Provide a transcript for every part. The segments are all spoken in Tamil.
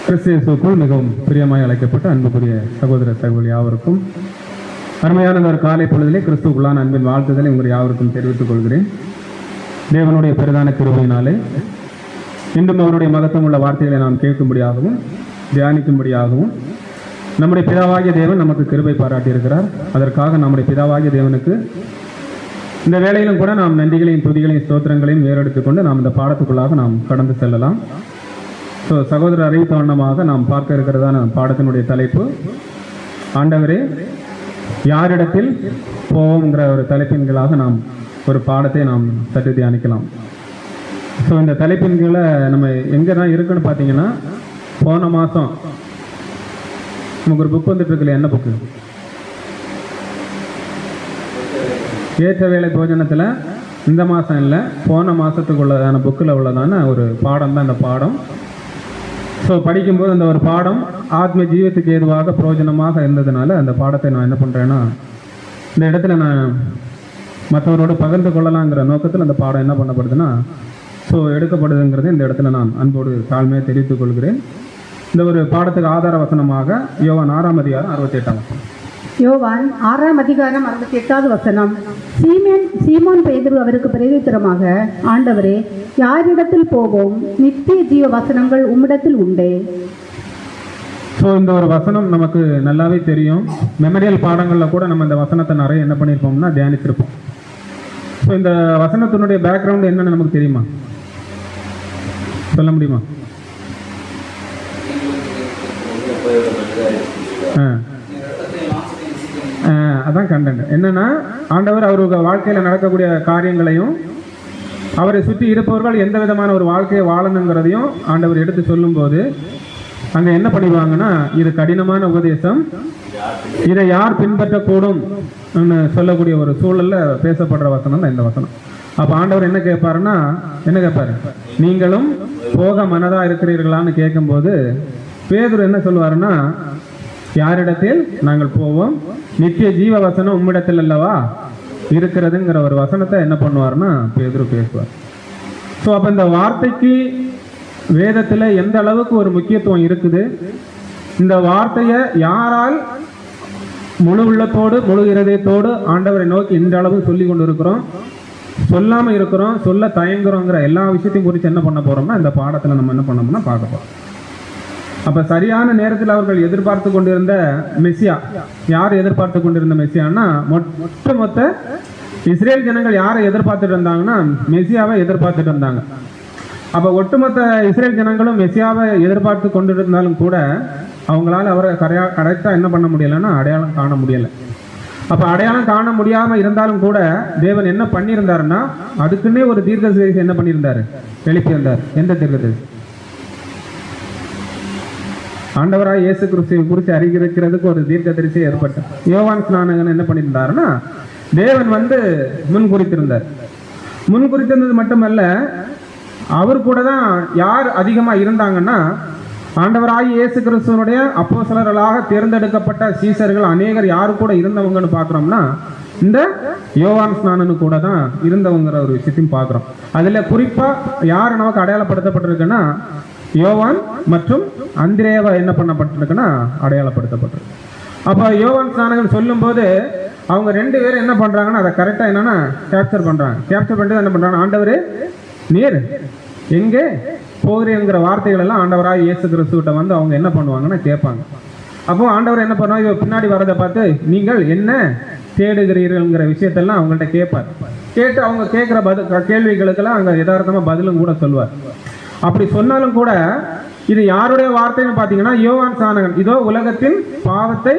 கிறிஸ்துவுக்குள் மிகவும் பிரியமாய் அழைக்கப்பட்ட அன்புக்குரிய சகோதர சகோதரி யாவருக்கும் அருமையான ஒரு காலை பொழுதிலே கிறிஸ்துவுக்குள்ளான அன்பின் வாழ்த்துதலை உங்கள் யாவருக்கும் தெரிவித்துக் கொள்கிறேன். தேவனுடைய பெரிதான கிருபையினாலே இன்றும் அவருடைய மகத்துவம் உள்ள வார்த்தைகளை நாம் கேட்கும்படியாகவும் தியானிக்கும்படியாகவும் நம்முடைய பிதாவாகிய தேவன் நமக்கு கிருபை பாராட்டியிருக்கிறார். அதற்காக நம்முடைய பிதாவாகிய தேவனுக்கு இந்த வேளையிலும் கூட நாம் நன்றிகளையும் துதிகளையும் ஸ்தோத்திரங்களையும் ஏறெடுத்துக்கொண்டு நாம் இந்த பாடத்துக்குள்ளாக நாம் கடந்து செல்லலாம். ஸோ சகோதரர் அறிவித்த வண்ணமாக நாம் பார்க்க இருக்கிறதான பாடத்தினுடைய தலைப்பு ஆண்டவரே யாரிடத்தில் போவோம்ங்கிற ஒரு தலைப்பின்களாக நாம் ஒரு பாடத்தை நாம் சற்று தியானிக்கலாம். ஸோ இந்த தலைப்பின்களை நம்ம எங்கே தான் இருக்குன்னு பார்த்தீங்கன்னா, போன மாதம் நமக்கு ஒரு புக் வந்துட்டு இருக்குல்ல, என்ன புக்கு? ஏற்ற வேலை போஜனத்தில் இந்த மாதம் இல்லை, போன மாதத்துக்கு உள்ளதான புக்கில் உள்ளதான ஒரு பாடம் தான் இந்த பாடம். ஸோ படிக்கும்போது அந்த ஒரு பாடம் ஆத்ம ஜீவத்துக்கு ஏதுவாக பிரயோஜனமாக இருந்ததுனால அந்த பாடத்தை நான் என்ன பண்ணுறேன்னா, இந்த இடத்துல நான் மற்றவரோடு பகிர்ந்து கொள்ளலாங்கிற நோக்கத்தில் அந்த பாடம் என்ன பண்ணப்படுதுன்னா எடுக்கப்படுதுங்கிறது இந்த இடத்துல நான் அன்போடு தாழ்மையை தெரிவித்துக் கொள்கிறேன். இந்த ஒரு பாடத்துக்கு ஆதார வசனமாக யோவான் 6ஆம் அதிகாரம் 68ஆம் வசனம். யோவான் 6ஆம் அதிகாரம் 68வது வசனம். சீமோன் பேதுரு அவருக்கு பிரதித்திரமாக, ஆண்டவரே யாரிடத்தில் போவோம்? நித்திய ஜீவ வசனங்கள் உம்மிடத்தில் உண்டே. ஸோ இந்த ஒரு வசனம் நமக்கு நல்லாவே தெரியும். மெமரியல் பாடங்களில் கூட நம்ம இந்த வசனத்தை நிறைய என்ன பண்ணியிருப்போம்னா தியானித்திருப்போம். ஸோ இந்த வசனத்தினுடைய பேக்ரவுண்ட் என்னன்னு நமக்கு தெரியுமா? சொல்ல முடியுமா? அதான் கண்டென்ட் என்னன்னா, ஆண்டவர் அவருக்கு வாழ்க்கையில் நடக்கக்கூடிய காரியங்களையும் அவரை சுற்றி இருப்பவர்கள் எந்த விதமான ஒரு வாழ்க்கையை வாழணுங்கிறதையும் ஆண்டவர் எடுத்து சொல்லும்போது அங்கே என்ன பண்ணிடுவாங்கன்னா, இது கடினமான உபதேசம், இதை யார் பின்பற்றக்கூடும் சொல்லக்கூடிய ஒரு சூழலில் பேசப்படுற வசனம் தான் இந்த வசனம். அப்போ ஆண்டவர் என்ன கேட்பாருன்னா, என்ன கேட்பாரு? நீங்களும் போக மனதாக இருக்கிறீர்களான்னு கேட்கும்போது பேதுரு என்ன சொல்லுவாருன்னா, யாரிடத்தில் நாங்கள் போவோம்? நித்திய ஜீவ வசனம் உம்மிடத்தில் அல்லவா இருக்கிறதுங்கிற ஒரு வசனத்தை என்ன பண்ணுவார்னா பேதுரு பேசுவார். ஸோ அப்போ இந்த வார்த்தைக்கு வேதத்தில் எந்த அளவுக்கு ஒரு முக்கியத்துவம் இருக்குது, இந்த வார்த்தையை யாரால் முழு உள்ளத்தோடு முழு இருதயத்தோடு ஆண்டவரை நோக்கி இந்த அளவு சொல்லி கொண்டு இருக்கிறோம், சொல்லாமல் இருக்கிறோம், சொல்ல தயங்குறோங்கிற எல்லா விஷயத்தையும் குறித்து என்ன பண்ண போகிறோம்னா இந்த பாடத்தில் நம்ம என்ன பண்ணோம்னா பார்க்க போகிறோம். அப்போ சரியான நேரத்தில் அவர்கள் எதிர்பார்த்து கொண்டிருந்த மெசியா, யார் எதிர்பார்த்து கொண்டிருந்த மெசியான்னா, மொத்த இஸ்ரேல் ஜனங்கள் யாரை எதிர்பார்த்துட்டு இருந்தாங்கன்னா மெசியாவை எதிர்பார்த்துட்டு இருந்தாங்க. அப்போ ஒட்டுமொத்த இஸ்ரேல் ஜனங்களும் மெசியாவை எதிர்பார்த்து கொண்டு இருந்தாலும் கூட அவங்களால அவரை கரெக்டாக என்ன பண்ண முடியலைன்னா அடையாளம் காண முடியலை. அப்போ அடையாளம் காண முடியாமல் இருந்தாலும் கூட தேவன் என்ன பண்ணியிருந்தாருன்னா, அதுக்குன்னே ஒரு தீர்க்கதரிசி என்ன பண்ணியிருந்தாரு? எழுப்பியிருந்தார். எந்த தீர்க்கதரிசி? ஆண்டவராக இயேசு கிறிஸ்துவை குறித்து அறிவிக்கிறதுக்கு ஒரு தீர்க்கதரிசி ஏற்பட்டார். யோவான் ஸ்நானகன் என்ன பண்ணியிருந்தாருன்னா, தேவன் முன் குறித்திருந்தார். முன் குறித்திருந்தது மட்டுமல்ல, அவர் கூட தான் யார் அதிகமாக இருந்தாங்கன்னா, ஆண்டவராகி இயேசு கிறிஸ்துவனுடைய அப்போஸ்தலர்களாக தேர்ந்தெடுக்கப்பட்ட சீசர்கள் அநேகர் யாரு கூட இருந்தவங்கன்னு பார்க்குறோம்னா இந்த யோவான் ஸ்நானனு கூட தான் இருந்தவங்கிற ஒரு விஷயத்தையும் பார்க்குறோம். அதில் குறிப்பாக யார் நமக்கு அடையாளப்படுத்தப்பட்டிருக்குன்னா, யோவான் மற்றும் அந்திரேவா என்ன பண்ணப்பட்டிருக்குன்னா அடையாளப்படுத்தப்பட்டிருக்கு. அப்போ யோவான் ஸ்நானகன் சொல்லும்போது அவங்க ரெண்டு பேரும் என்ன பண்ணுறாங்கன்னா அதை கரெக்டாக என்னன்னா கேப்சர் பண்ணுறாங்க. கேப்சர் பண்ணிட்டு என்ன பண்ணுறாங்க, ஆண்டவரே நீர் எங்கே போகிறேங்கிற வார்த்தைகள் எல்லாம் ஆண்டவராக இயேசு கிறிஸ்துவிட்ட அவங்க என்ன பண்ணுவாங்கன்னா கேட்பாங்க. அப்போ ஆண்டவர் என்ன பண்ணுவாங்க, பின்னாடி வரதை பார்த்து நீங்கள் என்ன தேடுகிறீர்கள்ங்கிற விஷயத்தெல்லாம் அவங்கள்ட்ட கேட்பார். கேட்டு அவங்க கேட்குற கேள்விகளுக்கெல்லாம் அங்கே யதார்த்தமாக பதிலும் கூட சொல்வார். அப்படி சொன்னாலும் கூட இது யாருடைய வார்த்தைன்னு பார்த்தீங்கன்னா யோவான் ஸ்நானகன், இதோ உலகத்தின் பாவத்தை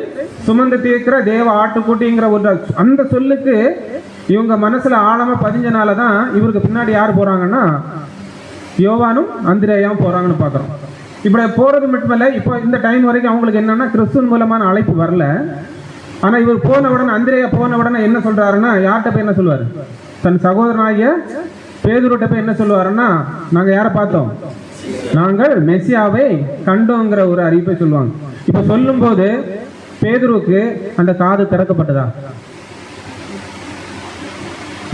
சுமந்து தீர்க்கிற தேவ ஆட்டுக்குட்டிங்கிற ஒரு அந்த சொல்லுக்கு இவங்க மனசுல ஆழமா பதிஞ்சனால தான் இவருக்கு பின்னாடி யார் போறாங்கன்னா யோவானும் அந்திரேயாவும் போறாங்கன்னு பார்க்குறோம். இப்படி போறது மட்டுமல்ல, இப்போ இந்த டைம் வரைக்கும் அவங்களுக்கு என்னன்னா கிறிஸ்துவின் மூலமான அழைப்பு வரல. ஆனால் இவர் போன உடனே, அந்திரேயா போன உடனே என்ன சொல்றாருன்னா, யார்கிட்ட போய் என்ன சொல்லுவார்? தன் சகோதரனாகிய பேதுருட்ட போய் என்ன சொல்லுவாருன்னா, நாங்கள் யாரை பார்த்தோம்? நாங்கள் மெசியாவை கண்டோங்கிற ஒரு அறிவிப்பை சொல்லுவாங்க. இப்போ சொல்லும்போது பேதுருக்கு அந்த காது திறக்கப்பட்டதா?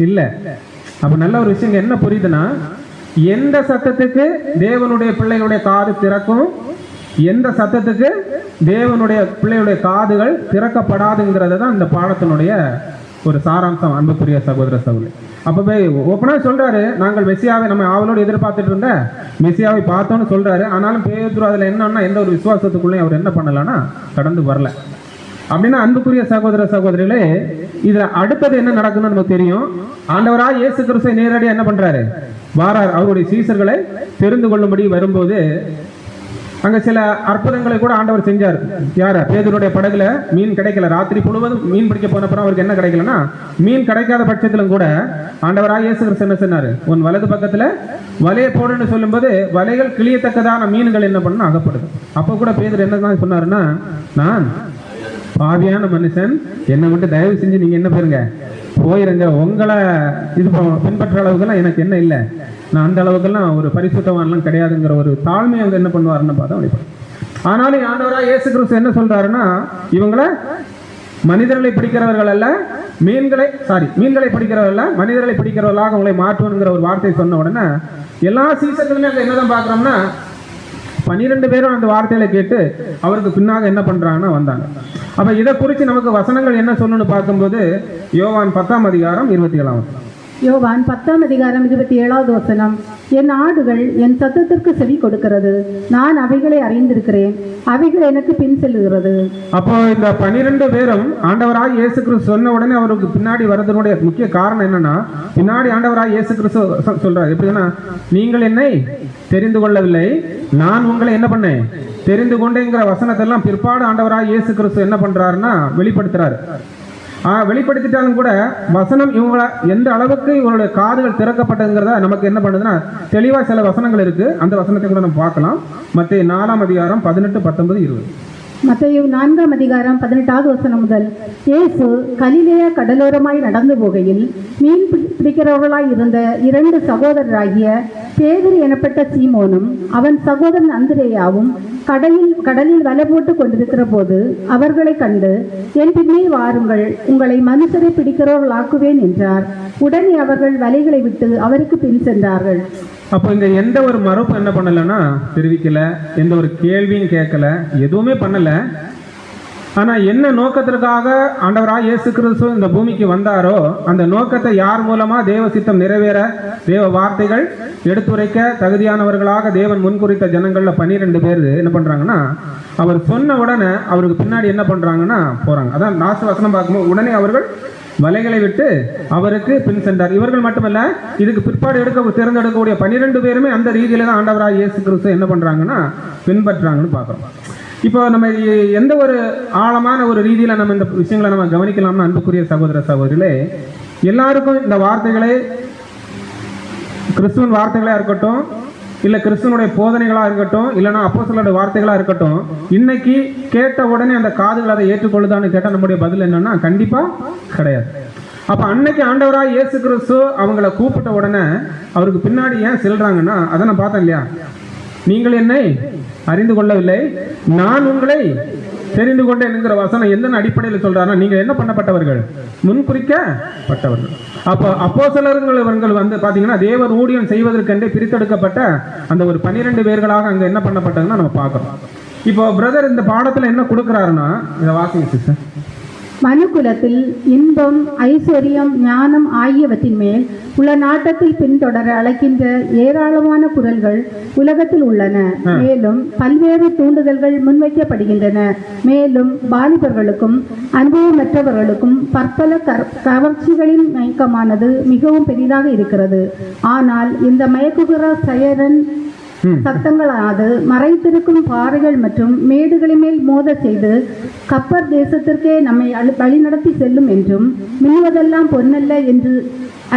இல்லை. அப்போ நல்ல ஒரு விஷயம் என்ன புரியுதுன்னா, எந்த சத்தத்துக்கு தேவனுடைய பிள்ளைகளுடைய காது திறக்கும், எந்த சத்தத்துக்கு தேவனுடைய பிள்ளையுடைய காதுகள் திறக்கப்படாதுங்கிறது தான் இந்த பாடத்தினுடைய ஒரு சாராம்சம். அன்புக்குரிய சகோதர சகோதரி, அப்பவே ஓப்பனா சொல்றாரு, நாங்கள் மெசியாவை நம்ம ஆவலோடு எதிர்பார்த்துட்டு இருந்த மெசியாவை பார்த்தோன்னு சொல்றாரு. ஆனாலும் பேதுரு அதுல என்னன்னா எந்த ஒரு விசுவாசத்துக்குள்ளேயும் அவர் என்ன பண்ணலன்னா கடந்து வரல. அப்படின்னா அன்புக்குரிய சகோதர சகோதரிகளே, இதுல அடுத்தது என்ன நடக்குன்னு நமக்கு தெரியும். ஆண்டவராய் இயேசு கிறிஸ்து நேரடியாக என்ன பண்றாரு, வாரார். அவருடைய சீசர்களை தெரிந்து கொள்ளும்படி வரும்போது அங்க சில அற்புதங்களை கூட ஆண்டவர் செஞ்சார். யார? பேதுருடைய படகுல மீன் கிடைக்கல, ராத்திரி முழுவதும் மீன் பிடிக்க போனப்பறம் அவருக்கு என்ன கிடைக்கலன்னா, மீன் கிடைக்காத பட்சத்திலும் கூட ஆண்டவராய் இயேசு கிறிஸ்து என்ன சொன்னாரு, உன் வலது பக்கத்துல வலையை போடுன்னு சொல்லும்போது வலைகள் கிளியத்தக்கதான மீன்கள் என்ன பண்ணணும் அகப்படுது. அப்ப கூட பேதுரு என்னதான் சொன்னாருன்னா, நான் பாவியான மனுஷன், என்னை மட்டும் தயவு செஞ்சு நீங்க என்ன பெறுங்க, போயிருங்க. உங்களை இது பின்பற்ற அளவுக்கெல்லாம் எனக்கு என்ன இல்லை, நான் அந்த அளவுக்கெல்லாம் ஒரு பரிசுத்தவான்லாம் கிடையாதுங்கிற ஒரு தாழ்மையை அவங்க என்ன பண்ணுவாருன்னு பார்த்தா வெளிப்படும். ஆனாலும் ஆண்டவராக இயேசு கிறிஸ்து என்ன சொல்றாருன்னா, இவங்களை மனிதர்களை பிடிக்கிறவர்கள் அல்ல, மீன்களை பிடிக்கிறவர்கள் அல்ல, மனிதர்களை பிடிக்கிறவர்களாக உங்களை மாற்றுவனுங்கிற ஒரு வார்த்தை சொன்ன உடனே எல்லா சீசன்களுமே அங்கே என்னதான் பார்க்குறோம்னா 12 பேரும் அந்த வார்த்தைகளை கேட்டு அவருக்கு பின்னாக என்ன பண்றாங்கன்னா வந்தாங்க. அப்ப இதை குறித்து நமக்கு வசனங்கள் என்ன சொல்லணும்னு பார்க்கும்போது யோவான் 10ஆம் அதிகாரம் 27ஆம் வசனம். யோவான் 10ஆம் அதிகாரம் 27வது வசனம். என் ஆடுகள் என் சத்தத்திற்கு செவி கொடுக்கிறது, நான் அவைகளை அறிந்திருக்கிறேன், அவைகள் எனக்கு பின் செல்லுகிறது. அப்போ இந்த 12 பேரும் ஆண்டவராய் இயேசு கிறிஸ்து சொன்ன உடனே அவருக்கு பின்னாடி வரதுனுடைய முக்கிய காரணம் என்னன்னா, பின்னாடி ஆண்டவராய் இயேசு கிறிஸ்து சொல்றாரு எப்படின்னா, நீங்கள் என்னை தெரிந்து கொள்ளவில்லை, நான் உங்களை என்ன பண்ணேன் தெரிந்து கொண்டேங்கிற வசனத்தெல்லாம் பிற்பாடு ஆண்டவராய் இயேசு கிறிஸ்து என்ன பண்றாருன்னா வெளிப்படுத்துறாரு. வெளிப்படுத்திட்டாலும் கூட வசனம் இவங்களை எந்த அளவுக்கு இவங்களுடைய காதுகள் திறக்கப்பட்டதுங்கிறத நமக்கு என்ன பண்ணுதுன்னா தெளிவா சில வசனங்கள் இருக்கு. அந்த வசனத்தை கூட நம்ம பார்க்கலாம். மத்தேயு 4ஆம் அதிகாரம் 18, 19, 20. மத்தேயு 4ஆம் அதிகாரம் 18வது வசனம் முதல். இயேசு கலிலேயா கடலோரமாய் நடந்து போகையில் மீன் பிடிக்கிறவர்களாய் இருந்த 2 சகோதரராகிய பேதுரு எனப்பட்ட சீமோனும் அவன் சகோதரன் அந்திரேயாவும் கடலில் வலை போட்டு கொண்டிருக்கிற போது அவர்களை கண்டு, என் பின்னே வாருங்கள், உங்களை மனுஷரை பிடிக்கிறவர்களாக்குவேன் என்றார். உடனே அவர்கள் வலைகளை விட்டு அவருக்கு பின் சென்றார்கள். அப்போ இங்க எந்த ஒரு மறுப்பு என்ன பண்ணலன்னா தெரிவிக்கல, எந்த ஒரு கேள்வியும் கேட்கல, எதுவுமே பண்ணல. ஆனா என்ன நோக்கத்திற்காக ஆண்டவராய் இயேசு கிறிஸ்து இந்த பூமிக்கு வந்தாரோ அந்த நோக்கத்தை யார் மூலமா தேவ சித்தம் நிறைவேற, தேவ வார்த்தைகள் எடுத்துரைக்க தகுதியானவர்களாக தேவன் முன்குறித்த ஜனங்கள்ல 12 பேர் என்ன பண்றாங்கன்னா, அவர் சொன்ன உடனே அவருக்கு பின்னாடி என்ன பண்றாங்கன்னா போறாங்க. அதான் லாஸ்ட் வசனம் பார்க்கும்போது உடனே அவர்கள் வலைகளை விட்டு அவருக்கு பின் சென்றார். இவர்கள் மட்டுமல்ல, இதுக்கு பிற்பாடு தேர்ந்தெடுக்கக்கூடிய 12 பேருமே அந்த ரீதியில தான் ஆண்டவராய் இயேசு கிறிஸ்து என்ன பண்றாங்கன்னா பின்பற்றாங்கன்னு பார்க்குறோம். இப்போ நம்ம எந்த ஒரு ஆழமான ஒரு ரீதியில நம்ம இந்த விஷயங்களை நம்ம கவனிக்கலாம்னு அன்புக்குரிய சகோதர சகோதரிகளே, எல்லாருக்கும் இந்த வார்த்தைகளே கிறிஸ்துவின் வார்த்தைகளா இருக்கட்டும், இல்ல கிறிஸ்துவனுடைய போதனைகளா இருக்கட்டும், இல்லைன்னா அப்போஸ்தலருடைய வார்த்தைகளா இருக்கட்டும், இன்னைக்கு கேட்ட உடனே அந்த காதுகள் அதை ஏற்றுக்கொள்ளுதான்னு கேட்டால் நம்முடைய பதில் என்னன்னா கண்டிப்பா கிடையாது. அப்ப அன்னைக்கு ஆண்டவராய் இயேசு கிறிஸ்து அவங்கள கூப்பிட்ட உடனே அவருக்கு பின்னாடி ஏன் செல்றாங்கன்னா, அதை நான் பார்த்தேன் இல்லையா, நீங்கள் என்னை அறிந்து கொள்ளவில்லை, நான் உங்களை தெரிந்து கொண்டேன் என்கிற வசனம் எந்த அடிப்படையில் சொல்றாருன்னா, நீங்க என்ன பண்ணப்பட்டவர்கள், முன்குறிக்கப்பட்டவர்கள். அப்போ அப்போஸ்தலர்கள் வந்து பாத்தீங்கன்னா தேவர் ஊழியம் செய்வதற்கென்றே பிரித்தெடுக்கப்பட்ட அந்த ஒரு 12 பேர்களாக அங்க என்ன பண்ணப்பட்டதுன்னா நம்ம பார்க்கிறோம். இப்போ பிரதர் இந்த பாடத்துல என்ன கொடுக்குறாருன்னா, இதை வாசிங்க சிஸ்டர். மனுக்குலத்தில் இன்பம், ஐஸ்வர்யம், ஞானம் ஆகியவற்றின் மேல் உள்ள நாட்டத்தில் பின்தொடர அழைக்கின்ற ஏராளமான குரல்கள் உலகத்தில் உள்ளன. மேலும் பல்வேறு தூண்டுதல்கள் முன்வைக்கப்படுகின்றன. மேலும் வாலிபர்களுக்கும் அனுபவமற்றவர்களுக்கும் பற்பல கவர்ச்சிகளின் மயக்கமானது மிகவும் பெரிதாக இருக்கிறது. ஆனால் இந்த மயக்குகிற சைரன் சத்தங்களானது மறைத்திருக்கும் பாறைகள் மற்றும் மேடுகளின் மேல் மோத செய்து கப்பர் தேசத்திற்கே நம்மை வழிநடத்தி செல்லும் என்றும், மின்னுவதெல்லாம் பொன்னல்ல என்று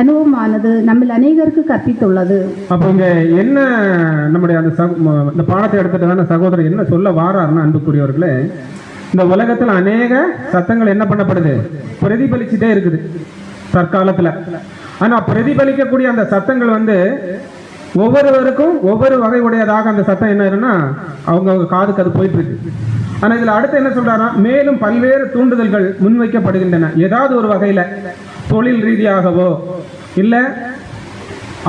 அனுபவமானது நம்ம அநேகருக்கு கற்பித்துள்ளது. அப்போ இங்க என்ன நம்முடைய அந்த பாடத்தை எடுத்துட்டு சகோதரர் என்ன சொல்ல வாராருன்னா, அன்புக்குரியவர்களே, இந்த உலகத்துல அநேக சத்தங்கள் என்ன பண்ணப்படுது, பிரதிபலிச்சுட்டே இருக்குது தற்காலத்துல. ஆனா பிரதிபலிக்கக்கூடிய அந்த சத்தங்கள் வந்து ஒவ்வொருவருக்கும் ஒவ்வொரு வகை உடையதாக அந்த சத்தம் என்னன்னா அவங்க காதுக்கு அது போயிட்டு இருக்கு. ஆனா இதுல அடுத்து என்ன சொல்றாருன்னா, மேலும் பல்வேறு தூண்டுதல்கள் முன்வைக்கப்படுகின்றன. ஏதாவது ஒரு வகையில தொழில் ரீதியாகவோ இல்ல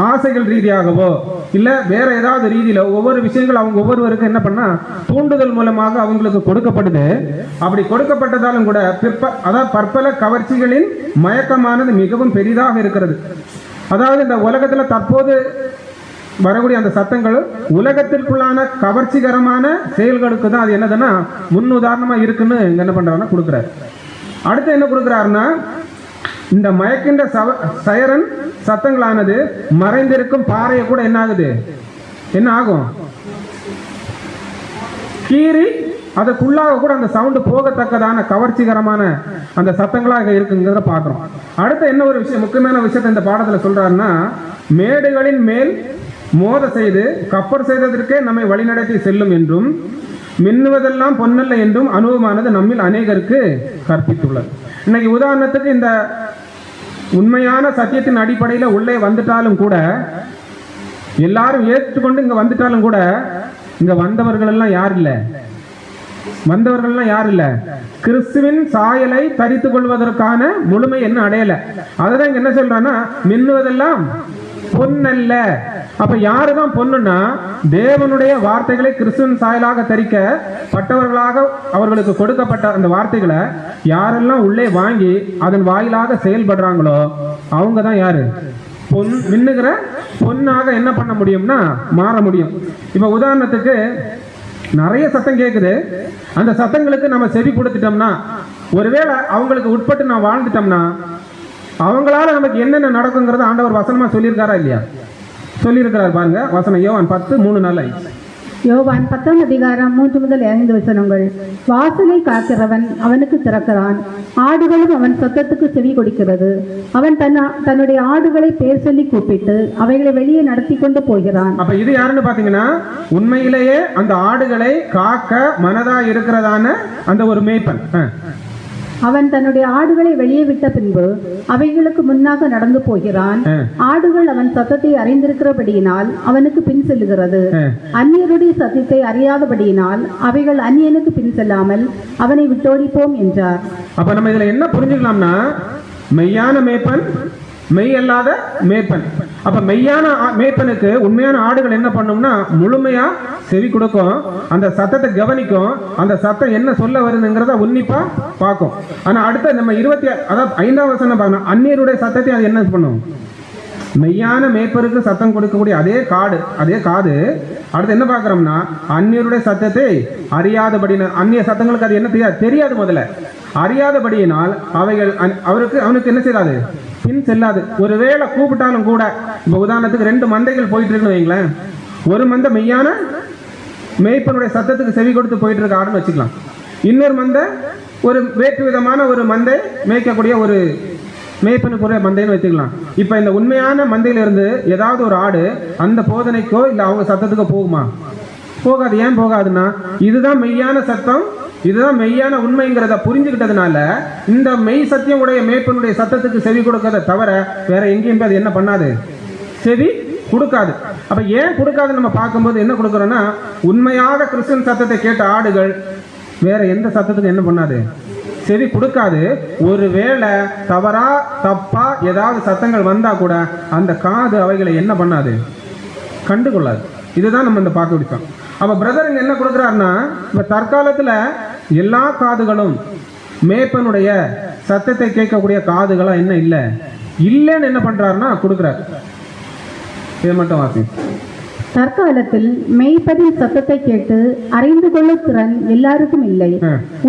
ஆசைகள் ரீதியாகவோ இல்ல வேற ஏதாவது ரீதியில ஒவ்வொரு விஷயங்கள் அவங்க ஒவ்வொருவருக்கும் என்ன பண்ணா தூண்டுதல் மூலமாக அவங்களுக்கு கொடுக்கப்படுது. அப்படி கொடுக்கப்பட்டதாலும் கூட அதாவது பற்பல கவர்ச்சிகளின் மயக்கமானது மிகவும் பெரிதாக இருக்கிறது. அதாவது இந்த உலகத்துல தற்போது வரக்கூடிய அந்த சத்தங்கள் உலகத்திற்குள்ளான கவர்ச்சிகரமான செயல்களுக்கு தான் அது என்னதுன்னா முன் உதாரணமா இருக்குன்னு என்ன பண்றாருன்னா கொடுக்குறாரு. அடுத்து என்ன கொடுக்குறாருன்னா இந்த மயக்கின்ற சைரன் சத்தங்களானது மறைந்திருக்கும் பாறையை கூட என்ன ஆகும் கீறி அதுக்குள்ளாக கூட அந்த சவுண்டு போகத்தக்கதான கவர்ச்சிகரமான அந்த சத்தங்களாக இருக்குங்கிறத பார்க்குறோம். அடுத்து என்ன ஒரு விஷயம் முக்கியமான விஷயத்தை இந்த பாடத்தில் சொல்றாருன்னா மேடுகளின் மேல் மோத செய்து கப்பர் செய்ததற்கே நம்மை வழிநடத்தி செல்லும் என்றும் மின்னுவதெல்லாம் பொன்னல்ல என்றும் அனுபவமானது நம்மில் அநேகருக்கு கற்பித்துள்ளது. இன்னைக்கு உதாரணத்துக்கு இந்த உண்மையான சத்தியத்தின் அடிப்படையில் உள்ளே வந்துட்டாலும் கூட எல்லாரும் ஏற்றுக்கொண்டு இங்க வந்துட்டாலும் கூட இங்க வந்தவர்கள் எல்லாம் யார் இல்ல கிறிஸ்துவின் சாயலை தரித்துக் கொள்வதற்கான முழுமை என்ன அடையல. அதுதான் இங்க என்ன சொல்றான்னா மின்னுவதெல்லாம் பொன்னல்ல. அப்ப யாருதான் பொண்ணுன்னா தேவனுடைய வார்த்தைகளை கிறிஸ்துவின் சாயலாக தரிக்க பட்டவர்களாக அவர்களுக்கு கொடுக்கப்பட்ட அந்த வார்த்தைகளை யாரெல்லாம் உள்ளே வாங்கி அதன் வாயிலாக செயல்படுறாங்களோ அவங்க தான் யாரு மின்னுகிற பொண்ணாக என்ன பண்ண முடியும்னா மாற முடியும். இப்ப உதாரணத்துக்கு நிறைய சத்தம் கேட்குது. அந்த சத்தங்களுக்கு நம்ம செவி கொடுத்துட்டோம்னா ஒருவேளை அவங்களுக்கு உட்பட்டு நான் வாழ்ந்துட்டோம்னா அவங்களால நமக்கு என்னென்ன நடக்குங்கிறத ஆண்டவர் வசனமா சொல்லியிருக்காரா இல்லையா? சொல்லியிருக்கிறார் பாருங்க. வசனம் யோவான் 10:3-4. யோவான் 10 அதிகாரம் 3 முதல் 5 வசனங்கள். வாசலை காக்கிறவன் அவனுக்கு திறக்கிறான், ஆடுகளும் அவன் சத்தத்துக்கு செவி கொடுக்கிறது. அவன் தன்னுடைய ஆடுகளை பேர் சொல்லி கூப்பிட்டு அவைகளை வெளியே நடத்தி கொண்டு போகிறான். அப்ப இது யாருன்னு பாத்தீங்கன்னா உண்மையிலேயே அந்த ஆடுகளை காக்க மனதா இருக்கிறதான அந்த ஒரு மேய்ப்பன். அவன் தன்னுடைய ஆடுகளை வெளியே விட்ட பின்பு அவைகளுக்கு முன்னாக நடந்து போகிறான். ஆடுகள் அவன் சத்தத்தை அறிந்திருக்கிறபடியினால் அவனுக்கு பின் செல்லுகிறது. அந்நியருடைய சத்தத்தை அறியாதபடியினால் அவைகள் அந்நியனுக்கு பின் செல்லாமல் அவனை விட்டோடிப்போம் என்றார். அப்ப நம்ம இதுல என்ன புரிஞ்சுக்கலாம்னா மெய்யான மேய்ப்பன், மெய் அல்லாத மேய்ப்பன். அப்ப மெய்யான மேய்ப்பனுக்கு உண்மையான ஆடுகள் என்ன பண்ணும்னா முழுமையா செவி கொடுக்கும், அந்த சத்தத்தை கவனிக்கும், அந்த சத்தம் என்ன சொல்ல வருதுங்கிறத உன்னிப்பா பார்க்கும். ஆனா அடுத்த நம்ம 5ஆம் வசனம் பார்க்கணும். அந்நியருடைய சத்தத்தை அது என்ன பண்ணும்? மெய்யான மேய்ப்பருக்கு சத்தம் கொடுக்கக்கூடிய அதே காது அடுத்து என்ன பார்க்கிறோம்னா அந்நியருடைய சத்தத்தை அறியாதபடின அந்நிய சத்தங்களுக்கு அது என்ன தெரியாது. முதல்ல அறியாதபடியினால் அவைகள் அவனுக்கு என்ன செய்யாது? பின் செல்லாது. ஒருவேளை கூப்பிட்டாலும் கூட இப்ப உதாரணத்துக்கு 2 மந்தைகள் போயிட்டு இருக்குன்னு வைங்களேன். ஒரு மந்தை மெய்யான மேய்ப்பனுடைய சத்தத்துக்கு செவி கொடுத்து போயிட்டு இருக்க ஆடுன்னு வச்சுக்கலாம். இன்னொரு மந்தை ஒரு வேற்று விதமான ஒரு மந்தை மேய்க்கக்கூடிய ஒரு மேய்ப்பனுக்குரிய மந்தைன்னு வச்சுக்கலாம். இப்ப இந்த உண்மையான மந்தையிலிருந்து ஏதாவது ஒரு ஆடு அந்த போதனைக்கோ இல்லை அவங்க சத்தத்துக்கோ போகுமா? போகாது. ஏன் போகாதுன்னா இதுதான் மெய்யான சத்தம், இதுதான் மெய்யான உண்மைங்கிறத புரிஞ்சுக்கிட்டதுனால இந்த மெய் சத்தியம் உடைய மேய்ப்பனுடைய சத்தத்துக்கு செவி கொடுக்கறத தவிர வேற எங்கேயும் அது என்ன பண்ணாது? செவி கொடுக்காது. அப்ப ஏன் கொடுக்காதுன்னு நம்ம பார்க்கும்போது என்ன கொடுக்குறோம்னா உண்மையாக கிறிஸ்துவின் சத்தத்தை கேட்ட ஆடுகள் வேற எந்த சத்தத்துக்கு என்ன பண்ணாது? செவி கொடுக்காது. ஒருவேளை தப்பா ஏதாவது சத்தங்கள் வந்தா கூட அந்த காது அவைகளை என்ன பண்ணாது? கண்டுகொள்ளாது. இதுதான் நம்ம இந்த பார்க்க முடிச்சோம். அப்ப பிரதர் இங்க என்ன கொடுக்குறாருன்னா இப்ப தற்காலத்துல எல்லா காதுகளும் மேய்ப்பனுடைய சத்தத்தை கேட்கக்கூடிய காதுகளா என்ன இல்லைன்னு என்ன பண்றாருன்னா கொடுக்குறாரு. இதை மட்டும் வாசி. தற்காலத்தில் மெய்ப்பதின் சத்தத்தை கேட்டு அறிந்து கொள்ளும் திறன் எல்லாருக்கும் இல்லை.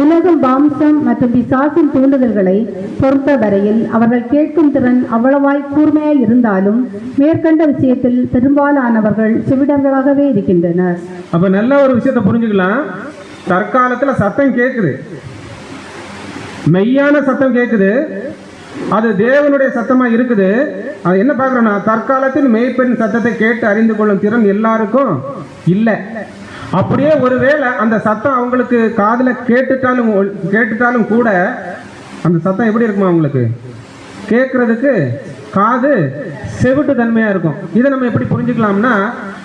உலகம் மாம்சம் மற்றும் பிசாசின் தூண்டுதல்களை பொறுத்த வரையில் அவர்கள் கேட்கும் திறன் அவ்வளவாய் கூர்மையாய் இருந்தாலும் மேற்கண்ட விஷயத்தில் பெரும்பாலானவர்கள் செவிடர்களாகவே இருக்கின்றனர். அப்ப நல்ல ஒரு விஷயத்தை புரிஞ்சுக்கலாம். தற்காலத்துல சத்தம் கேட்குது, மெய்யான சத்தம் கேட்குது, அது தேவனுடைய சத்தமா இருக்குது. அது என்ன பார்க்கிறோம்னா தற்காலத்தில் மேய்ப்பெண் சத்தத்தை கேட்டு அறிந்து கொள்ளும் திறன் எல்லாருக்கும் இல்லை. அப்படியே ஒருவேளை அந்த சத்தம் அவங்களுக்கு காதுல கேட்டுட்டாலும் கூட அந்த சத்தம் எப்படி இருக்குமா? அவங்களுக்கு கேட்கறதுக்கு காது செவிட்டு தன்மையா இருக்கும். இதை நம்ம எப்படி புரிஞ்சுக்கலாம்னா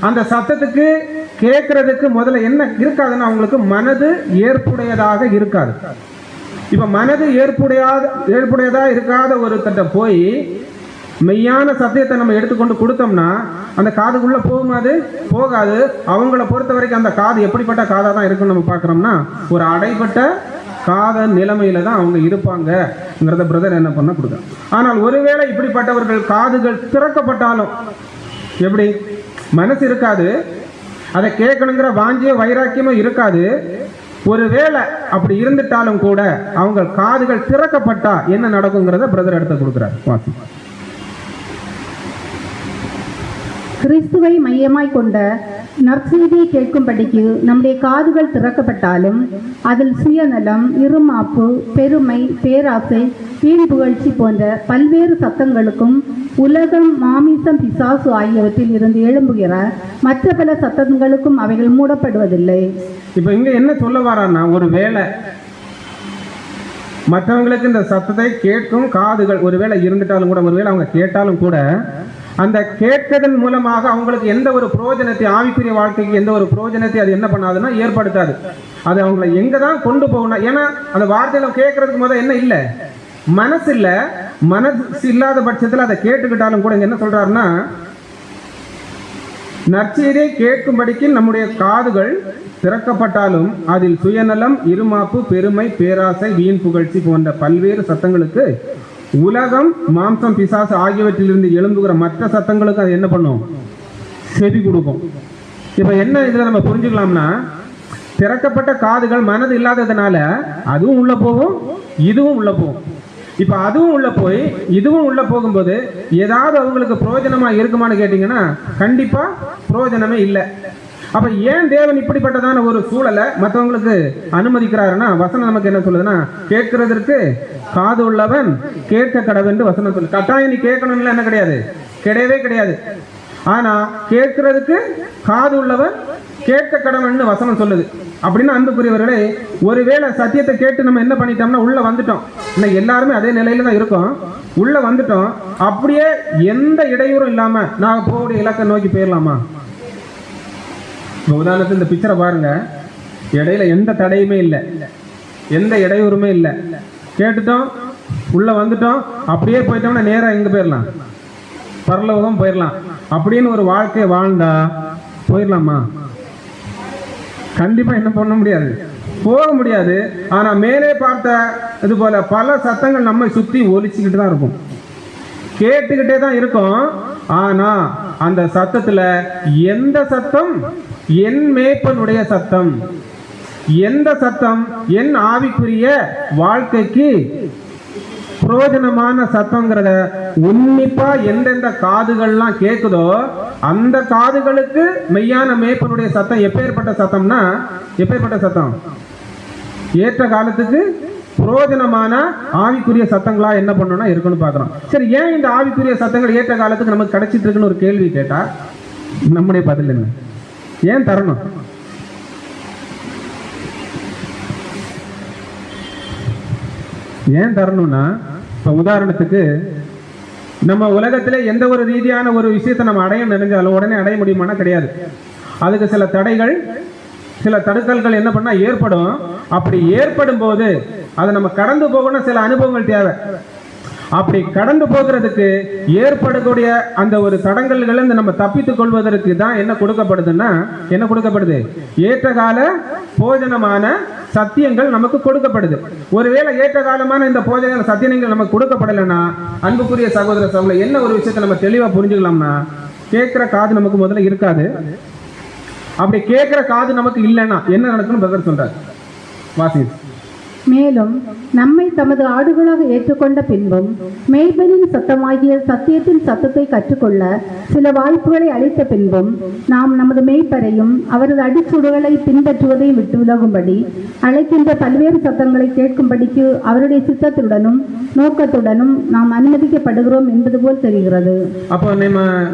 அந்த சத்தத்துக்கு கேட்கறதுக்கு முதல்ல என்ன இருக்காதுன்னா அவங்களுக்கு மனது ஏற்புடையதாக இருக்காது. இப்ப மனது ஏற்புடையதா இருக்காத ஒரு தட்ட போய் மெய்யான சத்தியத்தை நம்ம எடுத்துக்கொண்டு கொடுத்தோம்னா அந்த காதுக்குள்ள போகுமா? அது போகாது. அவங்கள பொறுத்த வரைக்கும் அந்த காது எப்படிப்பட்ட காதா தான் இருக்குன்னு நம்ம பார்க்குறோம்னா ஒரு அடைப்பட்ட காதல் நிலைமையில தான் அவங்க இருப்பாங்கங்கிறத பிரதர் என்ன பண்ண கொடுக்குறாங்க. ஆனால் ஒருவேளை இப்படிப்பட்டவர்கள் காதுகள் திறக்கப்பட்டாலும் எப்படி மனசு இருக்காது, அதை கேட்கணுங்கிற வாஞ்சிய வைராக்கியமும் இருக்காது. ஒருவேளை அப்படி இருந்துட்டாலும் கூட அவங்க காதுகள் திறக்கப்பட்டா என்ன நடக்குங்கிறத பிரதர் எடுத்து கொடுக்குறாரு. வாசி. கிறிஸ்துவை மையமாய் கொண்ட நற்செய்தியை கேட்கும்படிக்கு நம்முடைய காதுகள் திறக்கப்பட்டாலும் அதில் சுயநலம், இருமாப்பு, பெருமை, பேராசை, வீண் புகழ்ச்சி போன்ற பல்வேறு சத்தங்களுக்கும் உலகம், மாமிசம், பிசாசு ஆகியவற்றில் இருந்து எழும்புகிற மற்ற பல சத்தங்களுக்கும் அவைகள் மூடப்படுவதில்லை. இப்ப இங்க என்ன சொல்ல வரான்னா, ஒரு வேளை மற்றவங்களுக்கு இந்த சத்தத்தை கேட்கும் காதுகள் ஒருவேளை இருந்துட்டாலும் கூட, ஒருவேளை அவங்க கேட்டாலும் கூட, அந்த கேட்கதன் மூலமாக அவங்களுக்கு எந்த ஒரு பிரயோஜனத்தை, ஆவிக்குரிய வாழ்க்கைக்கு எந்த ஒரு பிரயோஜனத்தை அது என்ன பண்ணாதுன்னா ஏற்படுத்தாது. அது அவங்களை எங்க தான் கொண்டு போகணும். ஏன்னா அந்த வார்த்தையில கேட்கறதுக்கு முதல் என்ன இல்லை, மனசு இல்லை. மனசு இல்லாத பட்சத்தில் அதை கேட்டுக்கிட்டாலும் கூட என்ன சொல்றாருன்னா, நற்செய்தியை கேட்கும்படிக்கு நம்முடைய காதுகள் திறக்கப்பட்டாலும் அதில் சுயநலம், இருமாப்பு, பெருமை, பேராசை, வீண் புகழ்ச்சி போன்ற பல்வேறு சத்தங்களுக்கு, உலகம், மாம்சம், பிசாசு ஆகியவற்றிலிருந்து எழும்புகிற மற்ற சத்தங்களுக்கு அது என்ன பண்ணும், செவி கொடுக்கும். இப்ப என்ன இதுல நம்ம புரிஞ்சுக்கலாம்னா, திறக்கப்பட்ட காதுகள் மனது இல்லாததுனால அதுவும் உள்ள போகும், இதுவும் உள்ள போகும். இப்ப அதுவும் உள்ள போய் இதுவும் உள்ள போகும்போது ஏதாவது அவங்களுக்கு பிரயோஜனமா இருக்குமான்னு கேட்டீங்கன்னா கண்டிப்பா பிரயோஜனமே இல்லை. அப்ப ஏன் தேவன் இப்படிப்பட்டதான ஒரு சூழலை மற்றவங்களுக்கு அனுமதிக்கிறாருன்னா, வசனம் நமக்கு என்ன சொல்லுதுன்னா, கேட்கிறதற்கு காது உள்ளவன் கேட்க கடவுன்னு வசனம் சொல்லு. கட்டாயம் நீ கேட்கணும்னு என்ன கிடையாது, கிடையவே கிடையாது. ஆனா கேட்கிறதுக்கு காது உள்ளவன் கேட்க கடவுள்னு வசனம் சொல்லுது. அப்படின்னு அன்புக்குரியவர்களே, ஒருவேளை சத்தியத்தை கேட்டு நம்ம என்ன பண்ணிட்டோம்னா உள்ள வந்துட்டோம். இன்னைக்கு எல்லாருமே அதே நிலையில தான் இருக்கோம். உள்ள வந்துட்டோம், அப்படியே எந்த இடையூறும் இல்லாம நான் போகக்கூடிய இலக்கை நோக்கி போயிடலாமா? உதாரணத்துக்கு இந்த பிக்சரை பாருங்க, இடையில எந்த தடையுமே இல்லை, எந்த இடையூறுமே இல்லை. கேட்டுட்டோம், உள்ள வந்துட்டோம், அப்படியே போயிட்டோம்னா நேரம் எங்க போயிடலாம், பரலோகம் போயிடலாம். அப்படின்னு ஒரு வாழ்க்கையை வாழ்ந்தா போயிடலாமா? கண்டிப்பா என்ன பண்ண முடியாது, போக முடியாது. ஆனா மேலே பார்த்த இது போல பல சத்தங்கள் நம்மை சுத்தி ஒலிச்சுக்கிட்டு தான் இருக்கும், கேட்டுக்கிட்டே தான் இருக்கும். ஆனா அந்த சத்தத்துல எந்த சத்தம் என் மேய்ப்பனுடைய சத்தம், எந்த சத்தம் என் ஆவிக்குரிய வாழ்க்கைக்கு பிரயோஜனமான சத்தங்கிறத உன்னிப்பா எந்தெந்த காதுகள்லாம் கேட்குதோ அந்த காதுகளுக்கு மெய்யான மேய்ப்பனுடைய சத்தம் எப்பேற்பட்ட சத்தம்னா, எப்பேற்பட்ட சத்தம், ஏற்ற காலத்துக்கு பிரயோஜனமான ஆவிக்குரிய சத்தங்களா என்ன பண்ணணும்னா இருக்குன்னு பார்க்குறோம். சரி, ஏன் இந்த ஆவிக்குரிய சத்தங்கள் ஏற்ற காலத்துக்கு நமக்கு கிடைச்சிட்டு இருக்குன்னு ஒரு கேள்வி கேட்டா நம்முடைய பதில் என்ன? ஏன் தரணும்? ஏன் தரணும்னா, இப்போ உதாரணத்துக்கு நம்ம உலகத்துல எந்த ஒரு ரீதியான ஒரு விஷயத்தை நம்ம அடைய நினைஞ்சாலும் உடனே அடைய முடியுமானா கிடையாது. அதுக்கு சில தடைகள், சில தடுக்கல்கள் என்ன பண்ணா ஏற்படும். அப்படி ஏற்படும் போது அதை நம்ம கடந்து போகணும், சில அனுபவங்கள் தேவை. அப்படி கடந்து போகிறதுக்கு ஏற்படக்கூடிய அந்த ஒரு தடங்கல்கள் நம்ம தப்பித்துக் கொள்வதற்கு தான் என்ன கொடுக்கப்படுதுன்னா, என்ன கொடுக்கப்படுது, ஏற்ற கால போஜனமான சத்தியங்கள் நமக்கு கொடுக்கப்படுது. ஒருவேளை ஏற்ற காலமான இந்த போஜன சத்தியங்கள் நமக்கு கொடுக்கப்படலைன்னா, அன்புக்குரிய சகோதர சகோதரி, என்ன ஒரு விஷயத்தை நம்ம தெளிவா புரிஞ்சுக்கலாம்னா, கேட்கிற காது நமக்கு முதல்ல இருக்காது. அப்படி கேட்கிற காது நமக்கு இல்லைன்னா என்ன நடக்கும்னு பிரதர் சொல்றார். வாசி. மேலும் நம்மை தமது ஆடுகளாக ஏற்றுக்கொண்ட பின்பும் மேய்ப்பனின் சத்தமாகிய சத்தியத்தின் சத்தத்தை கற்றுக்கொள்ள சில வாய்ப்புகளை அளித்த பின்பும் நாம் நமது மேய்ப்பரையும் அவரது அடிச்சுடுகளை பின்பற்றுவதை விட்டு விலகும்படி அழைக்கின்ற பல்வேறு சத்தங்களை கேட்கும்படிக்கு அவருடைய சித்தத்துடனும் நோக்கத்துடனும் நாம் அனுமதிக்கப்படுகிறோம் என்பது போல் தெரிகிறது. அப்போ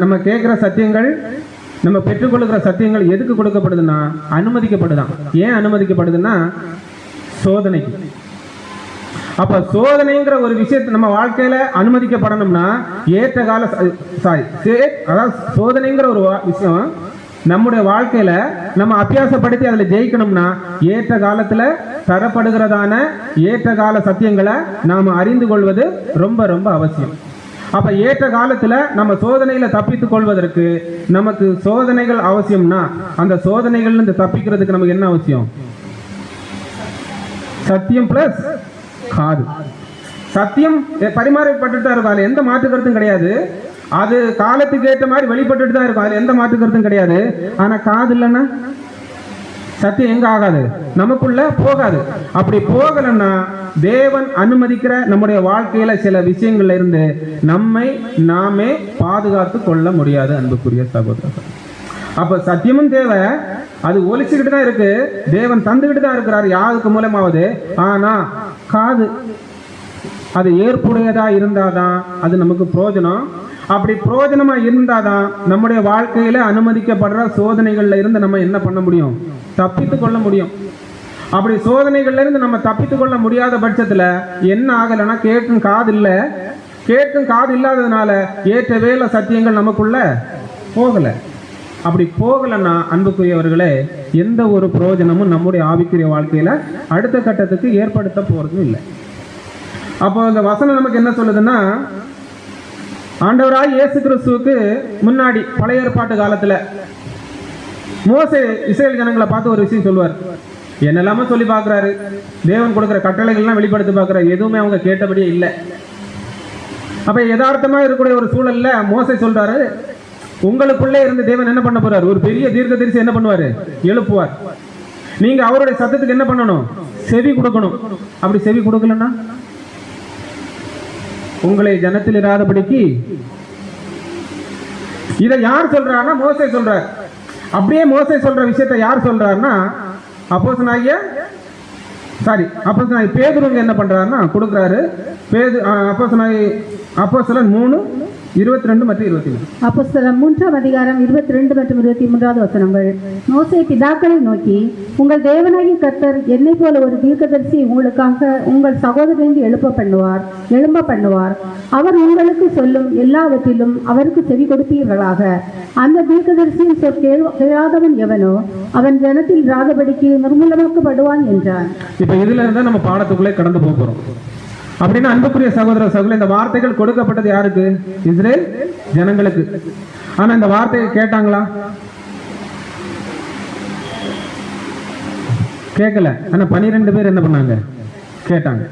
நம்ம கேட்கிற சத்தியங்கள், நம்ம பெற்றுக்கொள்ளுகிற சத்தியங்கள் எதுக்கு கொடுக்கப்படுதுன்னா அனுமதிக்கப்படுதான். ஏன் அனுமதிக்கப்படுதுன்னா சோதனைக்கு. அப்ப சோதனைங்கிற ஒரு விஷயத்தை நம்ம வாழ்க்கையில அனுமதிக்கப்படணும்னா ஏற்ற கால அதாவது சோதனைங்கிற ஒரு விஷயம் நம்முடைய வாழ்க்கையில நம்ம அபியாசப்படுத்தி அதுல ஜெயிக்கணும்னா ஏற்ற காலத்துல தரப்படுகிறதான ஏற்ற கால சத்தியங்களை நாம அறிந்து கொள்வது ரொம்ப ரொம்ப அவசியம். அப்ப ஏற்ற காலத்துல நம்ம சோதனையில தப்பித்துக் கொள்வதற்கு நமக்கு சோதனைகள் அவசியம்னா அந்த சோதனைகள் இருந்து தப்பிக்கிறதுக்கு நமக்கு என்ன அவசியம்? சத்தியம் பிளஸ் காது. சத்தியம் பரிமாறப்பட்டு தான் இருக்கும், அதுல எந்த மாற்று கருத்தும் கிடையாது. அது காலத்துக்கு ஏற்ற மாதிரி வெளிப்பட்டு தான் இருக்கும், அதுல எந்த மாற்று கருத்தும் கிடையாது. ஆனா காது இல்லைன்னா சத்தியம் எங்க ஆகாது, நமக்குள்ள போகாது. அப்படி போகலன்னா தேவன் அனுமதிக்கிற நம்முடைய வாழ்க்கையில சில விஷயங்கள்ல இருந்து நம்மை நாமே பாதுகாத்து கொள்ள முடியாது அன்புக்குரிய சகோதரர்கள். அப்ப சத்தியமும் தேவை, அது ஒலிச்சுக்கிட்டு தான் இருக்கு, தேவன் தந்துகிட்டு தான் இருக்கிறார் யாருக்கு மூலமாவது. ஆனா காது அது ஏற்புடையதா இருந்தாதான் அது நமக்கு பிரயோஜனம். அப்படி பிரயோஜனமா இருந்தாதான் நம்முடைய வாழ்க்கையில அனுமதிக்கப்படுற சோதனைகள்ல இருந்து நம்ம என்ன பண்ண முடியும்? தப்பித்துக் கொள்ள முடியும். அப்படி சோதனைகள்ல இருந்து நம்ம தப்பித்துக் கொள்ள முடியாத பட்சத்துல என்ன ஆகலைன்னா கேட்கும் காது இல்லை, கேட்கும் காது இல்லாததுனால ஏற்ற வேலை சத்தியங்கள் நமக்குள்ள போகல. அப்படி போகலன்னா அன்புக்குரியவர்களே எந்த ஒரு பிரயோஜனமும் நம்முடைய ஆவிக்குரிய வாழ்க்கையில அடுத்த கட்டத்துக்கு ஏற்படுத்த போறதும் இல்லை. அப்போ இந்த வசனம் நமக்கு என்ன சொல்லுதுன்னா, ஆண்டவராய் இயேசு கிறிஸ்துவுக்கு முன்னாடி பழைய ஏற்பாட்டு காலத்துல மோசே இஸ்ரேல் ஜனங்களை பார்த்து ஒரு விஷயம் சொல்லுவார். என்னெல்லாமோ சொல்லி பார்க்குறாரு, தேவன் கொடுக்குற கட்டளைகள்லாம் வெளிப்படுத்தி பார்க்குறாரு, எதுவுமே அவங்க கேட்டபடியே இல்லை. அப்ப யதார்த்தமா இருக்கக்கூடிய ஒரு சூழல்ல மோசே சொல்றாரு, உங்களுக்குள்ளே இருந்து தேவன் என்ன பண்ண போறாரு? ஒரு பெரிய தீர்க்கதரிசி என்ன பண்ணுவாரு? எழுப்புவார். நீங்க அவருடைய சத்தத்துக்கு என்ன பண்ணணும்? செவி கொடுக்கணும். அப்படி செவி கொடுக்கலன்னா உங்களை ஜனத்தில் இராதபடிக்கு. இதை யார் சொல்றாருன்னா மோசே சொல்றார். அப்படியே மோசே சொல்ற விஷயத்தை யார் சொல்றாருன்னா அப்போஸ்தலனாகிய பேதுருங்க என்ன பண்றாருன்னா கொடுக்குறாரு. அப்போஸ்தலன் 3:22 மற்றும் 23. அப்போஸ்தலர் 3ஆம் அதிகாரம் 22 மற்றும் 23வது வசனங்கள். மோசே பிதாக்களை நோக்கி, உங்கள் தேவனாகிய கர்த்தர் என்னை போல ஒரு தீர்க்கதரிசி உங்களுக்காக உங்கள் சகோதரனை எழும்ப பண்ணுவார். அவர் உங்களுக்கு சொல்லும் எல்லாவற்றிலும் அவருக்கு செவி கொடுப்பீர்களாக. அந்த தீர்க்கதரிசியின் சொல் கேளாதவன் எவனோ அவன் ஜனத்தில் இராதபடிக்கு நிர்மூலமாக்கப்படுவான் என்றான். இப்ப இதுல இருந்தா நம்ம பாடத்துக்குள்ளே கடந்து போகிறோம். அப்படின்னா அன்புக்குரிய சகோதர சகோதரி, இந்த வார்த்தைகள் கொடுக்கப்பட்டது யாருக்கு? இஸ்ரேல் ஜனங்களுக்கு. ஆனா இந்த வார்த்தையை கேட்டாங்களா? கேட்கல. ஆனா 12 பேர் என்ன பண்ணாங்க? கேட்டாங்க.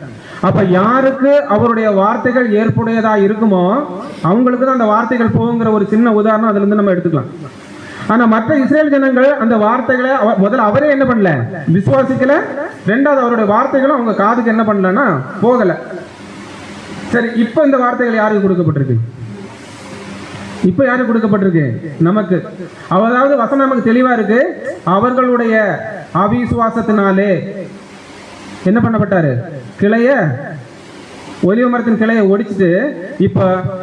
அப்ப யாருக்கு அவருடைய வார்த்தைகள் ஏற்புடையதா இருக்குமோ அவங்களுக்கு தான் அந்த வார்த்தைகள் போகுங்கிற ஒரு சின்ன உதாரணம் அதுல இருந்து நம்ம எடுத்துக்கலாம். ஆனா மற்ற இஸ்ரேல் ஜனங்கள் அந்த வார்த்தைகளை முதல்ல அவரே என்ன பண்ணல? விசுவாசிக்கல. ரெண்டாவது அவருடைய வார்த்தைகளும் அவங்க காதுக்கு என்ன பண்ணலன்னா போகல. சரி, இப்ப இந்த வார்த்தைகள் யாருக்கு கொடுக்கப்பட்டிருக்கு? இப்ப யாருக்கு கொடுக்கப்பட்டிருக்கு? நமக்கு. அதாவது வசனம் நமக்கு தெளிவா இருக்கு. அவர்களுடைய அவிசுவாசத்தினாலே என்ன பண்ணப்பட்டாரு? ஒலிவ மரத்தின் கிளையை ஒடிச்சுட்டு இப்ப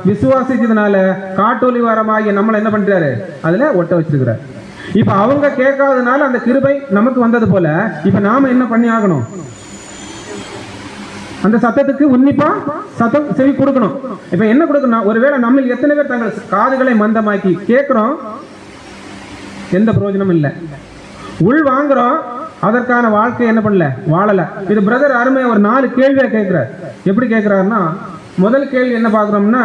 விசுவாசிச்சதுனால காட்டொலி மரமாகிய நம்மளை என்ன பண்றாரு? அதுல ஒட்ட வச்சிருக்கிறார். இப்ப அவங்க கேட்காதனால அந்த கிருபை நமக்கு வந்தது போல இப்ப நாம என்ன பண்ணி ஆகணும்? அந்த சத்தத்துக்கு உன்னிப்பா சத்தம் செவி கொடுக்கணும். இப்ப என்ன கொடுக்கணும்? ஒருவேளை நம்ம எத்தனை பேர் தங்கள் காதுகளை மந்தமாக்கி கேட்கிறோம், எந்த பிரயோஜனமும் இல்லை. உள் வாங்குறோம், அதற்கான வாழ்க்கை என்ன பண்ணல? வாழல. இது பிரதர் அருமையா ஒரு 4 கேள்வியா கேட்கிறார். எப்படி கேட்கிறாருன்னா, முதல் கேள்வி என்ன பார்க்கிறோம்னா,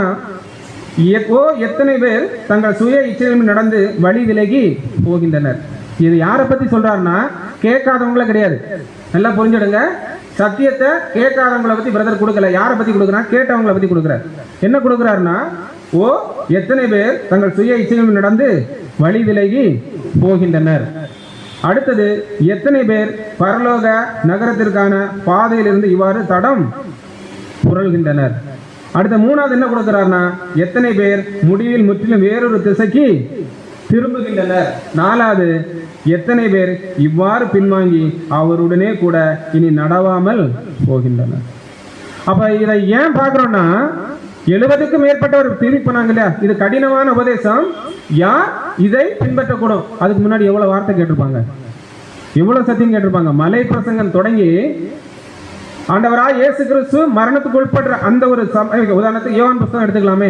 எத்தனை பேர் தங்கள் சுய இச்சையில் நடந்து வழி விலகி போகின்றனர்? இது யாரை பத்தி சொல்றாருன்னா கேட்காதவங்கள கிடையாது. நல்லா புரிஞ்சுடுங்க. சத்தியத்தை கேட்காதவங்களை பத்தி பிரதர் கொடுக்கல. யாரை பத்தி கொடுக்குறா? கேட்டவங்களை பத்தி கொடுக்குறார். என்ன கொடுக்குறாருன்னா, எத்தனை பேர் தங்கள் சுய இச்சையில் நடந்து வழி விலகி போகின்றனர். அடுத்தது, எத்தனை பேர் பரலோக நகரத்திற்கான பாதையிலிருந்து இவ்வாறு தடம் புரள்கின்றனர். அடுத்த 3வது என்ன கொடுக்கிறார்னா, எத்தனை பேர் முடிவில் முற்றிலும் வேறொரு திசைக்கு திரும்புகின்றனர். 4வது, எத்தனை பேர் இவ்வாறு பின்வாங்கி அவருடனே கூட இனி நடவாமல் போகின்றனர். அப்ப இதை ஏன் பார்க்கிறோம்னா, 70க்கும் மேற்பட்டவர் திரும்பி போனாங்க இல்லையா? இது கடினமான உபதேசம். யார் இதை பின்பற்றக்கூடும்? அதுக்கு முன்னாடி எவ்வளவு வார்த்தை கேட்டிருப்பாங்க, எவ்வளவு சத்தியம் கேட்டிருப்பாங்க. மலை பிரசங்கம் தொடங்கி ஆண்டவராய் இயேசு கிறிஸ்து மரணத்துக்கு உட்படுற அந்த ஒரு உதாரணத்துக்கு யோவான் புத்தகம் எடுத்துக்கலாமே.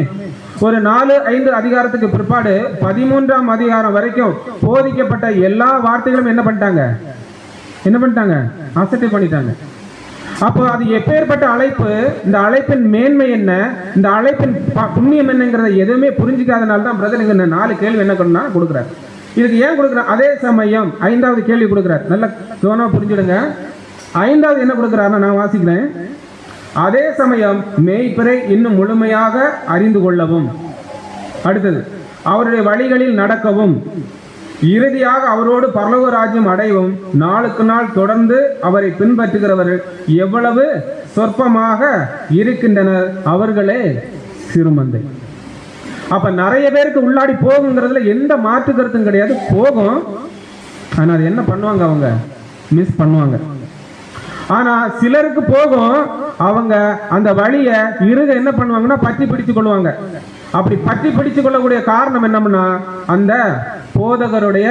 ஒரு 4-5 அதிகாரத்துக்கு பிற்பாடு 13ஆம் அதிகாரம் வரைக்கும் போதிக்கப்பட்ட எல்லா வார்த்தைகளும் என்ன பண்ணிட்டாங்க? அசட்டை பண்ணிட்டாங்க. அப்போ அது எப்பேற்பட்ட அழைப்பு, இந்த அழைப்பின் மேன்மை என்ன, இந்த அழைப்பின் புண்ணியம் என்னங்கிறத எதுவுமே புரிஞ்சிக்காதனால தான் பிரதர் இங்க 4 கேள்வி என்ன பண்ணா கொடுக்குறாரு. இதுக்கு ஏன் கொடுக்குறாரு? அதே சமயம் 5வது கேள்வி கொடுக்குறாரு. நல்லா கவனமா புரிஞ்சுடுங்க. 5வது என்ன கொடுக்குறாருன்னா, நான் வாசிக்கிறேன். அதே சமயம் மேய்ப்பரை இன்னும் முழுமையாக அறிந்து கொள்ளவும், அடுத்தது அவருடைய வழிகளில் நடக்கவும், இறுதியாக அவரோடு பரலோக ராஜ்யம் அடையவும் நாளுக்கு நாள் தொடர்ந்து அவரை பின்பற்றுகிறவர்கள் எவ்வளவு சொற்பமாக இருக்கின்றனர், அவர்களே சிறுமந்தை. அப்ப நிறைய பேருக்கு உள்ளாடி போகுங்கிறதுல எந்த மாற்று கருத்தும் கிடையாது. போகும், ஆனா அது என்ன பண்ணுவாங்க, அவங்க மிஸ் பண்ணுவாங்க. ஆனா சிலருக்கு போகும், அவங்க அந்த வழியை இருக என்ன பண்ணுவாங்கன்னா பற்றி பிடிச்சு கொள்வாங்க. அப்படி பற்றி பிடிச்சு கொள்ளக்கூடிய காரணம் என்னம்னா, அந்த போதகருடைய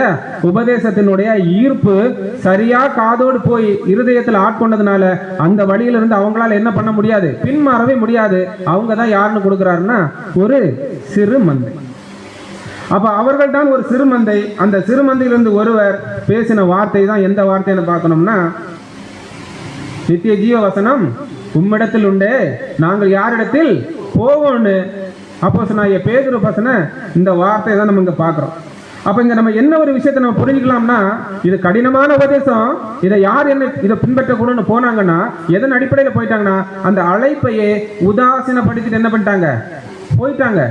உபதேசத்தினுடைய ஈர்ப்பு சரியா காதோடு போய் இருதயத்தில் ஆட்கொண்டதுனால அந்த வழியிலிருந்து அவங்களால என்ன பண்ண முடியாது, பின்மாறவே முடியாது. அவங்க தான் யாருன்னு கொடுக்குறாருன்னா, ஒரு சிறு மந்தை. அப்ப அவர்கள் தான் ஒரு சிறுமந்தை. அந்த சிறுமந்தையிலிருந்து ஒருவர் பேசின வார்த்தை தான் எந்த வார்த்தைன்னு பார்க்கணும்னா, நித்திய ஜீவ வசனம் உம்மிடத்தில் உண்டே, நாங்கள் யாரிடத்தில் போவோம்னு அப்போஸ்தலனாகிய பேதுரு பசன இந்த வார்த்தை தான் நம்ம இங்க பார்க்கிறோம். அப்ப இங்க நம்ம என்ன ஒரு விஷயத்தை நம்ம புரிஞ்சுக்கலாம்னா, இது கடினமான உபதேசம். இதை யார் என்ன இதை பின்பற்றக்கூடாதுன்னு போனாங்கன்னா, எதன் அடிப்படையில் போயிட்டாங்கன்னா, அந்த அழைப்பையே உதாசீனப்படுத்திட்டு என்ன பண்ணிட்டாங்க, போயிட்டாங்க.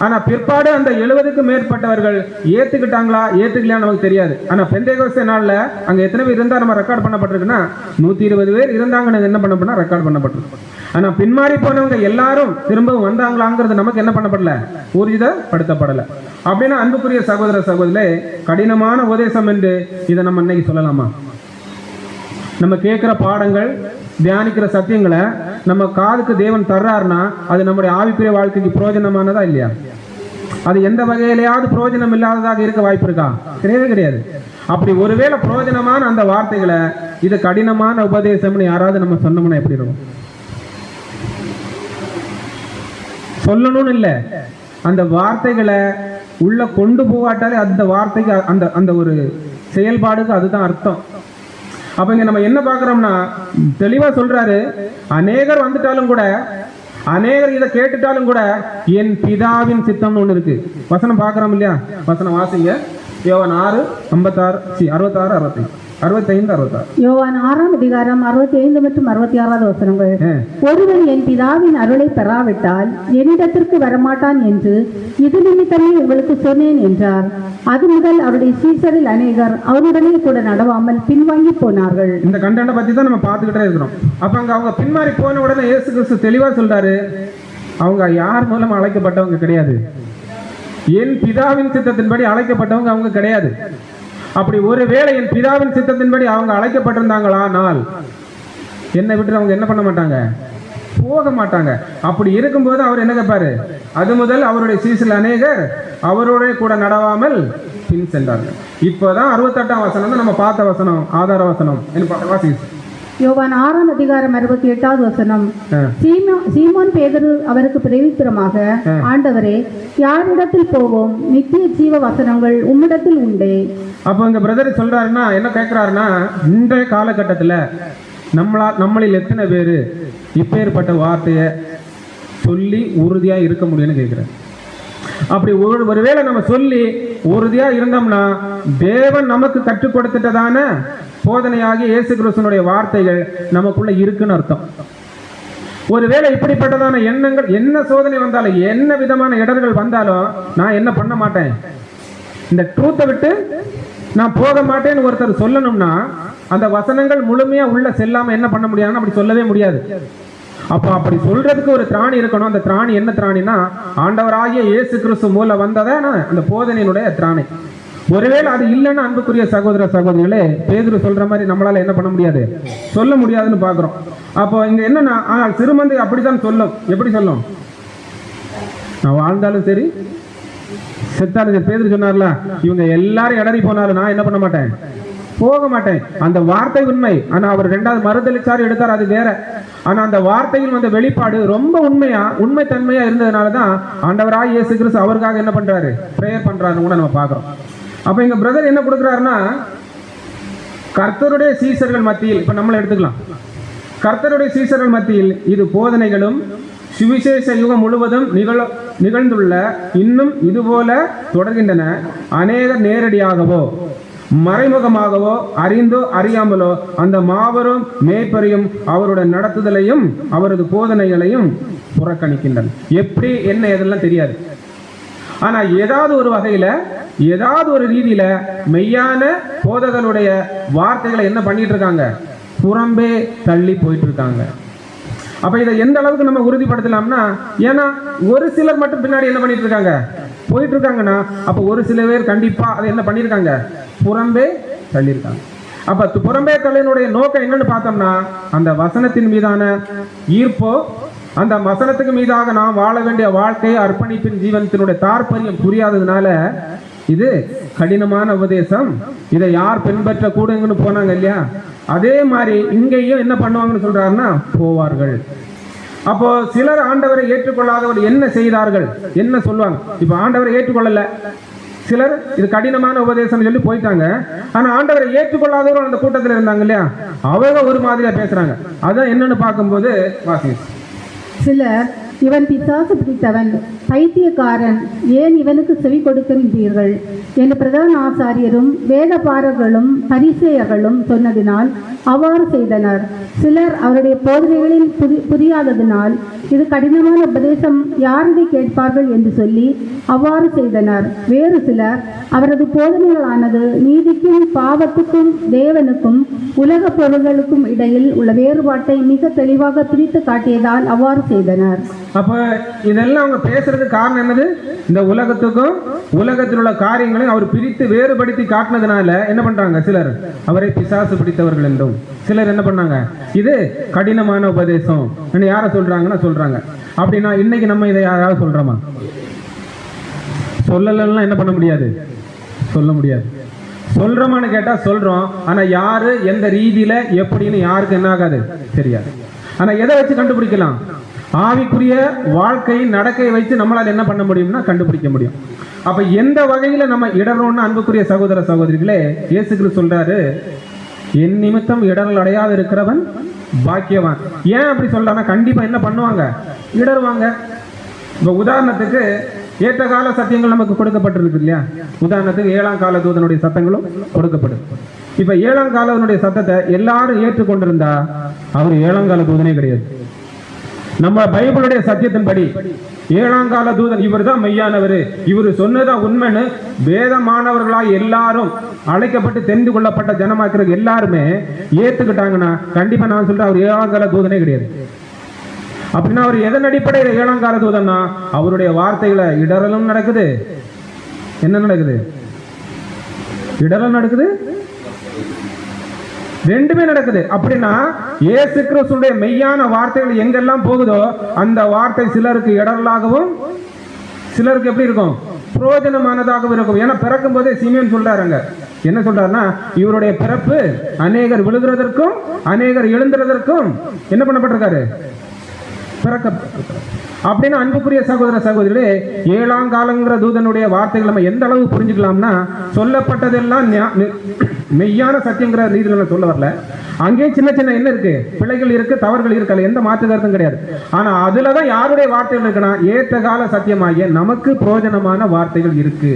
ஆனா பிற்பாடு அந்த 70க்கும் மேற்பட்டவர்கள் ஏத்துக்கிட்டாங்களா ஏத்துக்கலையான்னு நமக்கு தெரியாது. ஆனா பெந்தேகோஸ்தே நாள்ல அங்க எத்தனை பேர் இருந்தா நம்ம ரெக்கார்ட் பண்ணப்பட்டிருக்குன்னா 120 பேர் இருந்தாங்கன்னு என்ன பண்ண ரெக்கார்ட் பண்ணப்பட்டிருக்கு. ஆனா பின்மாறி போனவங்க எல்லாரும் திரும்பவும் வந்தாங்களாங்கிறது நமக்கு என்ன பண்ணப்படல, ஊர்ஜிதப்படுத்தப்படல. அப்படின்னா அன்புக்குரிய சகோதர சகோதரே, கடினமான உபதேசம் என்று இதை நம்ம இன்னைக்கு சொல்லலாமா? நம்ம கேட்கிற பாடங்கள், தியானிக்கிற சத்தியங்களை நம்ம காதுக்கு தேவன் தர்றாருன்னா அது நம்முடைய ஆவிக்குரிய வாழ்க்கைக்கு பிரயோஜனமானதா இல்லையா? அது எந்த வகையிலேயாவது பிரயோஜனம் இல்லாததாக இருக்க வாய்ப்பு இருக்கா? கிடையவே கிடையாது. அப்படி ஒருவேளை பிரயோஜனமான அந்த வார்த்தைகளை இது கடினமான உபதேசம்னு யாராவது நம்ம சொன்னோம்னா எப்படி இருக்கும்? சொல்லணும்னு இல்லை, அந்த வார்த்தைகளை உள்ள கொண்டு போகாட்டாலே அந்த வார்த்தைக்கு அந்த அந்த ஒரு செயல்பாடுக்கு அதுதான் அர்த்தம். அப்ப இங்க நம்ம என்ன பார்க்கிறோம்னா, தெளிவா சொல்றாரு, அநேகர் வந்துட்டாலும் கூட, அநேகர் இதை கேட்டுட்டாலும் கூட என் பிதாவின் சித்தம்னு ஒண்ணு இருக்கு. வசனம் பார்க்கிறோம் இல்லையா? வசனம் வாசிங்க. யோவான் 6:65. யோவான் 6ஆம் அதிகாரம் 65 மற்றும் 66 வசனங்கள். ஒருவன் என் பிதாவின் அருளை பெறாவிட்டால் என்னிடத்திற்கு வரமாட்டான் என்று இது நிமித்தமே உங்களுக்கு சொன்னேன் என்றார். அது முதல் அவருடைய சீசரில் அநேகர் அவருடனே கூட நடவாமல் பின்வாங்கி போனார்கள். இந்த கண்டென்ட் பத்தி தான் நம்ம பார்த்துக்கிட்டே இருக்கிறோம். அப்ப அங்க அவங்க பின்மாறி போன உடனே இயேசு கிறிஸ்து தெளிவா சொல்றாரு, அவங்க யார் மூலம் அழைக்கப்பட்டவங்க கிடையாது, என் பிதாவின் சித்தத்தின்படி அழைக்கப்பட்டவங்க அவங்க கிடையாது. அப்படி ஒருவேளை என் பிதாவின் சித்தத்தின்படி அவங்க அழைக்கப்பட்டிருந்தாங்களானால் என்னை விட்டு அவங்க என்ன பண்ண மாட்டாங்க, போக மாட்டாங்க. அப்படி இருக்கும்போது அவர் என்ன கேட்பாரு, அது முதல் அவருடைய சீசரில் அநேகர் அவரோட கூட நடவாமல் பின் சென்றார்கள். இப்போதான் 68ஆம் வசனம் நம்ம பார்த்த வசனம், ஆதார வசனம். யோவான் 6ஆம் அதிகாரம் 68வது வசனம். சீமோன் பேதுரு அவருக்கு பிரதித்திரமாக, ஆண்டவரே, யாரிடத்தில் போவோம்? நித்திய ஜீவ வசனங்கள் உம்மிடத்தில் உண்டே. அப்போ இங்க பிரதர் சொல்றாருன்னா என்ன கேட்கிறாருன்னா, இன்றைய காலகட்டத்தில் நம்மளில் எத்தனை பேர் இப்பேற்பட்ட வார்த்தையை சொல்லி உறுதியா இருக்க முடியும்னு கேட்கிறேன். அப்படி ஒருவேளை நம்ம சொல்லி உறுதியா இருந்தோம்னா, தேவன் நமக்கு கற்றுக் கொடுத்துட்டதான போதனையாகி இயேசு கிறிஸ்துவினுடைய வார்த்தைகள் நமக்குள்ள இருக்குன்னு அர்த்தம். ஒருவேளை இப்படிப்பட்டதான எண்ணங்கள், என்ன சோதனை வந்தாலும், என்ன விதமான இடர்கள் வந்தாலும் நான் என்ன பண்ண மாட்டேன், இந்த ட்ரூத்தை விட்டு நான் போக மாட்டேன்னு ஒருத்தர் சொல்லணும்னா, அந்த வசனங்கள் முழுமையா உள்ள செல்லாம என்ன பண்ண முடியாதுன்னு அப்படி சொல்லவே முடியாது. அப்போ அப்படி சொல்றதுக்கு ஒரு திராணி இருக்கணும். அந்த திராணி என்ன திராணினா, ஆண்டவராகிய இயேசு கிறிஸ்து மூல வந்ததான அந்த போதனையினுடைய திராணி. ஒருவேளை அது இல்லைன்னா அன்புக்குரிய சகோதர சகோதரிகளே, பேதுரு சொல்ற மாதிரி நம்மளால என்ன பண்ண முடியாது, சொல்ல முடியாதுன்னு பாக்குறோம். அப்போ இங்க என்னன்னா, ஆனால் சிறுமந்தை அப்படித்தான் சொல்லும். எப்படி சொல்லும்? நான் வாழ்ந்தாலும் சரி செத்தாலும். பேதுரு சொன்னார்ல, இவங்க எல்லாரும் இடறி போனாலும் நான் என்ன பண்ண மாட்டேன், போக மாட்டேன். அந்த வார்த்தை உண்மை. ஆனா அவர் 2வது மறுதளிச்சாரு எடுத்தார், அது வேற. ஆனா அந்த வார்த்தையில் வந்த வெளிப்பாடு ரொம்ப உண்மை தன்மையா இருந்ததுனாலதான் ஆண்டவராய் இயேசு கிறிஸ்து அவருக்காக என்ன பண்றாரு, பிரேயர் பண்றாருன்னு கூட நம்ம பாக்குறோம். அப்ப இங்க பிரதர் என்ன கொடுக்குறாருன்னா, கர்த்தருடைய சீசர்கள் மத்தியில், இப்ப நம்மளை எடுத்துக்கலாம், கர்த்தருடைய சீசர்கள் மத்தியில் இது போதனைகளும் சுவிசேஷ யுகம் முழுவதும் நிகழ்ந்துள்ள இன்னும் இதுபோல தொடர்கின்றன. அநேகர் நேரடியாகவோ மறைமுகமாகவோ அறிந்தோ அறியாமலோ அந்த மாபெரும் மேய்ப்பரையும் அவருடைய நடத்துதலையும் அவரது போதனைகளையும் புறக்கணிக்கின்றனர். எப்படி என்ன எதெல்லாம் தெரியாது, ஆனா ஏதாவது ஒரு வகையில ஏதாவது ஒரு ரீதியில மெய்யான போதகருடைய வார்த்தைகளை என்ன பண்ணிட்டு இருக்காங்க, புறம்பே தள்ளி போயிட்டு இருக்காங்க. அப்ப இதை எந்த அளவுக்கு நம்ம உறுதிப்படுத்தலாம்னா, ஏன்னா ஒரு சிலர் மட்டும் பின்னாடி என்ன பண்ணிட்டு இருக்காங்க, போயிட்டு இருக்காங்கன்னா அப்ப ஒரு சில பேர் கண்டிப்பா அதை என்ன பண்ணிருக்காங்க, புறம்பே தள்ளியிருக்காங்க. அப்ப புறம்பே தள்ளினுடைய நோக்கம் என்னன்னு பார்த்தோம்னா, அந்த வசனத்தின் மீதான ஈர்ப்போ, அந்த வசனத்துக்கு மீதாக நாம் வாழ வேண்டிய வாழ்க்கையை அர்ப்பணிப்பின் ஜீவனத்தினுடைய தாற்பயம் புரியாததுனால இது கடினமான உபதேசம், இதை யார் பின்பற்ற கூடுங்கன்னு போனாங்க இல்லையா, அதே மாதிரி இங்கேயும் என்ன பண்ணுவாங்கன்னு சொல்றாருன்னா போவார்கள். அப்போ சிலர் ஆண்டவரை ஏற்றுக்கொள்ளாதவர் என்ன செய்தார்கள், என்ன சொல்லுவாங்க. இப்ப ஆண்டவரை ஏற்றுக்கொள்ளல சிலர், இது கடினமான உபதேசம் சொல்லி போயிட்டாங்க. ஆனா ஆண்டவரை ஏற்றுக்கொள்ளாதவர்கள் அந்த கூட்டத்தில் இருந்தாங்க இல்லையா, அவங்க ஒரு மாதிரியா பேசுறாங்க. அதான் என்னன்னு பார்க்கும்போது வாசி. சிலர் இவன் பிசாசு பிடித்தவன், பைத்தியக்காரன், ஏன் இவனுக்கு செவி கொடுக்கின்றீர்கள் என்று பிரதான ஆசாரியரும் வேதபாரர்களும் பரிசேயர்களும் சொன்னதினால் அவ்வாறு செய்தனர். சிலர் அவருடைய போதனைகளில் புரியாததினால் இது கடினமான உபதேசம், யாரதை கேட்பார்கள் என்று சொல்லி அவ்வாறு செய்தனர். வேறு சிலர் அவரது போதனைகளானது நீதிக்கும் பாவத்துக்கும் தேவனுக்கும் உலக பொருள்களுக்கும் இடையில் உள்ள வேறுபாட்டை மிக தெளிவாக பிரித்து காட்டியதால் அவ்வாறு செய்தனர். அப்ப இதெல்லாம் அவங்க பேசுறதுக்கு காரணம் என்னது, இந்த உலகத்துக்கும் உலகத்தில் உள்ள காரியங்களையும் அவர் பிரித்து வேறுபடுத்தி காட்டினதுனால என்ன பண்றாங்க, சிலர் அவரை பிசாசு பிடித்தவர்கள் என்றும், சிலர் என்ன பண்ணாங்க இது கடினமான உபதேசம் யார சொல்றாங்கன்னா சொல்றாங்க. அப்படின்னா இன்னைக்கு நம்ம இதை யாராவது சொல்றோமா, சொல்லலாம், என்ன பண்ண முடியாது, சொல்ல முடியாது. சொல்றோமான்னு கேட்டா சொல்றோம், ஆனா யாரு எந்த ரீதியில எப்படின்னு யாருக்கு என்ன ஆகாது தெரியாது. ஆனா எதை வச்சு கண்டுபிடிக்கலாம், ஆவிக்குரிய வாழ்க்கையின் நடக்கையை வைத்து நம்மளால் என்ன பண்ண முடியும்னா கண்டுபிடிக்க முடியும். அப்ப எந்த வகையில நம்ம இடறோம்னு அன்புக்குரிய சகோதர சகோதரிகளே, இயேசு கிறிஸ்து சொல்றாரு, என் நிமித்தம் இடரல் அடையாது இருக்கிறவன் பாக்கியவான். ஏன் அப்படி சொல்றாங்க, கண்டிப்பா என்ன பண்ணுவாங்க, இடருவாங்க. இப்ப உதாரணத்துக்கு ஏற்ற கால சத்தியங்கள் நமக்கு கொடுக்கப்பட்டிருக்கு இல்லையா, உதாரணத்துக்கு 7ஆம் கால தூதனுடைய சத்தங்களும் கொடுக்கப்படும். இப்ப 7ஆம் காலனுடைய சத்தத்தை எல்லாரும் ஏற்றுக்கொண்டிருந்தா அவர் 7ஆம் கால தூதனே கிடையாது. நம்ம பைபிளுடைய சத்தியத்தின்படி 7ஆம் கால தூதன் இவர் தான் மெய்யானவர், இவர் சொன்னதான் உண்மைன்னு வேதமானவர்களாய் எல்லாரும் அழைக்கப்பட்டு தெரிந்து கொள்ளப்பட்ட ஜனமாக்கிற எல்லாருமே ஏத்துக்கிட்டாங்கன்னா கண்டிப்பா நான் சொல்றேன் அவர் 7ஆம் கால தூதனே கிடையாது. அப்படின்னா அவர் எதன் அடிப்படையில் 7ஆம் கால தூதன்னா, அவருடைய வார்த்தைகளை இடரலும் நடக்குது, என்ன நடக்குது, இடரலும் நடக்குது, ரெண்டுமே நடக்குது. அப்படின்னா இயேசு கிறிஸ்துவின் மெய்யான வார்த்தைகள் எங்கெல்லாம் போகுதோ அந்த வார்த்தை சிலருக்கு இடரலாகவும் சிலருக்கு எப்படி இருக்கும், பிரயோஜனமானதாகவும் இருக்கும். ஏன்னா பிறக்கும் போதே சீமேன் சொல்றாருங்க, என்ன சொல்றாருன்னா, இவருடைய பிறப்பு அநேகர் விழுகிறதற்கும் அநேகர் எழுந்துறதற்கும் என்ன பண்ணப்பட்டிருக்காரு, பிறக்கப்பட்டிருக்காரு. அப்படின்னு அன்புக்குரிய சகோதர சகோதரிகளே, 7ஆம் காலங்கிற தூதனுடைய வார்த்தைகள் நம்ம எந்த அளவு புரிஞ்சுக்கலாம்னா, சொல்லப்பட்டதெல்லாம் மெய்யான சத்தியங்கிற ரீதியில் நான் சொல்ல வரல. அங்கே சின்ன சின்ன என்ன இருக்கு, பிழைகள் இருக்கு, தவறுகள் இருக்கு, எந்த மாற்று கருத்தும் கிடையாது. ஆனா அதுலதான் யாருடைய வார்த்தைகள் இருக்குன்னா, ஏற்ற கால சத்தியமாகிய நமக்கு பிரயோஜனமான வார்த்தைகள் இருக்கு.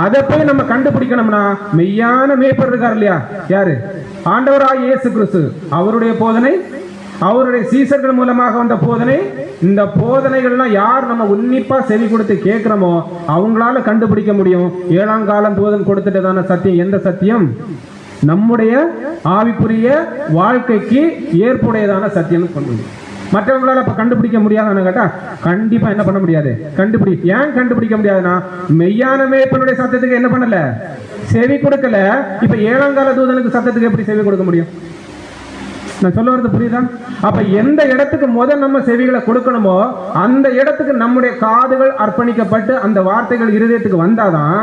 அதை போய் நம்ம கண்டுபிடிக்கணும்னா மெய்யான மேய்ப்பர் இருக்கார் இல்லையா, யாரு, ஆண்டவராகிய இயேசு கிறிஸ்து, அவருடைய போதனை, அவருடைய சீசர்கள் மூலமாக வந்த போதனை, இந்த போதனைகள்லாம் யார் நம்ம உன்னிப்பா செவி கொடுத்து கேட்கிறோமோ அவங்களால கண்டுபிடிக்க முடியும் 7ஆம் காலம் தூதன் கொடுத்துட்டதான சத்தியம் எந்த சத்தியம், நம்முடைய ஆவிக்குரிய வாழ்க்கைக்கு ஏற்புடையதான சத்தியம் கொண்டு. மற்றவங்களால அப்ப கண்டுபிடிக்க முடியாதுன்னு கேட்டா கண்டிப்பா என்ன பண்ண முடியாது, ஏன் கண்டுபிடிக்க முடியாதுன்னா மெய்யான மேய்ப்பனுடைய சத்தத்துக்கு என்ன பண்ணல, செவி கொடுக்கல. இப்ப 7ஆம் கால தூதனுக்கு சத்தத்துக்கு எப்படி செவி கொடுக்க முடியும், நான் சொல்ல வரது புரியுதா? அப்ப எந்த இடத்துக்கு முதல் நம்ம செவிகளை கொடுக்கணுமோ அந்த இடத்துக்கு நம்முடைய காதுகள் அர்ப்பணிக்கப்பட்டு அந்த வார்த்தைகள் இருதயத்துக்கு வந்தாதான்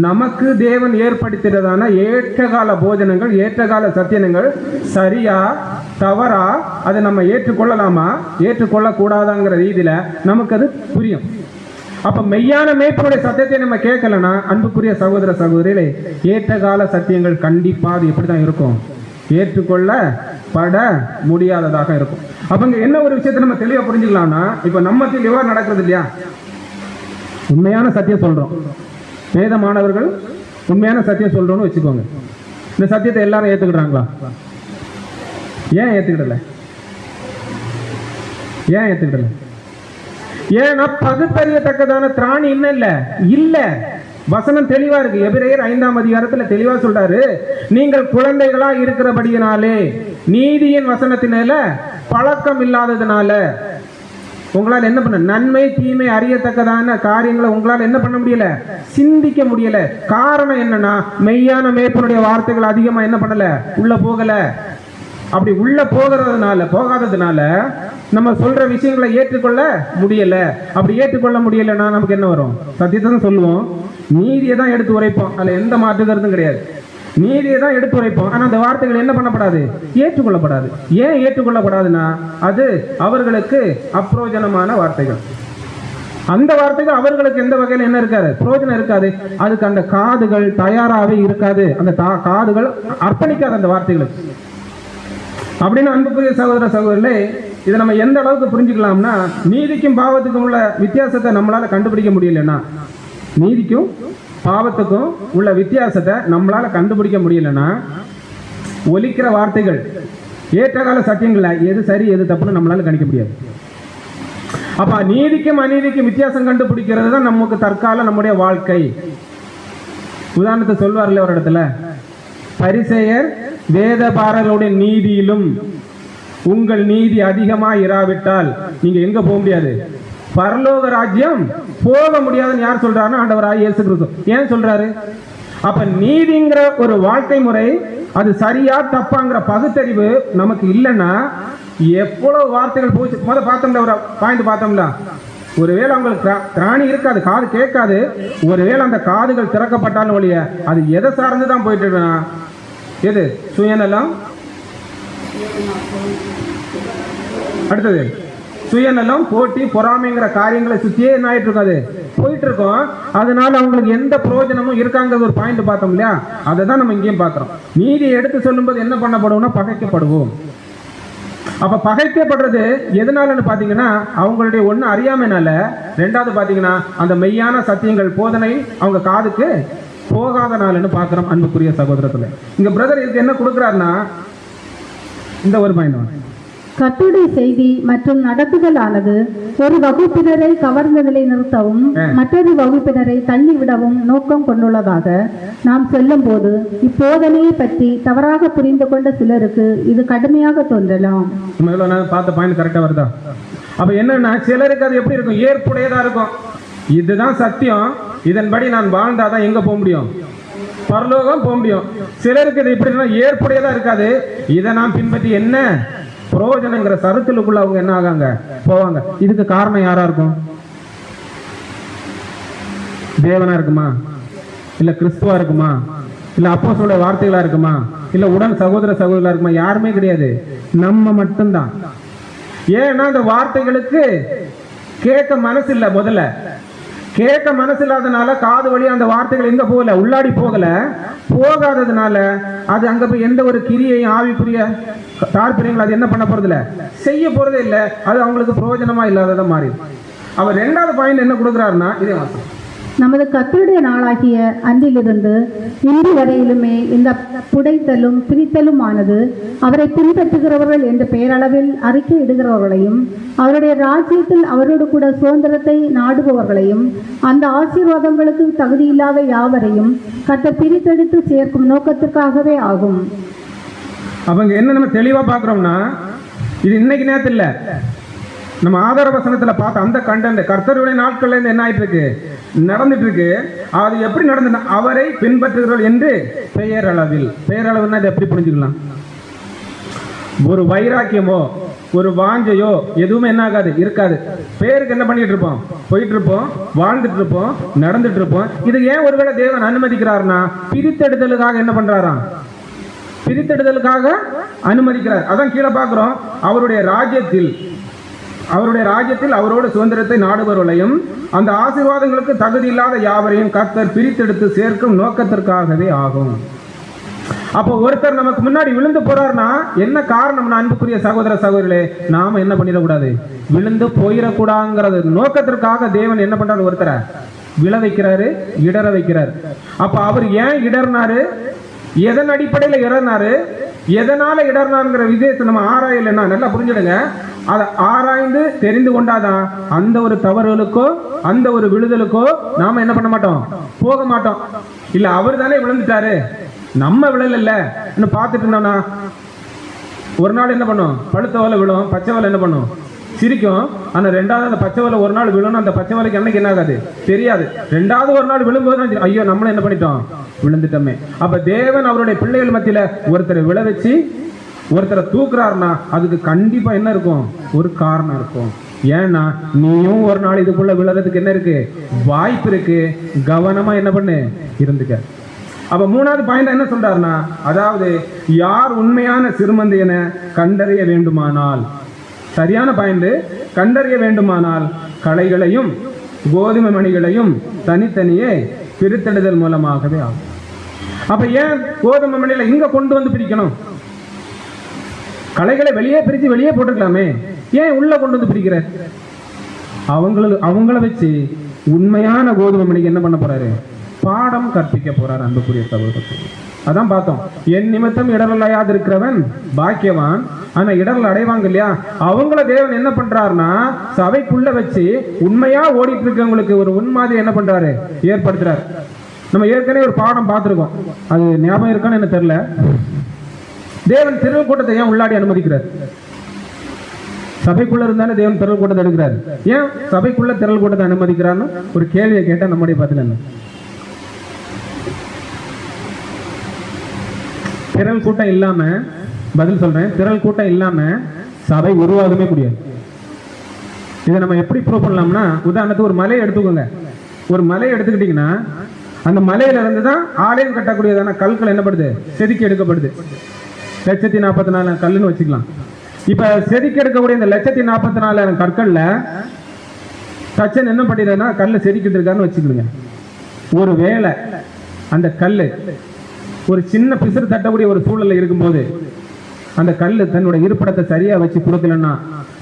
நமக்கு தேவன் ஏற்படுத்துறதான ஏற்றகால போஜனங்கள், ஏற்றகால சத்தியங்கள் சரியா தவறா, அதை நம்ம ஏற்றுக்கொள்ளலாமா ஏற்றுக்கொள்ள கூடாதாங்கிற ரீதியில நமக்கு அது புரியும். அப்ப மெய்யான மேய்ப்பனுடைய சத்தியத்தை நம்ம கேட்கலன்னா அன்புக்குரிய சகோதர சகோதரிகளே, ஏற்றகால சத்தியங்கள் கண்டிப்பா அது எப்படிதான் இருக்கும், ஏற்றுக்கொள்ளப்பட முடியாததாக இருக்கும். அப்ப என்ன ஒரு விஷயத்தை நம்ம தெளிவா புரிஞ்சுக்கலாம்னா, இப்ப நம்ம தெளிவா நடக்கிறது இல்லையா, உண்மையான சத்தியம் சொல்றோம், வேத மாணவர்கள் உண்மையான சத்தியம் சொல்றோம்னு வச்சுக்கோங்க. இந்த சத்தியத்தை எல்லாரும் ஏத்துக்கிட்டாங்களா? ஏன் ஏத்துக்கிடல? ஏன் ஏத்துக்கிடல? ஏன்னா பகுத்தறியத்தக்கதான திராணி இன்னும் இல்ல. வசனம் தெளிவா இருக்கு. எபிரேயர் 5ஆம் அதிகாரத்துல தெளிவா சொல்றாரு, நீங்கள் குழந்தைகளா இருக்கிறபடியினாலே நீதியின் வசனத்தினால பழக்கம் இல்லாததுனால உங்களால் என்ன பண்ண, நன்மை தீமை அறியத்தக்கதான காரியங்களை உங்களால் என்ன பண்ண முடியல, சிந்திக்க முடியல. காரணம் என்னன்னா, மெய்யான மேய்ப்பனுடைய வார்த்தைகள் அதிகமா என்ன பண்ணல, உள்ள போகல. அப்படி உள்ள போகாததுனால நம்ம சொல்ற விஷயங்களை ஏற்றுக்கொள்ள முடியல. அப்படி ஏற்றுக்கொள்ள முடியலன்னா நமக்கு என்ன வரும்? சத்தியத்தை தான் சொல்லுவோம், நீதியை தான் எடுத்து உரைப்போம், அதுல எந்த மாற்று கருத்தும் கிடையாது. நீதியை தான் எடுத்து உரைப்போம், ஆனா அந்த வார்த்தைகள் என்ன பண்ணப்படாது, ஏற்றுக்கொள்ளப்படாது. ஏன் ஏற்றுக்கொள்ளப்படாதுன்னா, அது அவர்களுக்கு அப்பிரோஜனமான வார்த்தைகள். அந்த வார்த்தைகள் அவர்களுக்கு எந்த வகையில் என்ன இருக்காது, பிரயோஜனம் இருக்காது. அதுக்கு அந்த காதுகள் தயாராகவே இருக்காது, அந்த காதுகள் அர்ப்பணிக்காது அந்த வார்த்தைகளுக்கு. அப்படின்னு அன்புக்குரிய சகோதர சகோதரர்களே, இதை நம்ம எந்த அளவுக்கு புரிஞ்சுக்கலாம்னா, நீதிக்கும் பாவத்துக்கும் உள்ள வித்தியாசத்தை நம்மளால கண்டுபிடிக்க முடியலன்னா, நீதிக்கும் பாவத்துக்கும் உள்ள வித்தியாசத்தை நம்மளால கண்டுபிடிக்க முடியலன்னா, ஒலிக்கிற வார்த்தைகள் ஏற்றகால சத்தியங்கள எது சரி எது தப்புன்னு நம்மளால கணிக்க முடியாது. அப்ப நீதிக்கும் அநீதிக்கும் வித்தியாசம் கண்டுபிடிக்கிறது தான் நமக்கு தற்கால நம்முடைய வாழ்க்கை. உதாரணத்தை சொல்வார்ல ஒரு இடத்துல, பரிசேயர் வேதபாரர்களுடைய நீதியிலும் உங்கள் நீதி அதிகமா இராவிட்டால் நீங்க எங்க போக முடியாது, பரலோக ராஜ்யம் போக முடியாதுன்னு யார் சொல்றாருன்னா, ஆண்டவராகிய இயேசு கிறிஸ்து. ஏன் சொல்றாரு? அப்ப நீதிங்கிற ஒரு வாழ்க்கை முறை, அது சரியா தப்பாங்கிற பகுத்தறிவு நமக்கு இல்லைன்னா எவ்வளவு வார்த்தைகள் போச்சு. பார்த்தோம்ல, ஒரு பாயிண்ட் பார்த்தோம்ல, ஒருவேளை அவங்களுக்கு திராணி இருக்காது, காது கேட்காது, ஒருவேளை அந்த காதுகள் திறக்கப்பட்டாலும் ஒழிய அது எதை சார்ந்துதான் போயிட்டு இருக்குன்னா, எது சுயநலம், அடுத்தது சுயநலம், போட்டி, பொறாமைங்கிற காரியங்களை சுத்தியே என்ன ஆயிட்டு இருக்காது, போயிட்டு இருக்கோம். அதனால அவங்களுக்கு எந்த பிரயோஜனமும் இருக்காங்கிறது ஒரு பாயிண்ட் பார்த்தோம் இல்லையா, அதை தான் நம்ம இங்கேயும் பார்க்கிறோம். நீதியை எடுத்து சொல்லும்போது என்ன பண்ணப்படுவோம்னா, பகைக்கப்படுவோம். அப்ப பகைக்கப்படுறது எதனாலன்னு பாத்தீங்கன்னா, அவங்களுடைய ஒண்ணு அறியாமைனால, ரெண்டாவது பாத்தீங்கன்னா அந்த மெய்யான சத்தியங்கள் போதனை அவங்க காதுக்கு போகாதனாலன்னு பார்க்கிறோம். அன்புக்குரிய சகோதரத்துல, இங்க பிரதர் இதுக்கு என்ன கொடுக்குறாருன்னா, இந்த ஒரு பாயிண்ட், கர்த்தருடைய செய்தி மற்றும் நடத்துதலானது ஒரு வகுப்பினரை கவர்ந்த நிலை நிறுத்தவும் மற்றொரு வகுப்பினரை தள்ளிவிடவும் நோக்கம் கொண்டுள்ளதாக நாம் சொல்லும் போது, இப்போதனையை பற்றி தவறாக புரிந்து கொண்ட சிலருக்கு இது கடுமையாக தோன்றலாம். பார்த்த பாயிண்ட் கரெக்டா வருதா? அப்ப என்னன்னா, சிலருக்கு அது எப்படி இருக்கும், ஏற்புடையதா இருக்கும். இதுதான் சத்தியம், இதன்படி நான் வாழ்ந்தாதான் எங்க போக முடியும், பரலோகம் போக முடியும். சிலருக்கு இது எப்படி ஏற்புடையதா இருக்காது, இதை நான் பின்பற்றி என்ன பிரயோஜனங்கிற சருத்திலுக்குள்ள அவங்க என்ன ஆகாங்க, போவாங்க. இதுக்கு காரணம் யாரா இருக்கும்? தேவனா இருக்குமா, இல்ல கிறிஸ்துவா இருக்குமா, இல்ல அப்போஸ்தலருடைய வார்த்தைகளா இருக்குமா, இல்ல உடன் சகோதர சகோதரா இருக்குமா? யாருமே கிடையாது, நம்ம மட்டும்தான். ஏன்னா அந்த வார்த்தைகளுக்கு கேட்க மனசு இல்ல. முதல்ல கேட்க மனசு இல்லாதனால காது வழி அந்த வார்த்தைகள் எங்க போகல, உள்ளாடி போகாததுனால அது அங்க போய் எந்த ஒரு கிரியையும் ஆவிக்குரிய தாற்பயங்கள் அது என்ன பண்ண போறது இல்ல, செய்ய போறதே இல்லை. அது அவங்களுக்கு பிரயோஜனமா இல்லாததா மாறி. அவர் ரெண்டாவது பாயிண்ட் என்ன கொடுக்குறாருன்னா, இதே வாசம், நமது கர்த்தருடைய நாளாகிய அன்றிலிருந்து இன்று வரையிலுமே இந்த புடைத்தலும் பிரித்தலும் ஆனது அவரை பின்பற்றுகிறவர்கள் என்ற பெயரளவில் அறிக்கை இடுகிறவர்களையும் அவருடைய ராஜ்யத்தில் அவரோடு கூட சுதந்திரத்தை நாடுபவர்களையும் அந்த ஆசீர்வாதங்களுக்கு தகுதியில்லாத யாவரையும் கர்த்தர் பிரித்தெடுத்து சேர்க்கும் நோக்கத்திற்காகவே ஆகும். அவங்க என்ன நம்ம தெளிவா பார்க்கிறோம்னா, இது இன்னைக்கு நேரத்தில் இல்ல, நம்ம ஆதார வசனத்துல பார்த்த அந்த கண்டென்ட் கர்த்தருடைய நாட்கள்ல இருந்து என்ன ஆயிட்டு இருக்கு, நடந்துட்டு இருக்கு. அது எப்படி நடந்து, அவரை பின்பற்றுகிறவர்கள் என்று பெயரளவில். பெயரளவுன்னா இதை எப்படி புரிஞ்சுக்கலாம்? ஒரு வைராக்கியமோ ஒரு வாஞ்சையோ எதுவுமே என்ன ஆகாது, இருக்காது. பேருக்கு என்ன பண்ணிட்டு இருப்போம், போயிட்டு இருப்போம், வாழ்ந்துட்டு இருப்போம், நடந்துட்டு இருப்போம். இது ஏன் ஒருவேளை தேவன் அனுமதிக்கிறார்னா, பிரித்தெடுதலுக்காக என்ன பண்றாராம், பிரித்தெடுதலுக்காக அனுமதிக்கிறார். அதான் கீழே பார்க்கிறோம், அவருடைய ராஜ்யத்தில் அவரோட சுதந்திரத்தை நாடுபவர்களையும் அந்த ஆசீர்வாதங்களுக்கு தகுதி இல்லாத யாவரையும் கர்த்தர் பிரித்தெடுத்து சேர்க்கும் நோக்கத்திற்காகவே ஆகும். அப்போ ஒருத்தர் நமக்கு முன்னாடி விழுந்து போறாருன்னா என்ன காரணம்னா, அன்புக்குரிய சகோதர சகோதரிகளே, நாம என்ன பண்ணிடக்கூடாது, விழுந்து போயிடக்கூடாதுங்கிறது நோக்கத்திற்காக தேவன் என்ன பண்றாரு, ஒருத்தரை விழ வைக்கிறாரு, இடற வைக்கிறாரு. அப்ப அவர் ஏன் இடர்னாரு, எதன் அடிப்படையில் இடர்னாரு, எதனால இடர்னாருங்கிற விஷயத்தை நம்ம ஆராயலைன்னா நல்லா புரிஞ்சுடுங்க. அதை ஆராய்ந்து தெரிந்து கொண்டாதான் அந்த ஒரு தவறுகளுக்கோ அந்த ஒரு விழுதலுக்கோ நாம என்ன பண்ண மாட்டோம், போக மாட்டோம். இல்ல அவர் தானே விழுந்துட்டாரு, நம்ம விழல இல்ல பார்த்துட்டு இருந்தோம்னா ஒரு நாள் என்ன பண்ணும், பழுத்த வலை விழும், பச்சை வலை என்ன பண்ணும், சிரிக்கும். ஆனா ரெண்டாவது அந்த பச்சை வலை ஒரு நாள் விழுணும், அந்த பச்சை வலைக்கு அன்னைக்கு என்ன ஆகாது தெரியாது. ரெண்டாவது ஒரு நாள் விழும்போது ஐயோ நம்மளும் என்ன பண்ணிட்டோம், விழுந்துட்டோமே. அப்ப தேவன் அவருடைய பிள்ளைகள் மத்தியில ஒருத்தரை விழ வச்சு ஒருத்தரை தூக்குறாருன்னா அதுக்கு கண்டிப்பா என்ன இருக்கும், ஒரு காரணம் இருக்கும். ஏன்னா நீயும் ஒரு நாள் இதுக்குள்ள விழுறதுக்கு என்ன இருக்கு, வாய்ப்பு இருக்கு. கவனமா என்ன பண்ணு, இருந்துக்க. அப்ப மூணாவது பாயிண்ட் என்ன சொல்றாருன்னா, அதாவது யார் உண்மையான சிறுமந்தை என கண்டறிய வேண்டுமானால், சரியான பாயிண்ட், கண்டறிய வேண்டுமானால் களைகளையும் கோதுமை மணிகளையும் தனித்தனியே பிரித்தெடுதல் மூலமாகவே ஆகும். அப்ப ஏன் கோதுமை மணிகளை இங்க கொண்டு வந்து பிரிக்கணும், களைகளை வெளியே பிரிச்சு வெளியே போட்டுக்கலாமே, ஏன் உள்ள கொண்டு வந்து பிரிக்கிற? அவங்கள வச்சு உண்மையான கோதுமை மணிக்கு என்ன பண்ண போறாரு, பாடம் கற்பிக்க போறார். அன்புக்குரிய சகோதரர், அதான் பார்த்தோம். என் நிமித்தம் இடரலையாது இருக்கிறவன் பாக்கியவான். ஆனா இடர்ல அடைவாங்க இல்லையா, அவங்கள தேவன் என்ன பண்றாருன்னா சபைக்குள்ள வச்சு உண்மையா ஓடிட்டு இருக்கவங்களுக்கு ஒரு உண்மாதிரி என்ன பண்றாரு, ஏற்படுத்துறாரு. நம்ம ஏற்கனவே ஒரு பாடம் பார்த்திருக்கோம், அது ஞாபகம் இருக்கான்னு எனக்கு தெரியல. தேவன் திரள் கூட்டத்தை ஏன் உள்ளாடி அனுமதிக்கிறார்? சபைக்குள்ள இருந்தாலே தேவன் திரள் கூட்டத்தை எடுக்கிறார். ஏன் சபைக்குள்ள திரள் கூட்டத்தை அனுமதிக்கிறான்னு ஒரு கேள்வியை கேட்டா நம்முடைய பதில் என்ன? திரள் கூட்டம் இல்லாம, பதில் சொல்றேன், திரள் கூட்டம் இல்லாம சபை உருவாகவே முடியாது. இதை நம்ம எப்படி ப்ரூவ் பண்ணலாம்னா, உதாரணத்துக்கு ஒரு மலையை எடுத்துக்கோங்க. ஒரு மலையை எடுத்துக்கிட்டீங்கன்னா அந்த மலையில இருந்து தான் ஆலயம் கட்டக்கூடியதான கற்கள் என்னப்படுது, செதுக்கி எடுக்கப்படுது. 1,44,000 கல்லுன்னு வச்சுக்கலாம். இப்ப செதுக்கி எடுக்கக்கூடிய இந்த 1,44,000 கற்கள்ல தச்சன் என்ன பண்ணிடுறதுன்னா கல்லை செதுக்கிட்டு இருக்காருன்னு வச்சுக்கிடுங்க. ஒரு வேளை அந்த கல்லு ஒரு சின்ன பிசுறு தட்டக்கூடிய ஒரு சூழல்ல இருக்கும்போது அந்த கல்லு தன்னுடைய இருப்பிடத்தை சரியா வச்சு கொடுக்கலன்னா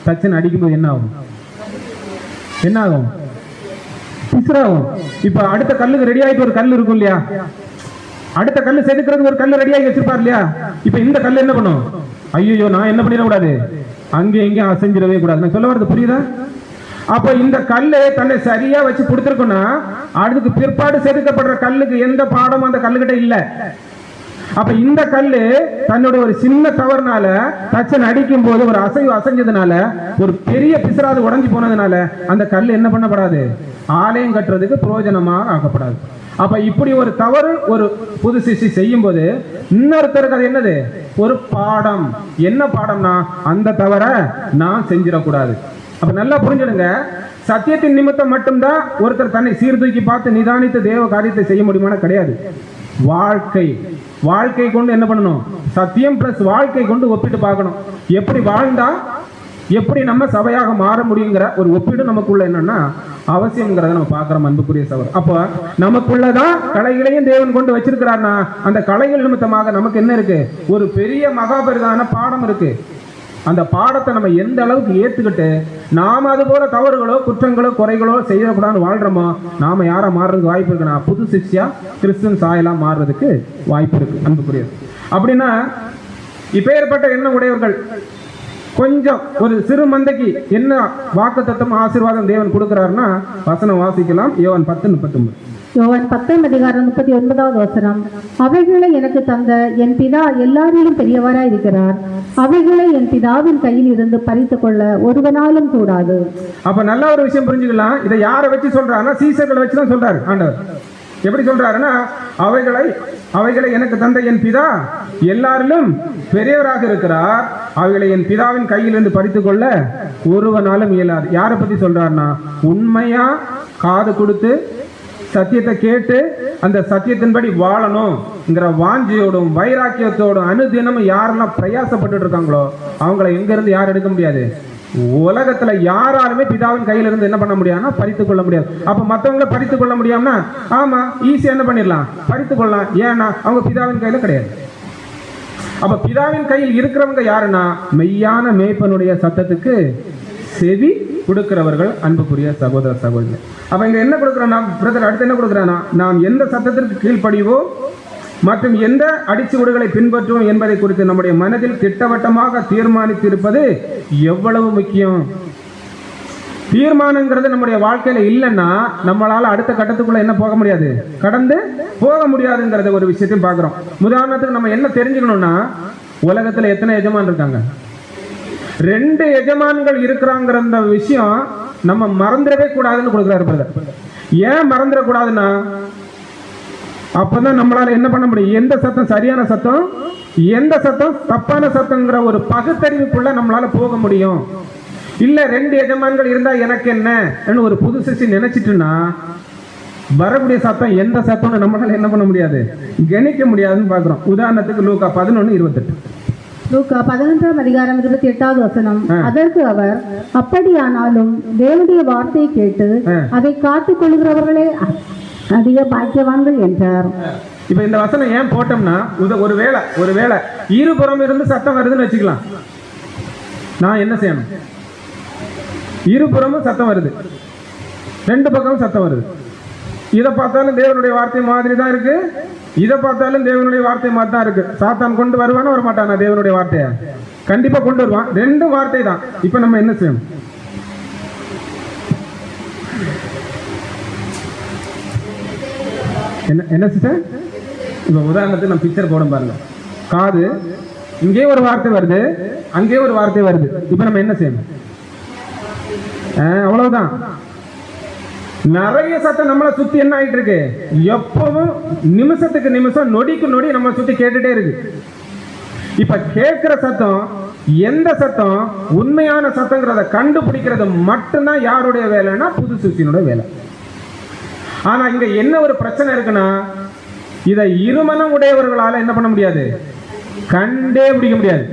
தச்சன் அடிக்கும்போது என்ன ஆகும், என்ன ஆகும், பிசுறாகும். இப்ப அடுத்த கல்லுக்கு ரெடி ஆயிட்டு ஒரு கல் இருக்கும் இல்லையா, அடுத்த கல்லு செதுக்கிறதுக்கு ஒரு கல்லு ரெடி ஆகி வச்சிருப்பார் இல்லையா. இப்ப இந்த கல்லு என்ன பண்ணும், ஐயோ நான் என்ன பண்ணிடக்கூடாது, அங்கே எங்கேயும் அசைஞ்சிடவே கூடாது. நான் சொல்ல வரது புரியுதா? அப்ப இந்த கல்லு தன்னை சரியா வச்சு கொடுத்துருக்கோம்னா அதுக்கு பிற்பாடு செதுக்கப்படுற கல்லுக்கு எந்த பாடமும் அந்த கல்லுகிட்ட இல்ல. அப்ப இந்த கல்லு தன்னுடைய ஒரு சின்ன தவறுனால தச்சன் அடிக்கும் போது ஒரு அசைவு அசைஞ்சதுனால ஒரு பெரிய பிசுறாது உடஞ்சி போனதுனால அந்த கல் என்ன பண்ணப்படாது, ஆலயம் கட்டுறதுக்கு பிரயோஜனமாக ஆக்கப்படாது. அப்ப இப்படி ஒரு தவறு ஒரு புது சிருஷ்டி செய்யும் போது இன்னொருத்தருக்கு அது என்னது, ஒரு பாடம். என்ன பாடம்னா அந்த தவறை நான் செஞ்சிடக்கூடாது. அப்ப நல்லா புரிஞ்சிடுங்க, சத்தியத்தின் நிமித்தம் மட்டும்தான் ஒருத்தர் தன்னை சீர்தூக்கி பார்த்து நிதானித்து தேவ காரியத்தை செய்ய முடியுமான கிடையாது. வாழ்க்கை கொண்டு என்ன பண்ணணும், சத்தியம் பிளஸ் வாழ்க்கை கொண்டு ஒப்பிட்டு பார்க்கணும். எப்படி வாழ்ந்தா எப்படி நம்ம சபையாக மாற முடியுங்கிற ஒரு ஒப்பீடு நமக்குள்ள என்னன்னா அவசியம்ங்கிறத நம்ம பார்க்கிறோம். அன்புக்குரிய சகோதரர், அப்போ நமக்குள்ளதான் கலைகளையும் தேவன் கொண்டு வச்சிருக்கிறார்னா அந்த கலைகள் நிமித்தமாக நமக்கு என்ன இருக்கு, ஒரு பெரிய மகாபெரிதான பாடம் இருக்கு. அந்த பாடத்தை நம்ம எந்த அளவுக்கு ஏத்துக்கிட்டு நாம அது போல தவறுகளோ குற்றங்களோ குறைகளோ செய்யக்கூடாதுன்னு வாழ்றோமோ நாம யாரா மாறுறதுக்கு வாய்ப்பு இருக்குன்னா புது சிஷ்யா கிறிஸ்துவன் சாயலா மாறுறதுக்கு வாய்ப்பு இருக்கு. அன்புக்குரியது, அப்படின்னா இப்பேற்பட்ட எண்ணம் உடையவர்கள் கொஞ்சம் ஒரு சிறு மந்தைக்கு என்ன வாக்குத்தத்தம் ஆசீர்வாதம் தேவன் கொடுக்கிறாருன்னா வசனம் வாசிக்கலாம். யோவான் 10:39. யோவான் 10:39 அவைகளை எனக்கு தந்த என் பிதா எல்லாரிலும் பெரியவராய் இருக்கிறார். அவைகளை என் பிதாவின் கையில் இருந்து பறித்து கொள்ள ஒருவனாலும் கூடாது. அப்ப நல்ல ஒரு விஷயம் புரிஞ்சுக்கலாம். இதை யாரை வச்சு சொல்றாருன்னா சீசர்களை வச்சுதான் சொல்றாரு ஆண்டவர். எப்படி சொல்றாருன்னா அவைகளை எனக்கு தந்த என் பிதா எல்லாரிலும் பெரியவராக இருக்கிறார். அவைகளை என் பிதாவின் கையிலிருந்து பறித்துக் கொள்ள ஒருவனாலும் இயலாது. யாரை பத்தி சொல்றாருன்னா உண்மையா காது கொடுத்து சத்தியத்தை கேட்டு அந்த சத்தியத்தின்படி வாழணும்ங்கிற வாஞ்சியோடும் வைராக்கியத்தோடும் அனுதினமும் யாரெல்லாம் பிரயாசப்பட்டு இருக்காங்களோ அவங்கள எங்க இருந்து யார் எடுக்க முடியாது. உலகத்துல யாராலுமே பிதாவின் கையில இருந்து என்ன பண்ண முடியாதுன்னா பறித்துக் கொள்ள முடியாது. அப்ப மற்றவங்களை பறித்துக் கொள்ள முடியாமனா ஆமா ஈஸியா என்ன பண்ணிடலாம், பறித்துக் கொள்ளலாம். ஏன்னா அவங்க பிதாவின் கையில கிடையாது. அப்ப பிதாவின் கையில் இருக்கிறவங்க யாருன்னா மெய்யான மேய்ப்பனுடைய சத்தத்துக்கு செவி கொடுக்கிறவர்கள், அன்புக்குரிய சகோதர சகோதரி. அப்ப இங்க என்ன கொடுக்குறானா பிரதர், அடுத்து என்ன கொடுக்குறானா, நாம் எந்த சத்தத்திற்கு கீழ்ப்படிவோம் மற்றும் எந்த அடிச்சுவடுகளை பின்பற்றுவோம் என்பதை குறித்து நம்முடைய மனதில் திட்டவட்டமாக தீர்மானித்திருப்பது எவ்வளவு முக்கியம். தீர்மானங்கிறது நம்முடைய வாழ்க்கையில இல்லைன்னா நம்மளால அடுத்த கட்டத்துக்குள்ள என்ன போக முடியாது, கடந்து போக முடியாதுங்கிறத ஒரு விஷயத்தையும் பார்க்கிறோம். உதாரணத்துக்கு நம்ம என்ன தெரிஞ்சுக்கணும்னா, உலகத்துல எத்தனை எஜமான் இருக்காங்க? 2 எஜமான்கள் இருக்கிறாங்கிற அந்த விஷயம் நம்ம மறந்துடவே கூடாதுன்னு கொடுக்குறாரு பிரதர். ஏன் மறந்துடக்கூடாதுன்னா, அப்பதான் நம்மளால என்ன பண்ண முடியும், எந்த சத்தம் சரியான சத்தம், எந்த சத்தம் தப்பான சத்தங்கிற ஒரு பகுத்தறிவுக்குள்ள நம்மளால போக முடியும். இல்ல 2 எஜமான்கள் இருந்தா எனக்கு என்ன ஒரு புது சிசி நினைச்சிட்டுன்னா வரக்கூடிய சத்தம் எந்த சத்தம்னு நம்மளால என்ன பண்ண முடியாது, கணிக்க முடியாதுன்னு பாக்குறோம். உதாரணத்துக்கு லூக்கா 11:28. லூக்கா 11:28. அதற்கு அவர், அப்படியானாலும் தேவனுடைய வார்த்தையை கேட்டு அதை காத்துக் கொள்கிறவர்களே அதிக பாக்கியவான்கள் என்றார். இப்ப இந்த வசனம் ஏன் போட்டோம்னா, ஒருவேளை இருபுறம் இருந்து சத்தம் வருதுன்னு வச்சுக்கலாம். நான் என்ன செய்யணும், இருபுறமும் சத்தம் வருது, 2 பக்கமும் சத்தம் வருது. இதை பார்த்தாலும் தேவனுடைய வார்த்தை மாதிரி தான் இருக்கு, இதை பார்த்தாலும் தேவனுடைய வார்த்தை மாதிரி தான் இருக்கு. சாத்தான் கொண்டு வருவானா வர மாட்டானா தேவனுடைய வார்த்தையை? கண்டிப்பா கொண்டு வருவான். 2 வார்த்தை தான். இப்ப நம்ம என்ன செய்யணும், என்ன சிஸ்டர்? இப்ப உதாரணத்துக்கு நம்ம பிக்சர் போட பாருங்க. காது இங்கே ஒரு வார்த்தை வருது, அங்கே ஒரு வார்த்தை வருது. இப்ப நம்ம என்ன செய்யணும்? அவ்வளவுதான். நிறைய சத்தம் நம்மளை சுத்தி என்ன ஆயிட்டு இருக்கு, எப்பவும் நிமிஷத்துக்கு நிமிஷம், நொடிக்கு நொடி நம்ம சுத்தி கேட்டுட்டே இருக்கு. இப்ப கேட்கிற சத்தம் எந்த சத்தம் உண்மையான சத்தங்கிறத கண்டுபிடிக்கிறது மட்டும்தான் யாருடைய வேலைன்னா புது சிருஷ்டியினுடைய வேலை. ஆனா இங்க என்ன ஒரு பிரச்சனை இருக்குன்னா, இதை இருமனம் உடையவர்களால என்ன பண்ண முடியாது, கண்டே பிடிக்க முடியாது.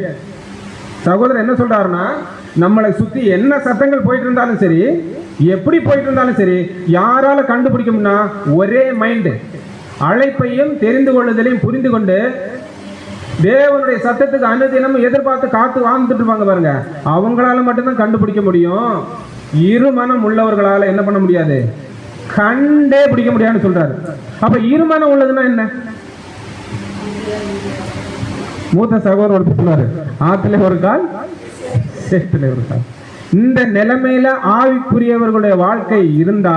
சகோதரர் என்ன சொல்றாருன்னா, நம்மளை சுத்தி என்ன சத்தங்கள் போயிட்டு இருந்தாலும் சரி, எப்படி போயிட்டு இருந்தாலும் சரி, யாரால கண்டுபிடிக்கும்னா ஒரே மைண்டு, அழைப்பையும் தெரிந்து கொள்ளுதலையும் புரிந்து கொண்டு தேவனுடைய சத்தத்துக்கு அனுதினமும் எதிர்பார்த்து காத்து வாழ்ந்துட்டு இருப்பாங்க பாருங்க, அவங்களால மட்டும்தான் கண்டுபிடிக்க முடியும். இருமனம் உள்ளவர்களால என்ன பண்ண முடியாது, கண்டே பிடிக்க முடியாதுன்னு சொல்றாரு. அப்ப இருமனம் உள்ளதுன்னா என்ன? மூத்த சகோதரர் சொன்னாரு, ஆத்துல ஒரு கால் சேத்துல ஒரு கால். இந்த நிலைமையில ஆவிக்குரியவர்களுடைய வாழ்க்கை இருந்தா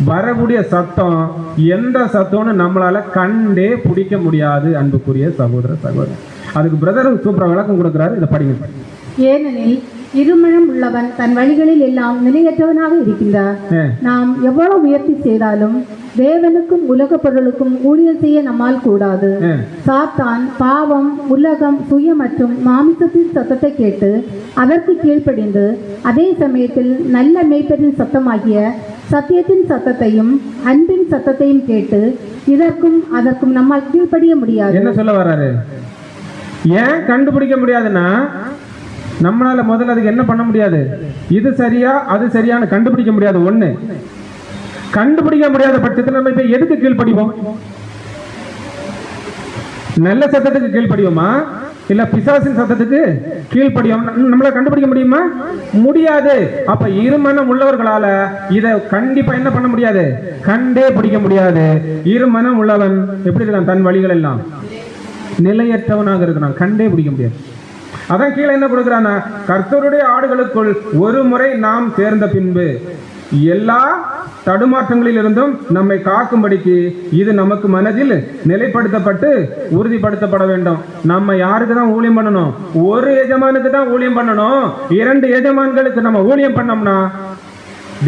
வரக்கூடிய சத்தம் எந்த சத்தம்னு நம்மளால கண்டே பிடிக்க முடியாது. அன்புக்குரிய சகோதர சகோதரர், அதுக்கு பிரதர் சூப்பரா விளக்கம் கொடுக்கிறாரு. இதை படிங்க. ஏனெனில் இருமனம் உள்ளவன் தன் வழிகளில் எல்லாம் நிலையற்றவனாக இருக்கின்றார். நாம் எவ்வளவு முயற்சி செய்தாலும் தேவனுக்கும் உலக பொருளுக்கும் ஊழியர் செய்ய நம்மால் கூடாது. சாத்தான் பாவம், உலகம், சுய மற்றும் மாமிசத்தின் சத்தத்தை கேட்டு அதற்கு கீழ்ப்படிந்து அதே சமயத்தில் நல்ல மேய்ப்பரின் சத்தமாகிய சத்தியத்தின் சத்தத்தையும் அன்பின் சத்தத்தையும் கேட்டு இதற்கும் அதற்கும் நம்மால் கீழ்ப்படிய முடியாது. என்ன சொல்ல வர்றாரு? ஏன் கண்டுபிடிக்க முடியாதுன்னா, நம்மளால முதல்ல அதுக்கு என்ன பண்ண முடியாது, இது சரியா அது சரியான கண்டுபிடிக்க முடியாது. ஒண்ணு கண்டுபிடிக்க முடியாத பட்சத்தில் நம்ம இப்ப எதுக்கு கீழ்ப்படிவோம்? நல்ல சத்தத்துக்கு கீழ்ப்படிவோமா இல்ல பிசாசின் சத்தத்துக்கு கீழ்ப்படிவோம்? நம்மளால கண்டுபிடிக்க முடியுமா? முடியாது. அப்ப இருமனம் உள்ளவர்களால இதை கண்டிப்பா என்ன பண்ண முடியாது, கண்டே பிடிக்க முடியாது. இருமனம் உள்ளவன் எப்படி இருக்கான், தன் வழிகள் எல்லாம் நிலையற்றவனாக இருக்கிறான், கண்டே பிடிக்க முடியாது. அதான் கீழே என்ன கொடுக்கிறானா, கர்த்தருடைய ஆடுகளுக்குள் ஒரு முறை நாம் சேர்ந்த பின்பு எல்லா தடுமாற்றங்களில் இருந்தும் நம்மை காக்கும்படிக்கு இது நமக்கு மனதில் நிலைப்படுத்தப்பட்டு உறுதிப்படுத்தப்பட வேண்டும். நம்ம யாருக்கு தான் ஊழியம் பண்ணணும்? ஒரு எஜமானுக்கு தான் ஊழியம் பண்ணணும். 2 எஜமான்களுக்கு நம்ம ஊழியம் பண்ணோம்னா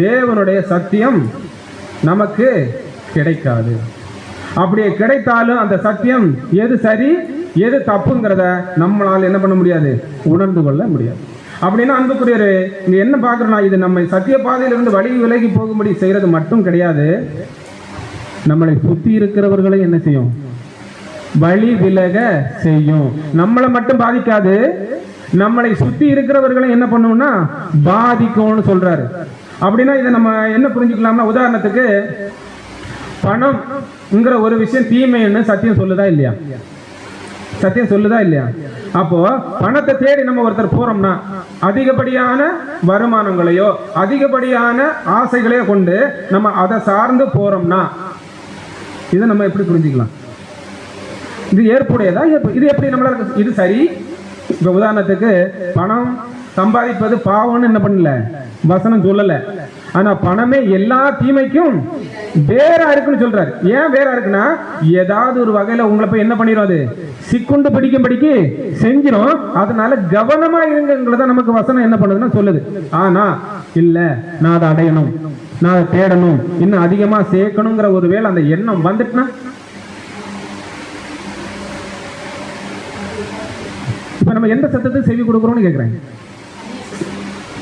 தேவனுடைய சத்தியம் நமக்கு கிடைக்காது. அப்படியே கிடைத்தாலும் அந்த சத்தியம் எது சரி எது தப்புங்கிறத நம்மளால என்ன பண்ண முடியாது, உணர்ந்து கொள்ள முடியாது. அப்படின்னா அன்புக்குரியவரே, இங்க என்ன பார்க்கறோம்னா, இது நம்மை சத்திய பாதையிலிருந்து வழி விலகி போகும்படி செய்யறது மட்டும் கிடையாது, நம்மளை சுத்தி இருக்கிறவர்களை என்ன செய்யும், வழி விலக செய்யும். நம்மளை மட்டும் பாதிக்காது, நம்மளை சுத்தி இருக்கிறவர்களை என்ன பண்ணும்னா பாதிக்கும்னு சொல்றாரு. அப்படின்னா இதை நம்ம என்ன புரிஞ்சுக்கலாம்னா, உதாரணத்துக்கு பணம்ங்கிற ஒரு விஷயம் தீமைன்னு சத்தியம் சொல்லுதா இல்லையா? சத்தியம் சொல்லுதா இல்லையா? அப்போ பணத்தை தேடி நம்ம ஒருத்தர் போறோம்னா அதிகப்படியான வருமானங்களையோ அதிகப்படியான ஆசைகளையோ கொண்டு நம்ம அதை சார்ந்து போறோம்னா இதை நம்ம எப்படி புரிஞ்சுக்கலாம்? இது ஏற்புடையதா? இது எப்படி நம்மளால இது சரி? இப்ப உதாரணத்துக்கு பணம் சம்பாதிப்பது பாவம்னு என்ன பண்ணல வசனம் சொல்லல. ஆனா பணமே எல்லா தீமைக்கும் வேறா இருக்குன்னு சொல்றாரு. ஏன் வேறா இருக்குன்னா ஏதாவது ஒரு வகையில உங்களை போய் என்ன பண்ணிடும், அது சிக்குண்டு பிடிக்கும்படிக்கு செஞ்சிடும். அதனால கவனமா இருங்கிறத நமக்கு வசனம் என்ன பண்ணுதுன்னா சொல்லுது. ஆனா இல்ல, நான் அதை அடையணும், நான் அதை தேடணும், இன்னும் அதிகமா சேர்க்கணுங்கிற ஒரு வேளை அந்த எண்ணம் வந்துட்டுனா இப்ப நம்ம எந்த சத்தத்தை செவி கொடுக்குறோம்னு கேட்கிறேன்.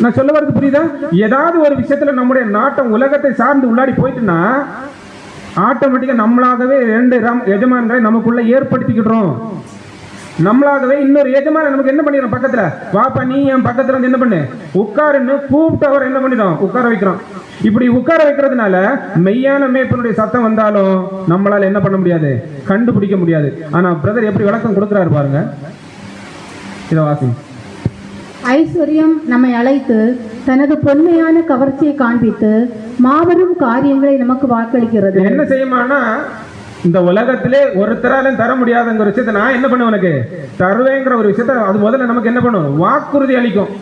நான் சொல்ல வரது புரியுதா? ஏதாவது ஒரு விஷயத்துல நம்முடைய நாட்டம் உலகத்தை சார்ந்து உள்ளாடி போயிட்டுன்னா ஆட்டோமேட்டிக்கா நம்மளாகவே 2 எஜமான்களை நமக்குள்ள ஏற்படுத்திக்கிட்டோம். நம்மளாகவே இன்னொரு எஜமான நமக்கு என்ன பண்ணிடுறோம், பக்கத்துல வாப்பா நீ என் பக்கத்துல வந்து என்ன பண்ணு உட்காருன்னு கூப்பிட்டு அவர் என்ன பண்ணிடும், உட்கார வைக்கிறோம். இப்படி உட்கார வைக்கிறதுனால மெய்யான மேய்ப்பனுடைய சத்தம் வந்தாலும் நம்மளால என்ன பண்ண முடியாது, கண்டுபிடிக்க முடியாது. ஆனா பிரதர் எப்படி விளக்கம் கொடுக்குறாரு பாருங்க, இதை வாசி. ஐஸ்வர்யம் நம்மை அழைத்து தனது பொன்மையான கவர்ச்சியை காண்பித்து மாபெரும் காரியங்களை நமக்கு வாக்களிக்கிறது. என்ன செய்யுமானா இந்த உலகத்திலே ஒருத்தராலும் தர முடியாதுங்கிற விஷயத்தை நான் என்ன பண்ணுவேன், உனக்கு தருவேங்கிற ஒரு விஷயத்த அது முதல்ல நமக்கு என்ன பண்ணும், வாக்குறுதி அளிக்கும்.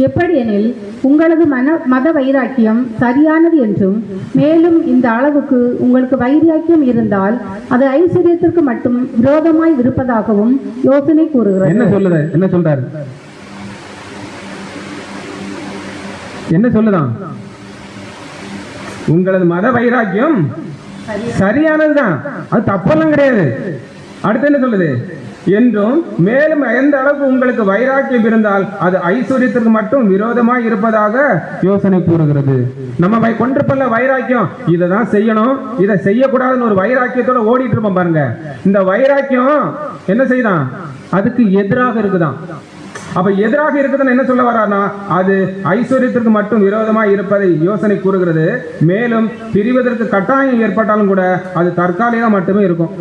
எப்படி எனில் உங்களது மத வைராக்கியம் சரியானது என்றும், மேலும் இந்த அளவுக்கு உங்களுக்கு வைராக்கியம் இருந்தால் அது ஐஸ்வர்யத்திற்கு மட்டும் விரோதமாய் இருப்பதாகவும் யோசனை கூறுகிறது. என்ன சொல்லுது, என்ன சொல்றாரு, என்ன சொல்லுதான்? உங்களது மத வைராக்கியம் சரியானதுதான், அது தப்பெல்லாம் கிடையாது. அடுத்து என்ன சொல்லுது, என்றும் மேலும் எந்த அளவுக்கு உங்களுக்கு வைராக்கியம் இருந்தால் அது ஐஸ்வர்யத்திற்கு மட்டும் விரோதமாய் இருப்பதாக யோசனை கூறுகிறது. நம்ம கொண்டிருப்பல வைராக்கியம், இதை தான் செய்யணும், இதை செய்யக்கூடாதுன்னு ஒரு வைராக்கியத்தோட ஓடிட்டு இருப்போம் பாருங்க. இந்த வைராக்கியம் என்ன செய்யலாம், அதுக்கு எதிராக இருக்குதான். அப்ப எதிராக இருக்குதுன்னு என்ன சொல்ல வர்றாருன்னா அது ஐஸ்வர்யத்திற்கு மட்டும் விரோதமாய் இருப்பதை யோசனை கூறுகிறது. மேலும் பிரிவதற்கு கட்டாயம் ஏற்பட்டாலும் கூட அது தற்காலிகமா மட்டுமே இருக்கும்.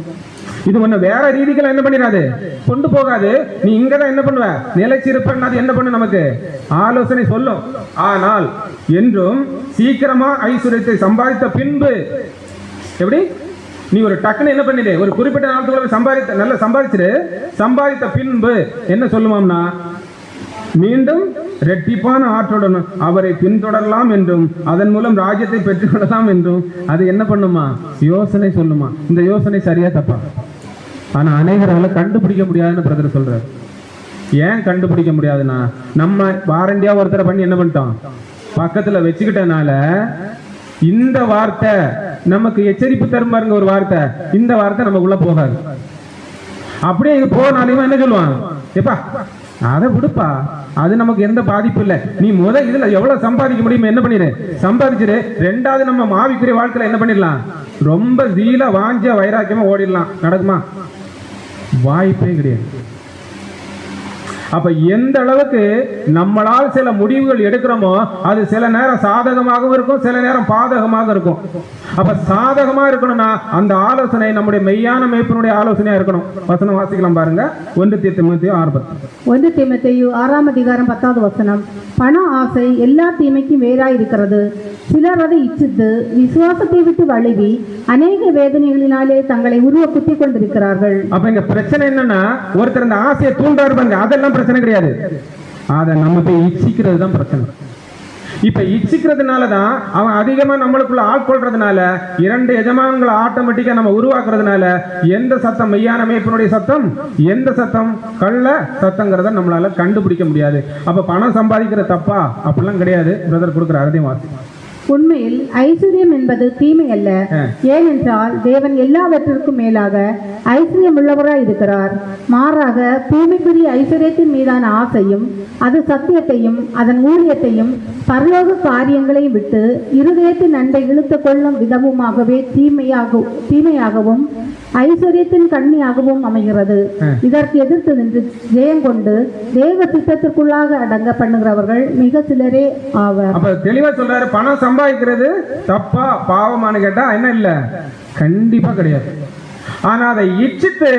இது ஒண்ணு வேற ரீதிகள் என்ன பண்ணிடாது, கொண்டு போகாது. நீ இங்கதான் என்ன பண்ணுவ, நிலைச்சிருப்பேன், அது என்ன பண்ணு நமக்கு ஆலோசனை சொல்லும். ஆனால் என்றும் சீக்கிரமா ஐஸ்வர்யத்தை சம்பாதித்த பின்பு, எப்படி நீ ஒரு டக்குன்னு என்ன பண்ணிடு, ஒரு குறிப்பிட்ட நாளுக்குள்ள நல்லா சம்பாதித்த பின்பு என்ன சொல்லுவோம்னா மீண்டும் இரட்டிப்பான ஆற்றுடன் அவரை பின்தொடரலாம் என்றும் அதன் மூலம் ராஜ்யத்தை பெற்றுக்கொள்ளலாம் என்றும் அது என்ன பண்ணுமா, யோசனை சொல்லுமா. இந்த யோசனை சரியா தப்பா? ஆனா அநேகரால கண்டுபிடிக்க முடியாதுன்னு பிரதர் சொல்றாரு. ஏன் கண்டுபிடிக்க முடியாதுன்னா நம்ம வாரண்டியா ஒருத்தரை பண்ணி என்ன பண்ணிட்டோம், பக்கத்துல வச்சுக்கிட்டனால இந்த வார்த்தை நமக்கு எச்சரிப்பு தரும் பாருங்க. ஒரு வார்த்தை, இந்த வார்த்தை நமக்குள்ள போகாது. அப்படியே இங்க போனாலும் என்ன சொல்லுவான், எப்பா அதை விடுப்பா, அது நமக்கு எந்த பாதிப்பு இல்லை, நீ இதுல எவ்வளவு சம்பாதிக்க முடியுமோ என்ன பண்ணிடு சம்பாதிச்சிரு. ரெண்டாவது நம்ம மாவிக்குரிய வாழ்க்கையில என்ன பண்ணிடலாம், ரொம்ப ஜீல வாஞ்ச வைராக்கியமா ஓடிடலாம். நடக்குமா? வாய்ப்பே கிடையாது. அப்ப எந்த அளவுக்கு நம்மளால் சில முடிவுகள் எடுக்கிறோமோ அது சில நேரம் சாதகமாகவும் இருக்கும், சில நேரம் பாதகமாக இருக்கும். அப்ப சாதகமா இருக்கணும்னா அந்த ஆலோசனை நம்முடைய மெய்யான மேய்ப்பனுடைய ஆலோசனையா இருக்கணும். வசனம் வாசிக்கலாம் பாருங்க, 1 தீமோத்தேயு 6:10. பண ஆசை எல்லா தீமைக்கும் வேறாய் இருக்கிறது. சிலர் அதை இச்சித்து விசுவாசத்தை விட்டு வழுவி அநேக வேதனைகளினாலே தங்களை உருவ குத்தி கொண்டிருக்கிறார்கள். அப்ப இங்க பிரச்சனை என்னன்னா ஒருத்தர் அந்த ஆசையை தூண்டாரு பாருங்க, அதெல்லாம் பிரச்சனை கிடையாது. அதை நம்ம போய் இச்சிக்கிறது தான் பிரச்சனை. இப்ப இச்சிக்கிறதுனாலதான் அவன் அதிகமா நம்மளுக்குள்ள ஆட்கொள்றதுனால 2 எஜமான்களை ஆட்டோமேட்டிக்கா நம்ம உருவாக்குறதுனால எந்த சத்தம் மெய்யான மேய்ப்பனுடைய சத்தம், எந்த சத்தம் கள்ள சத்தங்கிறத நம்மளால கண்டுபிடிக்க முடியாது. அப்ப பணம் சம்பாதிக்கிற தப்பா? அப்படிலாம் கிடையாது. பிரதர் கொடுக்குற அதையும் வாசி. உண்மையில் ஐஸ்வர்யம் என்பது தீமை அல்ல. ஏனென்றால் தேவன் எல்லாவற்றிற்கும் மேலாக ஐஸ்வர்யம் உள்ளவராய் இருக்கிறார். மாறாக பூமிக்குரிய ஐஸ்வர்யத்தின் மீதான ஆசையும் அது சத்தியத்தையும் அதன் ஊழியத்தையும் பரலோக காரியங்களையும் விட்டு இருதயத்தின் அன்பை இழுத்து கொள்ளும் விதமுமாகவே தீமையாகவும் ஐஸ்வர்யத்தின் கண்ணியாகவும் அமைகிறது. இதற்கு எதிர்த்து நின்று ஜெயங்கொண்டு தேவ சித்தத்திற்குள்ளாக அடங்க பண்ணுகிறவர்கள் மிக சிலரே ஆவர். அப்ப தெளிவா சொல்றாரு, பணம் சம்பாதிக்கிறது தப்பா பாவமானு கேட்டா என்ன இல்ல, கண்டிப்பா கிடையாது. ஆனா அதை இச்சித்து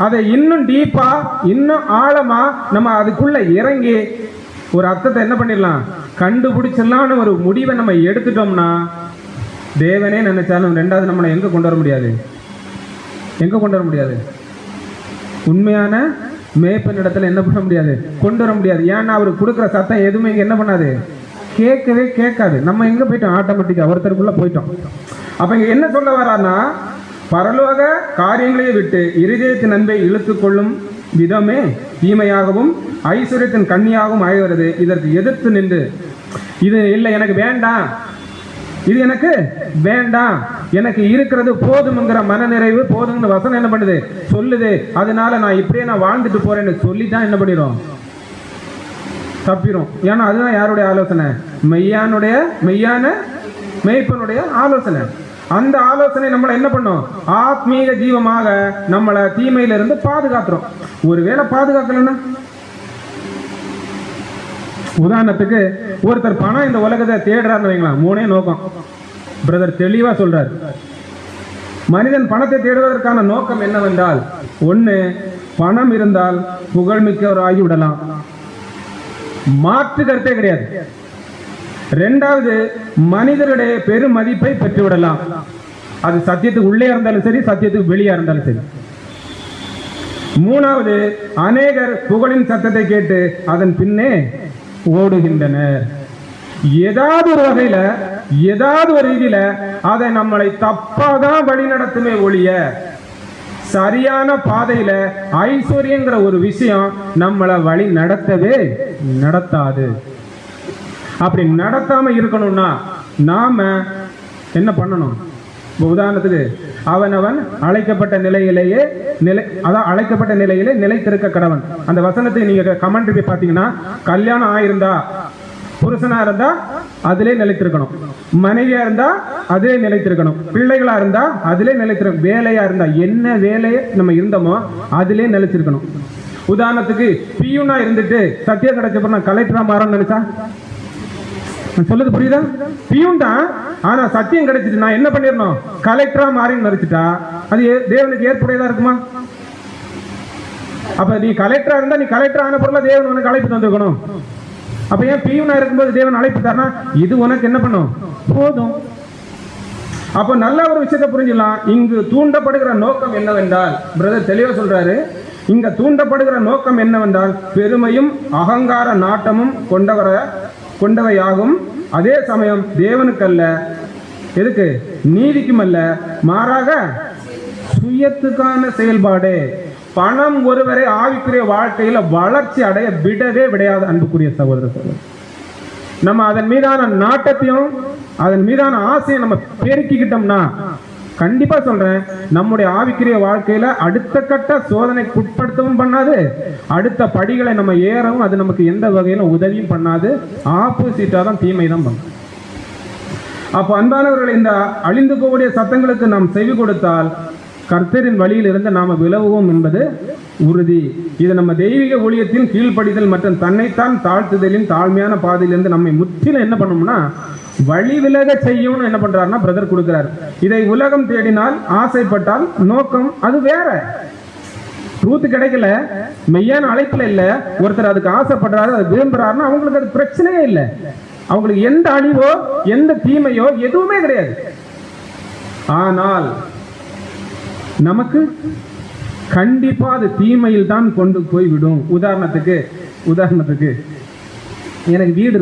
அதை இன்னும் டீப்பா, இன்னும் ஆழமா நம்ம அதுக்குள்ள இறங்கி ஒரு அர்த்தத்தை என்ன பண்ணிடலாம், கண்டுபிடிச்சிடலாம்னு ஒரு முடிவை நம்ம எடுத்துட்டோம்னா, தேவனே நினைச்சாலும் ரெண்டாவது நம்மளை எங்க கொண்டு வர முடியாது, எங்க கொண்டு வர முடியாது. உண்மையான மேய்ப்பன் இடத்துல என்ன பண்ண முடியாது, கொண்டு வர முடியாது. ஏன்னா அவர் கொடுக்குற சத்தம் எதுவுமே இங்க என்ன பண்ணாது, கேட்கவே கேட்காது. நம்ம எங்க போயிட்டோம், ஆட்டோமேட்டிக்கா ஒருத்தருக்குள்ள போயிட்டோம். அப்ப இங்க என்ன சொல்ல வரான்னா, பரலோக காரியங்களை விட்டு இருதயத்தின் அன்பை இழுத்து கொள்ளும் விதமே தீமையாகவும் ஐஸ்வர்யத்தின் கண்ணியாகவும் ஆகிறது. இதற்கு எதிர்த்து நின்று, இது இல்லை எனக்கு வேண்டாம், இது எனக்கு வேண்டாம், எனக்கு இருக்கிறது போதும்ங்கிற மனநிறைவு போதும்னு வசனம் என்ன பண்ணுது, சொல்லுது. அதனால நான் இப்படியே நான் வாழ்ந்துட்டு போறேன்னு சொல்லிதான் என்ன பண்ணிடும், தப்பிடும். ஏன்னா அதுதான் யாருடைய ஆலோசனை, மெய்யான மேய்ப்பனுடைய ஆலோசனை. அந்த ஆலோசனை நம்மளை என்ன பண்ணும், ஆத்மீக ஜீவமாக நம்மளை தீமையிலிருந்து பாதுகாத்துறோம். ஒருவேளை பாதுகாக்கலன்னா, உதாரணத்துக்கு ஒருத்தர் பணம் இந்த உலகத்தை தேடுறாருன்னு வைங்களா, மூணே நோக்கம் பிரதர் தெளிவா சொல்றாரு. மனிதன் பணத்தை தேடுவதற்கான நோக்கம் என்னவென்றால், ஒண்ணு பணம் இருந்தால் புகழ்மிக்கவராகி விடலாம், மாற்று கருத்தே கிடையாது. இரண்டாவது, மனிதருடைய பெரும் மதிப்பை பெற்றுவிடலாம். அது சத்தியத்துக்கு உள்ளே இருந்தாலும் சரி, சத்தியத்துக்கு வெளியே இருந்தாலும் சரி. மூணாவது, அநேகர் புகழின் சத்தத்தை கேட்டு அதன் பின்னே ஓடுகின்றனர். ஏதாவது ஒரு வகையில, ஏதாவது ஒரு ரீதியில அதை நம்மளை தப்பாதான் வழி நடத்துமே ஒழிய, சரியான பாதையில ஐஸ்வர்யங்கிற ஒரு விஷயம் நம்மளை வழி நடத்தவே நடத்தாது. அப்படி நடத்தாம இருக்கணும்னா நாம என்ன பண்ணணும், உதாரணத்துக்கு அவனவன் அழைக்கப்பட்ட நிலையிலேயே அழைக்கப்பட்ட நிலையிலே நிலைத்திருக்க கடவன். அந்த வசனத்தை நீங்க கமெண்ட்ரி போய் பார்த்தீங்கன்னா, கல்யாணம் ஆயிருந்தா புருஷனா இருந்தா அதிலே நிலைத்திருக்கணும், மனைவியா இருந்தா அதிலே நிலைத்திருக்கணும், பிள்ளைகளா இருந்தா அதிலே நிலைத்திருக்கணும், வேலையா இருந்தா என்ன வேலையை நம்ம இருந்தோமோ அதிலே நிலைச்சிருக்கணும். உதாரணத்துக்கு பியூனா இருந்துட்டு சத்தியம் கிடைச்சப்ப நான் கலெக்டரா மாறணும்னு நினைச்சா, சொல்லுது புரியுதா, பியூன் தான், ஆனா சத்தியம் கிடைச்சிட்டு நான் என்ன பண்ணிடணும், கலெக்டரா மாறின்னு நினைச்சிட்டா அது தேவனுக்கு ஏற்புடையதா இருக்குமா? அப்ப நீ கலெக்டரா இருந்தா, நீ கலெக்டர் ஆன பொருள தேவன் உனக்கு அழைப்பு தந்துக்கணும். அப்ப ஏன் பியூனா இருக்கும்போது தேவன் அழைப்பு தரனா, இது உனக்கு என்ன பண்ணும், போதும். அப்ப நல்ல ஒரு விஷயத்தை புரிஞ்சுக்கலாம். இங்கு தூண்டப்படுகிற நோக்கம் என்னவென்றால், பிரதர் தெளிவா சொல்றாரு, இங்க தூண்டப்படுகிற நோக்கம் என்னவென்றால் பெருமையும் அகங்கார நாட்டமும் கொண்டவையாகும். அதே சமயம் தேவனுக்கல்ல, எதுக்கு, நீதிக்கும் அல்ல, மாறாக சுயத்துக்கான செயல்பாடு. பணம் ஒருவரை ஆவிக்குரிய வாழ்க்கையில வளர்ச்சி அடைய விடவே விடையாது. அன்புக்குரிய சகோதரர், நம்ம அதன் மீதான நாட்டத்தையும் அதன் மீதான ஆசையை நம்ம பெருக்கிக்கிட்டோம்னா, கண்டிப்பா சொல்றேன், நம்முடைய ஆவிக்குரிய வாழ்க்கையில அடுத்த கட்ட சோதனைக்கு உட்படுத்தவும் பண்ணாது, அடுத்த படிகளை நம்ம ஏறவும் அது நமக்கு எந்த வகையிலும் உதவியும் பண்ணாது. ஆப்போசிட்டா தான், தீமை தான் பண்ணும். அப்போ அன்பானவர்கள், இந்த அழிந்து போகக்கூடிய சத்தங்களுக்கு நாம் செவி கொடுத்தால் கர்த்தரின் வழியில் இருந்து நாம விலகுவோம் என்பது உறுதி. இது நம்ம தெய்வீக ஊழியத்தின் கீழ்ப்படிதல் மற்றும் தன்னைத்தான் தாழ்த்துதலின் தாழ்மையான பாதையிலிருந்து நம்மை முற்றிலும் என்ன பண்ணணும்னா வழி விலக செய்யணும்னு என்ன பண்றாருன்னா பிரதர் கொடுக்கிறார். இதை உலகம் தேடினால், ஆசைப்பட்டால், நோக்கம் அது வேற. ட்ரூத் கிடைக்கல, மெய்யான அழைப்புல இல்ல, ஒருத்தர் அதுக்கு ஆசைப்படுறாரு, அது விரும்புறாருன்னா அவங்களுக்கு அது பிரச்சனையே இல்லை. அவங்களுக்கு எந்த அழிவோ எந்த தீமையோ எதுவுமே கிடையாது. ஆனால் நமக்கு கண்டிப்பா அது தீமையில் தான் கொண்டு போய் விடும். உதாரணத்துக்கு எனக்கு வீடு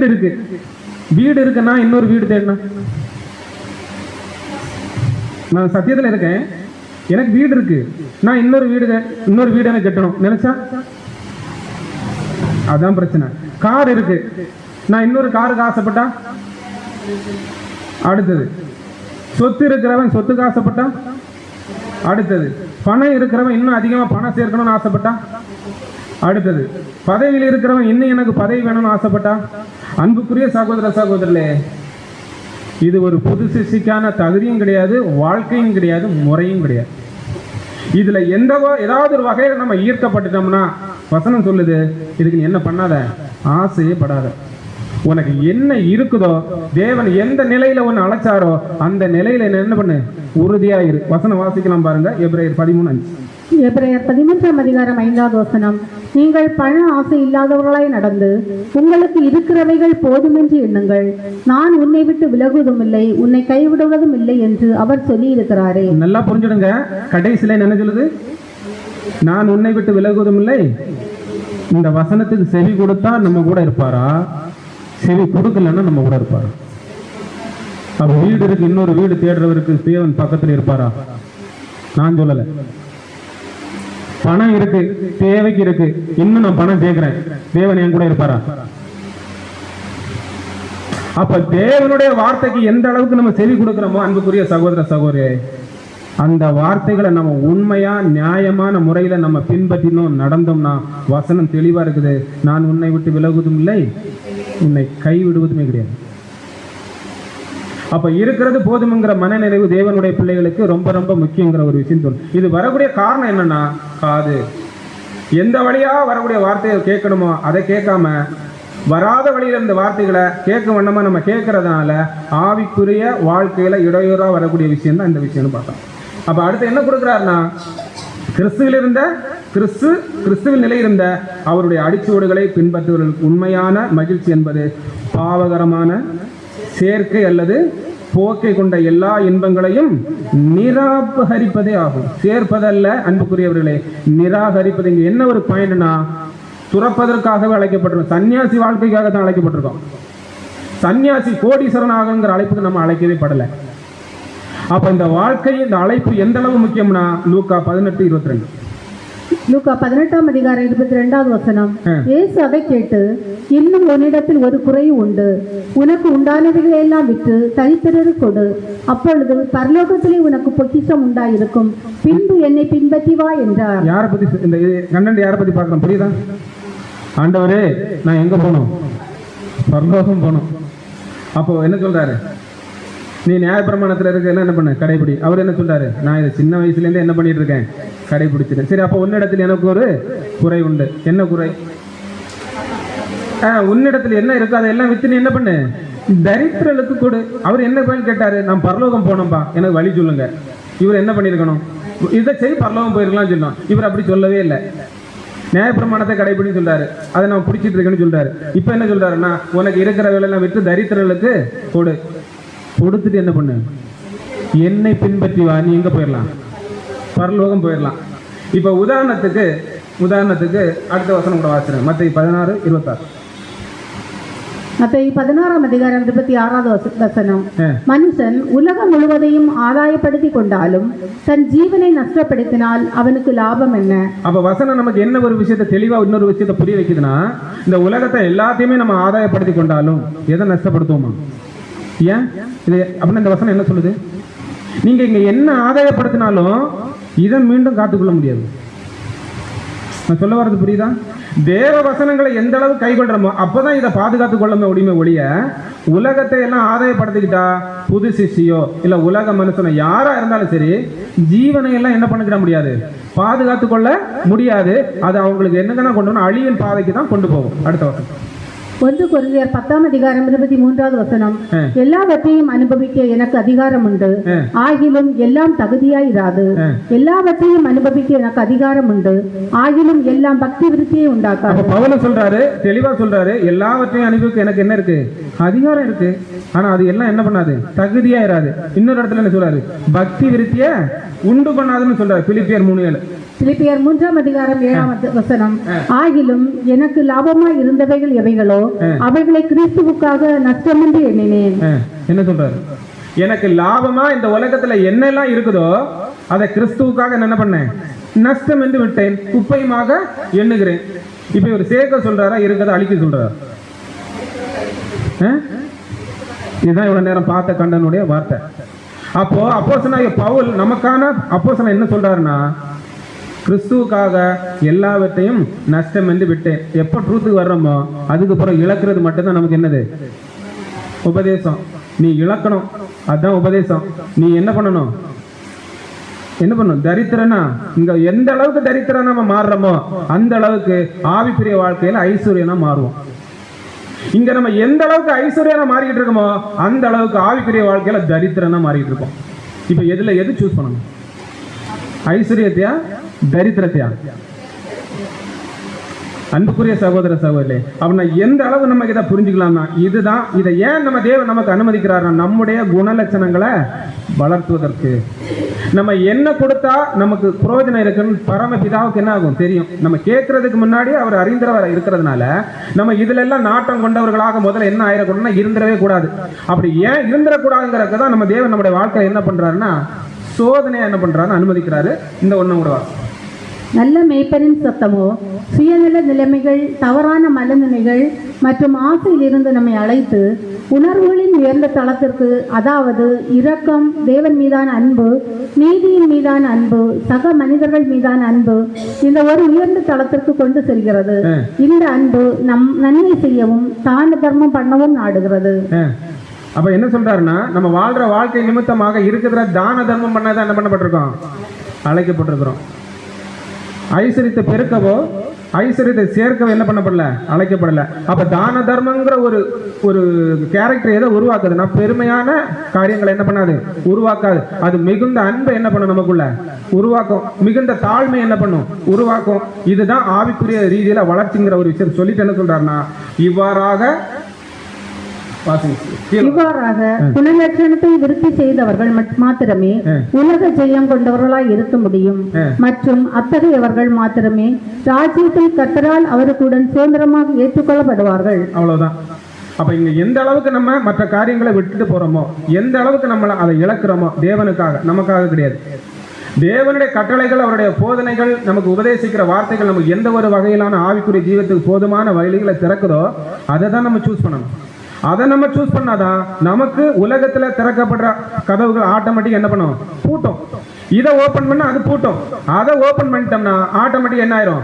இருக்கு, வீடு இருக்குன்னா இன்னொரு வீடு தேடணும். நான் சத்தியத்தில் இருக்கேன், எனக்கு வீடு இருக்கு, நான் இன்னொரு வீடு எனக்கு கட்டணும் நினைச்சா அதான் பிரச்சனை. கார் இருக்கு, நான் இன்னொரு காருக்கு ஆசைப்பட்டா, அடுத்தது சொத்து இருக்கிறவன் சொத்துக்கு ஆசைப்பட்டா, அடுத்தது பணம் இருக்கிறவன் இன்னும் அதிகமா பணம் சேர்க்கணும்னு ஆசைப்பட்டா, அடுத்தது பதவியில் இருக்கிறவன் இன்னும் எனக்கு பதவி வேணும்னு ஆசைப்பட்டா. அன்புக்குரிய சகோதரர்களே, இது ஒரு புது சிருஷ்டிக்கான தகுதியும் கிடையாது, வாழ்க்கையும் கிடையாது, முறையும் கிடையாது. இதுல ஏதாவது ஒரு வகையில் நம்ம ஈர்க்கப்பட்டுட்டோம்னா, வசனம் சொல்லுது, இதுக்கு நீ என்ன பண்ணாத, ஆசையே படாத. உனக்கு என்ன இருக்குதோ, தேவன் எந்த நிலையில உன்னை அழைச்சாரோ அந்த நிலையில என்ன பண்ணு, உறுதியா இரு. வசனம் வாசிக்கலாம் பாருங்க, எபிரேயர் 13:5. எபிரேயர் 13:5. நீங்கள் பண ஆசை இல்லாதவர்களாய் நடந்து உங்களுக்கு இருக்கிறவைகள் போதுமென்று எண்ணுங்கள். நான் உன்னை விட்டு விலகுவதும் இல்லை, உன்னை கைவிடுவதும் இல்லை என்று அவர் சொல்லி இருக்கிறாரே. நல்லா புரிஞ்சுடுங்க. கடைசியில என்ன சொல்லுது? நான் உன்னை விட்டு விலகுவதும் இல்லை. இந்த வசனத்துக்கு செவி கொடுத்தா நம்ம கூட இருப்பாரா? செவி கொடுக்கலன்னா நம்ம கூட இருப்பாரா? அப்ப வீடு இருக்கு, இன்னொரு வீடு தேடுறவருக்கு தேவன் பக்கத்துல இருப்பாரா? நான் சொல்லல. பணம் இருக்கு, தேவைக்கு இருக்கு, இன்னும் நான் பணம் கேட்கிறேன், தேவன் என் கூட இருப்பாரா? அப்ப தேவனுடைய வார்த்தைக்கு எந்த அளவுக்கு நம்ம செவி கொடுக்கிறோமோ அன்புக்குரிய சகோதர சகோதரி, அந்த வார்த்தைகளை நம்ம உண்மையா நியாயமான முறையில நம்ம பின்பற்றினோம், நடந்தோம்னா வசனம் தெளிவா இருக்குது. நான் உன்னை விட்டு விலகுவதும் இல்லை, உன்னை கைவிடுவதுமே கிடையாது. அப்ப இருக்கிறது போதும்ங்கிற மனநிறைவு தேவனுடைய பிள்ளைகளுக்கு ரொம்ப ரொம்ப முக்கியங்கிற ஒரு விஷயம் சொல்லு. இது வரக்கூடிய காரணம் என்னன்னா, காது எந்த வழியா வரக்கூடிய வார்த்தையை கேட்கணுமோ அதை கேட்காம வராத வழியில இந்த வார்த்தைகளை கேட்க வேண்டாமா நம்ம கேட்கறதுனால ஆவிக்குரிய வாழ்க்கையில இடையூறா வரக்கூடிய விஷயம் தான் இந்த விஷயம்னு பார்த்தோம். அப்ப அடுத்து என்ன கொடுக்குறாருன்னா, கிறிஸ்துவில் நிலை இருந்த அவருடைய அடிச்சுவடுகளை பின்பற்றுவதற்கு உண்மையான மகிழ்ச்சி என்பது பாவகரமான சேர்க்கை அல்லது போக்கை கொண்ட எல்லா இன்பங்களையும் நிராகரிப்பதே ஆகும். சேர்ப்பதல்ல அன்புக்குரியவர்களே, நிராகரிப்பது. இங்க என்ன ஒரு பாயிண்ட்னா, துறப்பதற்காகவே அழைக்கப்பட்டிருக்கோம். சன்னியாசி வாழ்க்கைக்காக தான் அழைக்கப்பட்டிருக்கோம். சன்னியாசி கோடீஸ்வரன் ஆகுங்கிற அழைப்புக்கு நம்ம அழைக்கவே படலை. அப்ப இந்த வாழ்க்கை, இந்த அழைப்பு எந்த அளவு முக்கியம்னா, லூக்கா 18:22. லூக்கா 18:22. இயேசு அதை கேட்டு, இன்னும் உன்னிடத்தில் ஒரு குறை உண்டு, உனக்கு உண்டானவைகளை எல்லாம் விற்று தனித்திரரு கொடு, அப்பொழுது பரலோகத்திலே உனக்கு பொக்கிஷம் உண்டாயிருக்கும், பின்பு என்னை பின்பற்றி வா என்றார். யாரை பத்தி இந்த கண்டென்ட் யாரை பத்தி பார்க்கணும்? புரியுதா? ஆண்டவரே, நான் எங்க போகணும்? பரலோகம் போகணும். அப்போ என்ன சொல்றாரு? நீ நியாயப்பிரமாணத்துல இருக்க என்ன பண்ண, கடைபிடி. அவர் என்ன சொல்றாரு? நான் இதை சின்ன வயசுல இருந்து என்ன பண்ணிட்டு இருக்கேன், கடைபிடிச்சிட்டேன். சரி, அப்போ உன்னிடத்தில் எனக்கு ஒரு குறை உண்டு. என்ன குறை? உன்னிடத்துல என்ன இருக்கு அதெல்லாம் வித்து நீ என்ன பண்ணு, தரித்திரலுக்கு கொடு. அவர் என்ன பயன் கேட்டாரு? நான் பரலோகம் போனோம்பா, எனக்கு வழி சொல்லுங்க. இவர் என்ன பண்ணிருக்கணும்? இதை சரி, பரலோகம் போயிருக்கலாம் சொன்னோம். இவர் அப்படி சொல்லவே இல்லை. நியாயப்பிரமாணத்தை கடைபிடின்னு சொல்றாரு, அதை நான் பிடிச்சிட்டு இருக்கேன்னு சொல்றாரு. இப்ப என்ன சொல்றாருன்னா, உனக்கு இருக்கிற வேலையெல்லாம் விட்டு தரித்திரலுக்கு கொடு. கொடுத்துட்டு என்ன பண்ணு, என்னை பின்பற்றி வா. நீ எங்க போயிடலாம்? பரலோகம் போயிடலாம். இப்ப உதாரணத்துக்கு அடுத்த வசனம் கூட வாசிக்கிறேன். மத்தேயு 16:26. மத்தேயு 16:26. மனுஷன் உலகம் முழுவதையும் ஆதாயப்படுத்தி கொண்டாலும் தன் ஜீவனை நஷ்டப்படுத்தினால் அவனுக்கு லாபம் என்ன? அப்ப வசனம் நமக்கு என்ன ஒரு விஷயத்தை தெளிவா இன்னொரு விஷயத்தை புரிய வைக்குதுன்னா, இந்த உலகத்தை எல்லாத்தையுமே நம்ம ஆதாயப்படுத்தி கொண்டாலும் எதை நஷ்டப்படுத்துவோமா? ஏன் இது அப்படின்னு இந்த வசனம் என்ன சொல்லுது? நீங்க இங்க என்ன ஆதாயப்படுத்தினாலும் இதை மீண்டும் காத்துக்கொள்ள முடியாது. நான் சொல்ல வர்றது புரியுதா? தேவ வசனங்களை எந்த அளவு கைகொள்றோமோ அப்பதான் இதை பாதுகாத்துக் கொள்ள முடியுமே ஒழிய, உலகத்தை எல்லாம் ஆதாயப்படுத்திக்கிட்டா புது சிஷியோ இல்ல உலக மனுஷனோ யாரா இருந்தாலும் சரி, ஜீவனை எல்லாம் என்ன பண்ணிக்கிட முடியாது, பாதுகாத்துக் கொள்ள முடியாது. அது அவங்களுக்கு என்னங்கன்னா கொண்டு வந்து அழியின் பாதைக்கு தான் கொண்டு போகும். அடுத்த வசனம் 1 கொரிந்தியர் 10:23. எல்லாவற்றையும் அனுபவிக்க எனக்கு அதிகாரம் உண்டு, ஆகிலும் எல்லாம் தகுதியாயிராது. எல்லாவற்றையும் அனுபவிக்க எனக்கு அதிகாரம் உண்டு, ஆகிலும் எல்லாம் பக்தி விருத்தியை உண்டாக்காது. பவுல் சொல்றாரு, தெளிவா சொல்றாரு, எல்லாவற்றையும் அனுபவிக்க எனக்கு என்ன இருக்கு, அதிகாரம் இருக்கு. ஆனா அது எல்லாம் என்ன பண்ணாது, தகுதியாயிராது. இன்னொரு இடத்துல என்ன சொல்றாரு, பக்தி விருத்திய உண்டு பண்ணாதுன்னு சொல்றாரு. பிலிப்பியர் 3:7. பிலிப்பியர் 3:7. ஆகிலும் எனக்கு லாபமாய் இருந்தவைகள் எவைகளோ அவைகளை கிறிஸ்துவுக்காக நஷ்டம் என்று எண்ணினேன். என்ன சொல்றாரு? எனக்கு லாபமா இந்த உலகத்துல என்னெல்லாம் இருக்குதோ அதை கிறிஸ்துவுக்காக என்ன பண்ணேன், நஷ்டம் என்று விட்டேன், குப்பையுமாக எண்ணுகிறேன். இப்ப ஒரு சேர்க்க சொல்றாரா, இருக்கிறத அழிக்க சொல்றாரா? இதுதான் இவ்வளவு நேரம் பார்த்த கண்டனுடைய வார்த்தை. அப்போ அப்போஸ்தலனாகிய பவுல் நமக்கான அப்போஸ்தலன் என்ன சொல்றாருன்னா, கிறிஸ்துவுக்காக எல்லாவற்றையும் நஷ்டம் என்று விட்டேன். எப்போ ட்ரூத்துக்கு வர்றோமோ அதுக்கப்புறம் இழக்கிறது மட்டும்தான் நமக்கு என்னது, உபதேசம். நீ இழக்கணும், அதுதான் உபதேசம். நீ என்ன பண்ணணும், தரித்திரனா, இங்க எந்த அளவுக்கு தரித்திரனா நம்ம மாறுறோமோ அந்த அளவுக்கு ஆவிக்குரிய வாழ்க்கையில ஐஸ்வர்யனா மாறுவோம். இங்க நம்ம எந்த அளவுக்கு ஐஸ்வர்யா மாறிக்கிட்டு இருக்கோமோ அந்த அளவுக்கு ஆவிக்குரிய வாழ்க்கையில தரித்திரனா மாறிட்டு இருக்கோம். இப்ப எது சூஸ் பண்ணணும்? ஐஸ்வர்யத்தையா தரித்திரத்தையா? அன்புக்குரிய சகோதர சகோதரி, அப்படின்னா எந்த அளவு நம்ம இதை புரிஞ்சுக்கலாம்னா இதுதான். இதை ஏன் நம்ம தேவன் நமக்கு அனுமதிக்கிறார்னா நம்முடைய குணலட்சணங்களை வளர்த்துவதற்கு. நம்ம என்ன கொடுத்தா நமக்கு பிரயோஜனம் இருக்குன்னு பரமபிதாவுக்கு என்ன ஆகும் தெரியும். நம்ம கேட்கறதுக்கு முன்னாடி அவர் அறிந்தவர் இருக்கிறதுனால நம்ம இதுல எல்லாம் நாட்டம் கொண்டவர்களாக முதல்ல என்ன ஆயிடக்கூடாதுன்னா இருந்துடவே கூடாது. அப்படி ஏன் இருந்துடக்கூடாதுங்கிறதுக்கு தான் நம்ம தேவன் நம்முடைய வாழ்க்கையை என்ன பண்றாருன்னா சோதனையா என்ன பண்றாருன்னு அனுமதிக்கிறாரு. இந்த ஒண்ணு கூட நல்ல மேய்ப்பரின் சத்தமோ சுயநல நிலைமைகள், தவறான மனநிலைகள் மற்றும் ஆசையில் இருந்து நம்மை அழைத்து உணர்வுகளின் உயர்ந்த தளத்திற்கு, அதாவது இரக்கம், தேவன் மீதான அன்பு, நீதியின் மீதான அன்பு, சக மனிதர்கள் மீதான அன்பு, இந்த ஒரு உயர்ந்த தளத்திற்கு கொண்டு செல்கிறது. இந்த அன்பு நன்மை செய்யவும் தான தர்மம் பண்ணவும் நாடுகிறது. அப்ப என்ன சொல்றாருன்னா நம்ம வாழ்ற வாழ்க்கை நிமித்தமாக இருக்கிற தான தர்மம் பண்ணதான் என்ன பண்ணப்பட்டிருக்கோம்? அழைக்கப்பட்டிருக்கிறோம். ஐஸ்வரியத்தை பெருக்கவோ ஐஸ்வரியத்தை சேர்க்கவோ என்ன பண்ணப்படல? அழைக்கப்படல. அப்ப தான தர்மங்கிற ஒரு கேரக்டர் எதை உருவாக்குதுன்னா பெருமையான காரியங்களை என்ன பண்ணாது? உருவாக்காது. அது மிகுந்த அன்பை என்ன பண்ணும்? நமக்குள்ள உருவாக்கும். மிகுந்த தாழ்மை என்ன பண்ணும்? உருவாக்கும். இதுதான் ஆவிக்குரிய ரீதியில வளர்ச்சிங்கிற ஒரு விஷயம் சொல்லிட்டு என்ன சொல்றாருன்னா இவ்வாறாக குணலட்சணத்தை விருத்தி செய்தவர்கள் மாத்திரமே உலக ஜெயம் கொண்டவர்களாய் இருக்க முடியும். மற்றும் அத்தகையவர்கள் மாத்திரமே ராஜ்யத்தை கர்த்தரால் அவருக்குடன் சுதந்திரமாக ஏற்றுக்கொள்ளப்படுவார்கள். அவ்வளவுதான். அப்ப இங்க எந்த அளவுக்கு நம்ம மற்ற காரியங்களை விட்டுட்டு போறோமோ, எந்த அளவுக்கு நம்ம அதை இழக்கிறோமோ தேவனுக்காக, நமக்காக கிடையாது. தேவனுடைய கட்டளைகள், அவருடைய போதனைகள், நமக்கு உபதேசிக்கிற வார்த்தைகள் நமக்கு எந்த ஒரு வகையிலான ஆவிக்குரிய ஜீவத்துக்கு போதுமான வழிகளை திறக்குதோ அதை தான் நம்ம சூஸ் பண்ணணும். அதை நம்ம சூஸ் பண்ணாதான் நமக்கு உலகத்துல திறக்கப்படுற கதவுகள் ஆட்டோமேட்டிக் என்ன பண்ணும்? பூட்டும். இதை ஓபன் பண்ணா அது பூட்டும். அதை ஓபன் பண்ணிட்டோம்னா ஆட்டோமேட்டிக் என்ன ஆயிரும்?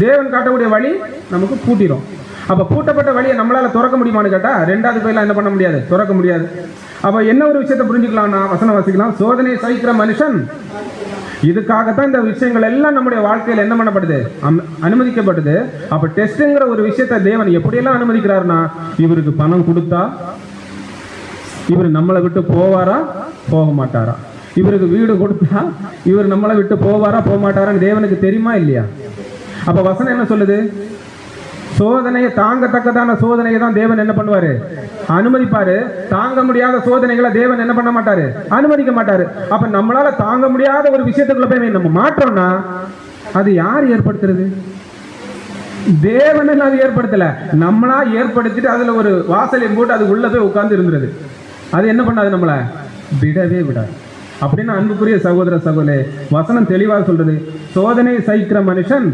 தேவன் காட்டக்கூடிய வழி நமக்கு பூட்டிடும். அப்ப பூட்டப்பட்ட வழியை நம்மளால திறக்க முடியுமான்னு கேட்டா ரெண்டாவது போயில என்ன பண்ண முடியாது, திறக்க முடியாது. அப்ப என்ன ஒரு விஷயத்தை புரிஞ்சுக்கலாம்னா வசனம் வாசிக்கலாம். சோதனையை சகிக்கிற மனுஷன், இதுக்காகத்தான் இந்த விஷயங்கள் எல்லாம் நம்முடைய வாழ்க்கையில் என்ன பண்ணப்படுது? அனுமதிக்கப்படுது. அப்ப டெஸ்ட்ங்கிற ஒரு விஷயத்தை தேவன் எப்படியெல்லாம் அனுமதிக்கிறாருன்னா இவருக்கு பணம் கொடுத்தா இவர் நம்மளை விட்டு போவாரா போக மாட்டாரா? இவருக்கு வீடு கொடுத்தா இவர் நம்மளை விட்டு போவாரா போக மாட்டாரான்னு தேவனுக்கு தெரியுமா இல்லையா? அப்ப வசனம் என்ன சொல்லுது? சோதனையை தாங்கத்தக்கதான சோதனையை தான் தேவன் என்ன பண்ணுவாரு? அனுமதிப்பாரு. தாங்க முடியாத சோதனைகளை தேவன் என்ன பண்ண மாட்டாரு? அனுமதிக்க மாட்டாரு. அப்ப நம்மளால தாங்க முடியாத ஒரு விஷயத்துக்குள்ள போய் நம்ம மாற்றோம்னா அது யார் ஏற்படுத்துறது? தேவன் அது ஏற்படுத்தல, நம்மளா ஏற்படுத்திட்டு அதுல ஒரு வாசலையும் போட்டு அது உள்ள போய் உட்கார்ந்து இருந்துருது. அது என்ன பண்ணாது? நம்மள விடவே விடாது. அப்படின்னு அன்புக்குரிய சகோதர சகோதரே, வசனம் தெளிவாக சொல்றது, சோதனையை சகிக்கிற மனுஷன்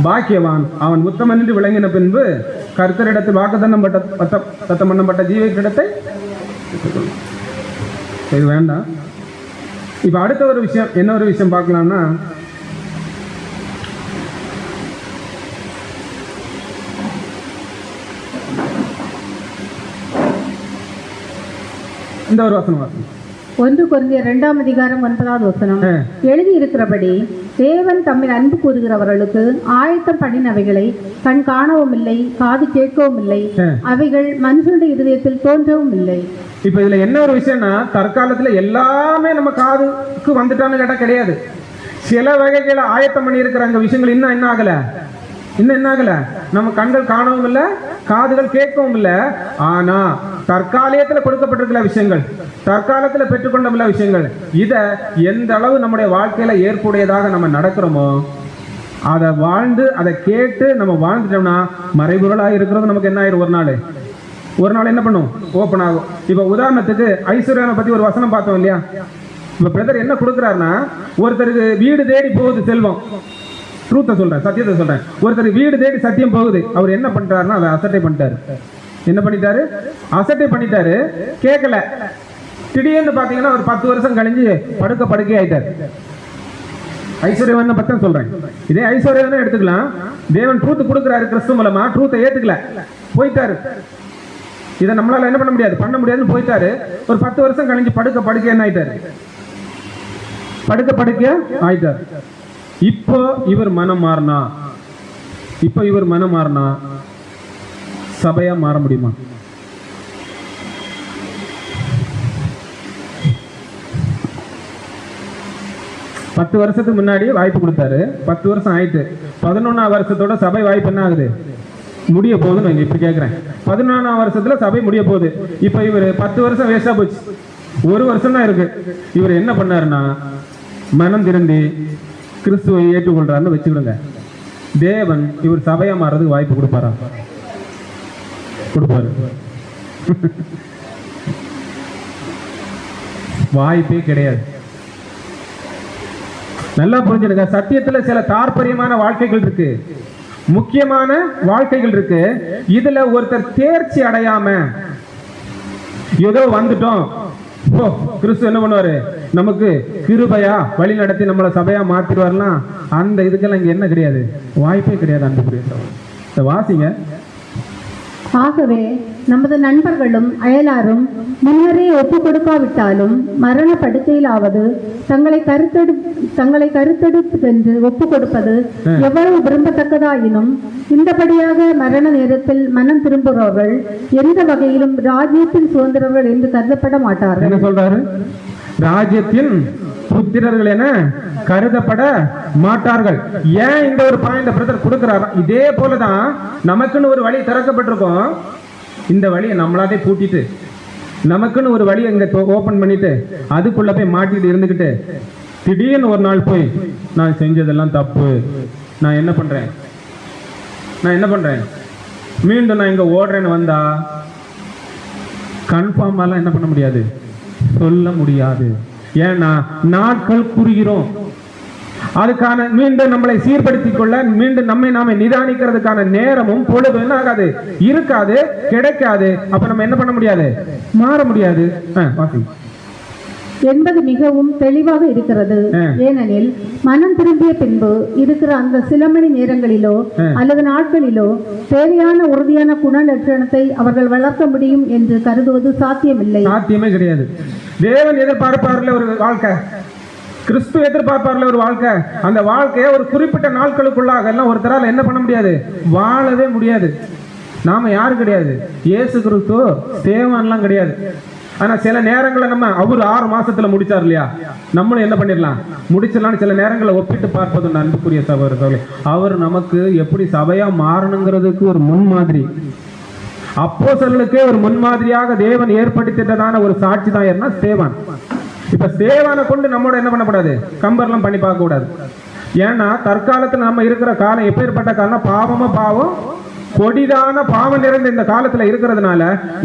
பாக்கியவான், அவன் உத்தமன் என்று விளங்கின பின்பு கர்த்தரிடத்தில் வாக்குத்தத்தம் பண்ணப்பட்ட ஜீவக்கிடத்தை இது வேண்டாம். இப்ப அடுத்த ஒரு விஷயம், என்ன ஒரு விஷயம் பார்க்கலாம்னா இந்த ஒரு வசனம் 1 கொரிந்தியர் 2ஆம் அதிகாரம் 9வது வசனம். எழுதி இருக்கிறபடி தேவன் தம்மில் அன்பு கூறுகிறவர்களுக்கு ஆயத்தம் பண்ணினவைகளை கண் காணவும் இல்லை, காது கேட்கவும் இல்லை, அவைகள் மனுஷனுடைய இதயத்தில் தோன்றவும் இல்லை. இப்ப இதுல என்ன ஒரு விஷயம்னா தற்காலத்துல எல்லாமே நம்ம காதுக்கு வந்துட்டான்னு கேட்டா கிடையாது. சில வகைகளை ஆயத்தம் பண்ணி இருக்கிற அந்த விஷயங்கள் இன்னும் என்ன ஆகல, நம்ம கண்கள் காணவும் இல்லை, காதுகள் கேட்கவும் இல்லை. ஆனா தற்காலியத்துல கொடுக்கப்பட்டிருக்கிற விஷயங்கள், தற்காலத்துல பெற்றுக்கொண்ட விஷயங்கள், இதை எந்த அளவு நம்முடைய வாழ்க்கையில ஏற்புடையதாக நம்ம நடக்கிறோமோ அதை வாழ்ந்து அதை கேட்டு நம்ம வாழ்ந்துட்டோம்னா மறைபொருளாக இருக்கிறது நமக்கு என்ன ஆயிரும்? ஒரு நாள் என்ன பண்ணும்? ஓப்பன் ஆகும். இப்ப உதாரணத்துக்கு ஐஸ்வர்யாவை பத்தி ஒரு வசனம் பார்த்தோம் இல்லையா? இப்ப பிரதர் என்ன கொடுக்குறாருன்னா, ஒருத்தருக்கு வீடு தேடி போகுது செல்வம். ட்ரூத்தை சொல்றேன், சத்தியத்தை சொல்றேன். ஒருத்தர் வீடு தேடி சத்தியம் போகுது. அவர் என்ன பண்றாருன்னா அதை அசட்டை பண்ணிட்டாரு. என்ன பண்ணிட்டாரு? அசட்டை பண்ணிட்டாரு. கேட்கல. திடீர்னு பாத்தீங்கன்னா ஒரு 10 வருஷம் கழிஞ்சு படுக்கை ஆயிட்டாரு. ஐஸ்வர்யவன் பத்தி சொல்றேன். இதே ஐஸ்வர்யவன் எடுத்துக்கலாம். தேவன் ட்ரூத் கொடுக்குறாரு கிறிஸ்து மூலமா, ட்ரூத்தை ஏத்துக்கல, போயிட்டாரு. இதை நம்மளால என்ன பண்ண முடியாதுன்னு போயிட்டாரு. ஒரு 10 வருஷம் கழிஞ்சு படுக்கை என்ன ஆயிட்டாரு? படுக்கை ஆயிட்டாரு. இப்போ இவர் மனம் மாறினா சபையா மாற முடியுமா? பத்து வருஷத்துக்கு முன்னாடி வாய்ப்பு கொடுத்தாரு, 10 வருஷம் ஆயிட்டு, 11ஆம் வருஷத்தோட சபை வாய்ப்பு என்ன ஆகுது? முடிய போகுதுன்னு நான் இப்ப கேட்கிறேன். 11ஆம் வருஷத்துல சபை முடிய போகுது. இப்ப இவர் 10 வருஷம் வேஸ்டா போச்சு, 1 வருஷம் தான் இருக்கு. இவர் என்ன பண்ணாருன்னா மனம் திருந்தி கிறிஸ்துவை ஏற்றுக்கொள்றாருன்னு வச்சுக்கிடுங்க. தேவன் இவர் சபையா மாறதுக்கு வாய்ப்பு கொடுப்பாரா? கொடுப்பாரு. வாய்ப்பே கிடையாது. நல்லா புரிஞ்சுடுங்க. சத்தியத்துல சில தாற்பயமான வாழ்க்கைகள் இருக்கு, முக்கியமான வாழ்க்கைகள் இருக்கு. இதுல ஒருத்தர் தேர்ச்சி அடையாம ஏதோ வந்துட்டோம், கிறிஸ்து என்ன பண்ணுவாரு, நமக்கு கிருபையா வழி நடத்தி நம்மளை சபையா மாத்திடுவார்லாம், அந்த இதுக்கெல்லாம் இங்க என்ன கிடையாது, வாய்ப்பே கிடையாது. அந்த வாசிங்க. ஆகவே நமது நண்பர்களும் அயலாரும் முன்னரே ஒப்பு கொடுக்காவிட்டாலும் மரண படுக்கையிலாவது தங்களை கருத்தெடுப்பதென்று ஒப்பு கொடுப்பது எவ்வளவு விரும்பத்தக்கதாயினும், இந்தபடியாக மரண நேரத்தில் மனம் திரும்புகிறவர்கள் எந்த வகையிலும் ராஜ்யத்தின் சுதந்திரர்கள் என்று கருதப்பட மாட்டார்கள். என்ன சொல்றாரு? ராஜ்யத்தின் புத்திரர்கள் என கருதப்பட மாட்டார்கள். ஏன் இந்த ஒரு பாயிண்ட் பிரதர் கொடுக்கிறார்? இதே போலதான் நமக்குன்னு ஒரு வழி திறக்கப்பட்டிருக்கும். இந்த வழியை நம்மளாவே பூட்டிட்டு நமக்குன்னு ஒரு வழி இங்க ஓபன் பண்ணிட்டு அதுக்குள்ள போய் மாட்டிட்டு இருந்துகிட்டு திடீர்னு ஒரு நாள் போய் நான் செஞ்சதெல்லாம் தப்பு, நான் என்ன பண்றேன் மீண்டும் நான் இங்க ஓடுறேன்னு வந்தா கன்ஃபார்மாலாம் என்ன பண்ண முடியாது, சொல்ல முடியாது. ஏன்னா நாட்கள் குறுகிறோம். அதுக்கான மீண்டும் நம்மளை சீர்படுத்திக் கொள்ள, மீண்டும் நம்மை நாம நிதானிக்கிறதுக்கான நேரமும் பொழுது என்ன ஆகாது, இருக்காது, கிடைக்காது. அப்ப நம்ம என்ன பண்ண முடியாது, மாற முடியாது என்பது மிகவும் தெளிவாக இருக்கிறது. ஏனெனில் மனம் திரும்பிய பின்பு இருக்கிற அந்த சில மணி நேரங்களிலோ அல்லது நாட்களிலோ தேவையான உறுதியான குணலட்சணத்தை அவர்கள் வளர்க்க முடியும் என்று கருதுவது சாத்தியமில்லை. சாத்தியமே கிடையாது. தேவன் எதிர்பார்ப்பார்ல ஒரு வாழ்க்கை, கிறிஸ்து எதிர்பார்ப்பார்ல ஒரு வாழ்க்கை. அந்த வாழ்க்கையை ஒரு குறிப்பிட்ட நாட்களுக்குள்ளாக எல்லாம் ஒருத்தரால் என்ன பண்ண முடியாது, வாழவே முடியாது. நாம யாரும் கிடையாது, இயேசு கிறிஸ்து தேவன்லாம் கிடையாது. ஆனா சில நேரங்களை நம்ம அவர் 6 மாசத்துல முடிச்சார் இல்லையா, நம்மளும் என்ன பண்ணிடலாம், முடிச்சிடலாம். சில நேரங்களை ஒப்பிட்டு பார்ப்பது அன்புக்குரிய சகோதரர்களே, அவர் நமக்கு எப்படி சபையா மாறணுங்கிறதுக்கு ஒரு முன்மாதிரி, அப்போஸ்தலர்களுக்கே ஒரு முன்மாதிரியாக தேவன் ஏற்படுத்திட்டதான ஒரு சாட்சி தான் யாருன்னா ஸ்தேவான். இப்ப ஸ்தேவானை கொண்டு நம்மோட என்ன பண்ணக்கூடாது, கம்பர்லாம் பண்ணி பார்க்க கூடாது. ஏன்னா தற்காலத்துல நம்ம இருக்கிற காலம் எப்பேற்பட்ட காலம், பாவமா பாவம், கொடிதான பாவம் நிறைந்த இந்த காலத்துல இருக்கிறதுனால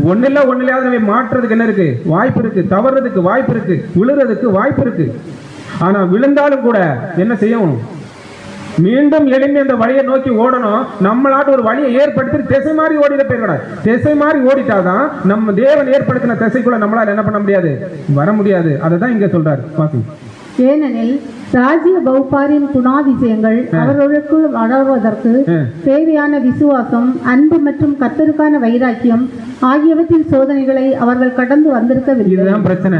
ஒன்னில்லாத நம்ம மாற்றுறதுக்கு என்ன இருக்கு, வாய்ப்பு இருக்கு. தவறுறதுக்கு வாய்ப்பு இருக்கு, விழுறதுக்கு வாய்ப்பு இருக்கு. ஆனா விழுந்தாலும் கூட என்ன செய்யணும், மீண்டும் எழும்பி அந்த வழியை நோக்கி ஓடணும். நம்மளாட்டு ஒரு வழியை ஏற்படுத்தி திசை மாறி ஓடிட போயிடக்கூடாது. திசை மாறி ஓடிட்டாதான் நம்ம தேவன் ஏற்படுத்தின திசைக்குள்ள நம்மளால என்ன பண்ண முடியாது, வர முடியாது. அதை இங்க சொல்றாரு பாசி. ஏனெனில் ராஜ்ய பௌபாரின் குணாதிசயங்கள் அவர்களுக்கு வளர்வதற்கு தேவையான விசுவாசம், அன்பு மற்றும் கர்த்தருக்கான வைராக்கியம் ஆகியவற்றின் சோதனைகளை அவர்கள் கடந்து வந்திருக்கவில்லை. இதுதான் பிரச்சனை.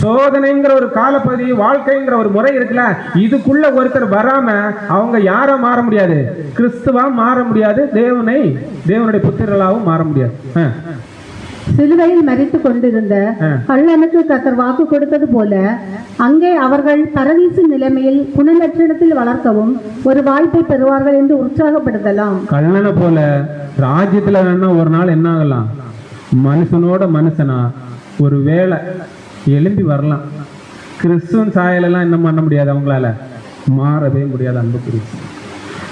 சோதனைங்கிற ஒரு காலப்பகுதி, வாழ்க்கைங்கிற ஒரு முறை இருக்குல்ல, இதுக்குள்ள ஒருத்தர் வராம அவங்க யாரா மாற முடியாது, கிறிஸ்துவா மாற முடியாது, தேவனுடைய புத்திரர்களாகவும் மாற முடியாது. சிலுவையில் மரித்துக் கொண்டிருந்த கள்ளனுக்கு கர்த்தர் வாக்கு கொடுத்தது போல அங்கே அவர்கள் பரதீசு நிலைமையில் குணலட்சணத்தில் வளர்க்கவும் ஒரு வாய்ப்பை பெறுவார்கள் என்று உற்சாகப்படுத்தலாம். கள்ளனை போல ராஜ்யத்துல ஒரு நாள் என்ன ஆகலாம், மனுஷனோட மனுஷனா ஒரு வேளை எழும்பி வரலாம். கிறிஸ்துவன் சாயலெல்லாம் என்ன பண்ண முடியாது, அவங்களால மாறவே முடியாது. அன்புக்குரிய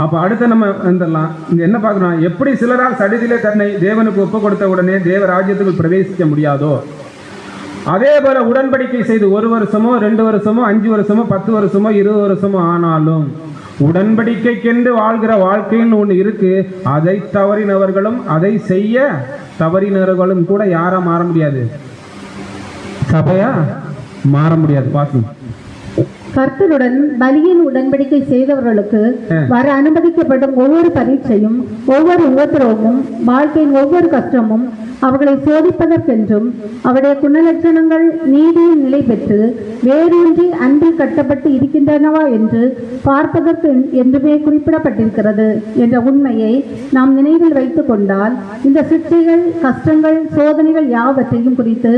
அப்ப அடுத்து நம்ம வந்துடலாம். இங்க என்ன பார்க்கணும், எப்படி சிலரால் சடிதிலே தன்னை தேவனுக்கு ஒப்பு கொடுத்த உடனே தேவ ராஜ்யத்துக்குள் பிரவேசிக்க முடியாதோ, அதே போல உடன்படிக்கை செய்து 1 வருஷமோ 2 வருஷமோ 5 வருஷமோ 10 வருஷமோ 20 வருஷமோ ஆனாலும் உடன்படிக்கைக்கென்று வாழ்கிற வாழ்க்கைன்னு ஒண்ணு இருக்கு. அதை தவறினவர்களும் அதை செய்ய தவறினவர்களும் கூட யாரா மாற முடியாது, சபையா மாற முடியாது. பாசி. கர்த்தருடன் பலியின் உடன்படிக்கை செய்தவர்களுக்கு வர அனுமதிக்கப்படும் ஒவ்வொரு பரீட்சையும், ஒவ்வொரு உபத்திரவமும், வாழ்க்கையின் ஒவ்வொரு கஷ்டமும் அவர்களை சோதிப்பதற்கென்றும் அவருடைய குணலட்சணங்கள் நீதியில் நிலை பெற்று வேரூன்றி அன்பில் கட்டப்பட்டு இருக்கின்றனவா என்று பார்ப்பதற்கு என்றுமே குறிப்பிடப்பட்டிருக்கிறது என்ற உண்மையை நாம் நினைவில் வைத்துக் கொண்டால் இந்த சிக்ஷைகள், கஷ்டங்கள், சோதனைகள் யாவற்றையும் குறித்து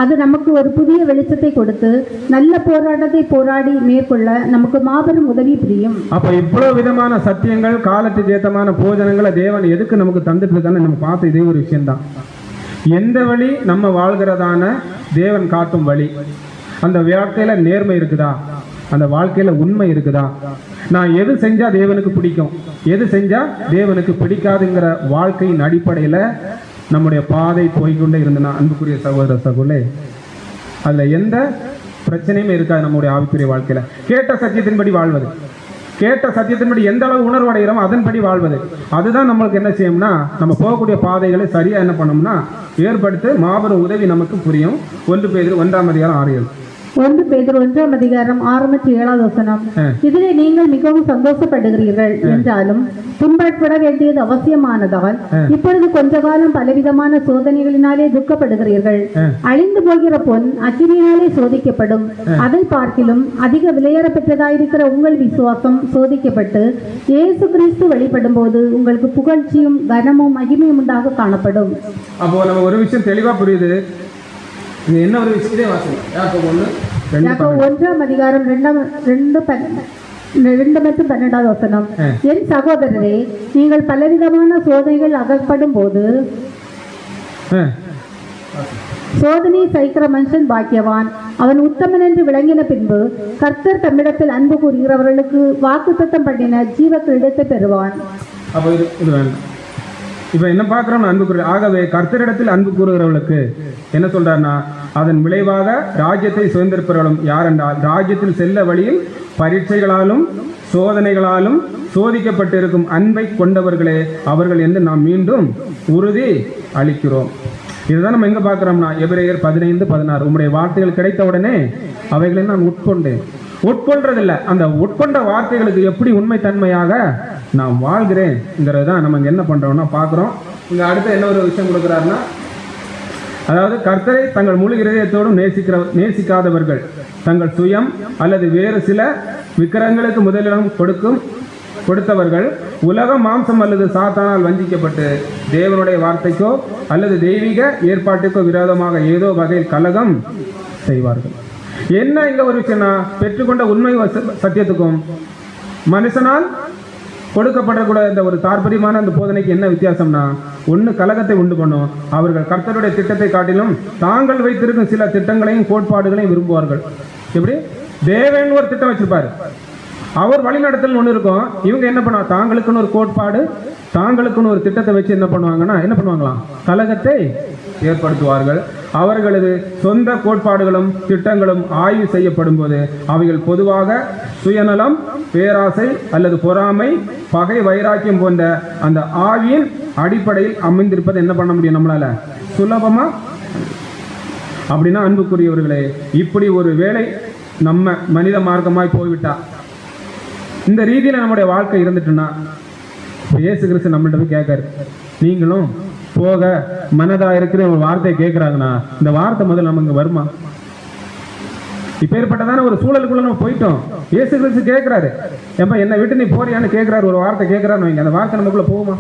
அது நமக்கு ஒரு புதிய வெளிச்சத்தை கொடுத்து நல்ல போராட்டத்தை போராடி மேற்கொள்ள நமக்கு மாபெரும் உதவி புரியும். அப்ப இவ்வளவு விதமான சத்தியங்கள், காலத்துக்கு ஏத்தமான போஜனங்களை தேவன் எதுக்கு நமக்கு தந்துட்டு இருக்கான்னு நம்ம பார்த்த இதே ஒரு விஷயம்தான். எந்த வழி நம்ம வாழ்கிறதான தேவன் காட்டும் வழி, அந்த வாழ்க்கையில நேர்மை இருக்குதா, அந்த வாழ்க்கையில உண்மை இருக்குதா, நான் எது செஞ்சா தேவனுக்கு பிடிக்கும், எது செஞ்சா தேவனுக்கு பிடிக்காதுங்கிற வாழ்க்கையின் அடிப்படையில நம்முடைய பாதை போய்கொண்டே இருந்தனா அன்புக்குரிய சகோதர சகோதரே, அதுல எந்த பிரச்சனையுமே இருக்காது. நம்முடைய ஆவிக்குரிய வாழ்க்கையில கேட்ட சத்தியத்தின்படி வாழ்வது, கேட்ட சத்தியத்தின்படி எந்த அளவு உணர்வு அடைகிறோமோ அதன்படி வாழ்வது, அதுதான் நம்மளுக்கு என்ன செய்யும்னா நம்ம போகக்கூடிய பாதைகளை சரியா என்ன பண்ணோம்னா ஏற்படுத்த மாபெரும் உதவி நமக்கு புரியும். 1 பேதுரு 1:6. 1 பேதுரு 1:6-7 இதிலே நீங்கள் மிகவும் சந்தோஷப்படுகிறீர்கள் என்றாலும் துன்பப்பட வேண்டியது அவசியமானதால் இப்பொழுது கொஞ்ச காலம் பலவிதமான சோதனைகளினாலே துக்கப்படுகிறீர்கள். அழிந்து போகிற பொன் அக்கினியினாலே சோதிக்கப்படும். அதை பார்க்கிலும் அதிக விலையேற பெற்றதாயிருக்கிற உங்கள் விசுவாசம் சோதிக்கப்பட்டு இயேசு கிறிஸ்து வெளிப்படும் போது உங்களுக்கு புகழ்ச்சியும் கனமும் மகிமையும் உண்டாக காணப்படும். அப்போ நம்ம ஒரு விஷயம் தெளிவா புரியுது. இது என்ன ஒரு விஷயத்தை வாசிங்க. யாக்கோபு 1:2-12 என் சகோதரரே, நீங்கள் பலவிதமான சோதனைகள் அகப்படும் போது சோதனை சகிக்கிற மனுஷன் பாக்கியவான், அவன் உத்தமன் என்று விளங்கின பின்பு கர்த்தர் தம்மிடத்தில் அன்பு கூறுகிறவர்களுக்கு வாக்குத்தத்தம் பண்ணின ஜீவ கிரீடத்தை பெறுவான். அப்போ இது வேண்டாம். இப்போ என்ன பார்க்குறோம், அன்பு கூறு. ஆகவே கர்த்தரிடத்தில் அன்பு கூறுகிறவர்களுக்கு என்ன சொல்றாருன்னா, அதன் விளைவாக ராஜ்யத்தை சுதந்திரப்பவர்களும் யார் என்றால் ராஜ்யத்தில் செல்ல வழியில் பரீட்சைகளாலும் சோதனைகளாலும் சோதிக்கப்பட்டிருக்கும் அன்பை கொண்டவர்களே அவர்கள் என்று நாம் மீண்டும் உறுதி அளிக்கிறோம். இதுதான் நம்ம எங்க பார்க்கிறோம்னா எபிரேயர் 15:16 உம்முடைய வார்த்தைகள் கிடைத்த உடனே அவைகளை நான் உட்கொண்டேன். உட்கொள்றதில்ல, அந்த உட்கொண்ட வார்த்தைகளுக்கு எப்படி உண்மை தன்மையாக நான் வாழ்கிறேன்ங்கிறது தான் நம்ம என்ன பண்றோம்னா பார்க்குறோம். இங்க அடுத்து என்ன ஒரு விஷயம் கொடுக்குறாருன்னா, அதாவது கர்த்தரை தங்கள் முழு இதயத்தோடும் நேசிக்காதவர்கள் தங்கள் சுயம் அல்லது வேறு சில விக்கிரகங்களுக்கு முதலிடம் கொடுத்தவர்கள் உலக மாம்சம் அல்லது சாத்தானால் வஞ்சிக்கப்பட்டு தேவனுடைய வார்த்தைக்கோ அல்லது தெய்வீக ஏற்பாட்டுக்கோ விரோதமாக ஏதோ வகையில் கலகம் செய்வார்கள். என்ன இங்க ஒரு விஷயம்னா, பெற்றுக்கொண்ட உண்மை சத்தியத்துக்கும் மனுஷனால் கொடுக்கப்படக்கூட இந்த ஒரு தாற்பரியமான அந்த போதனைக்கு என்ன வித்தியாசம்னா, ஒன்று கலகத்தை உண்டு பண்ணும். அவர்கள் கர்த்தருடைய திட்டத்தை காட்டிலும் தாங்கள் வைத்திருக்கும் சில திட்டங்களையும் கோட்பாடுகளையும் விரும்புவார்கள். எப்படி தேவன் ஒரு திட்டம் வச்சிருப்பாரு, அவர் வழிநடத்தல் ஒன்று இருக்கும். இவங்க என்ன பண்ணுவாங்க, தாங்களுக்குன்னு ஒரு கோட்பாடு, தாங்களுக்குன்னு ஒரு திட்டத்தை வச்சு என்ன பண்ணுவாங்களாம், கலகத்தை ஏற்படுத்துவார்கள். அவர்களது சொந்த கோட்பாடுகளும் திட்டங்களும் ஆய்வு செய்யப்படும் போது அவைகள் பொதுவாக சுயநலம், பேராசை அல்லது பொறாமை, பகை, வைராக்கியம் போன்ற அந்த ஆவியின் அடிப்படையில் அமைந்திருப்பதை என்ன பண்ண முடியும் நம்மளால சுலபமா. அப்படின்னா அன்புக்குரியவர்களே, இப்படி ஒரு வேளை நம்ம மனித மார்க்கமாய் போய்விட்டா, இந்த ரீதியில நம்முடைய வாழ்க்கை இருந்துட்டுன்னா, இயேசு கிறிஸ்து நம்மள்ட்ட போய் கேட்காரு, நீங்களும் போக மனதா இருக்கிற ஒரு வார்த்தையை கேட்கிறாங்கன்னா இந்த வார்த்தை முதல்ல நமக்கு வருமா? இப்ப ஏற்பட்டதான ஒரு சூழலுக்குள்ள நம்ம போயிட்டோம். இயேசு கிறிஸ்து கேட்கிறாரு, ஏப்பா என்னை விட்டு நீ போறியான்னு கேட்கிறாரு, ஒரு வார்த்தை கேட்கிறான்னு வைங்க, அந்த வார்த்தை நமக்குள்ள போகுமா?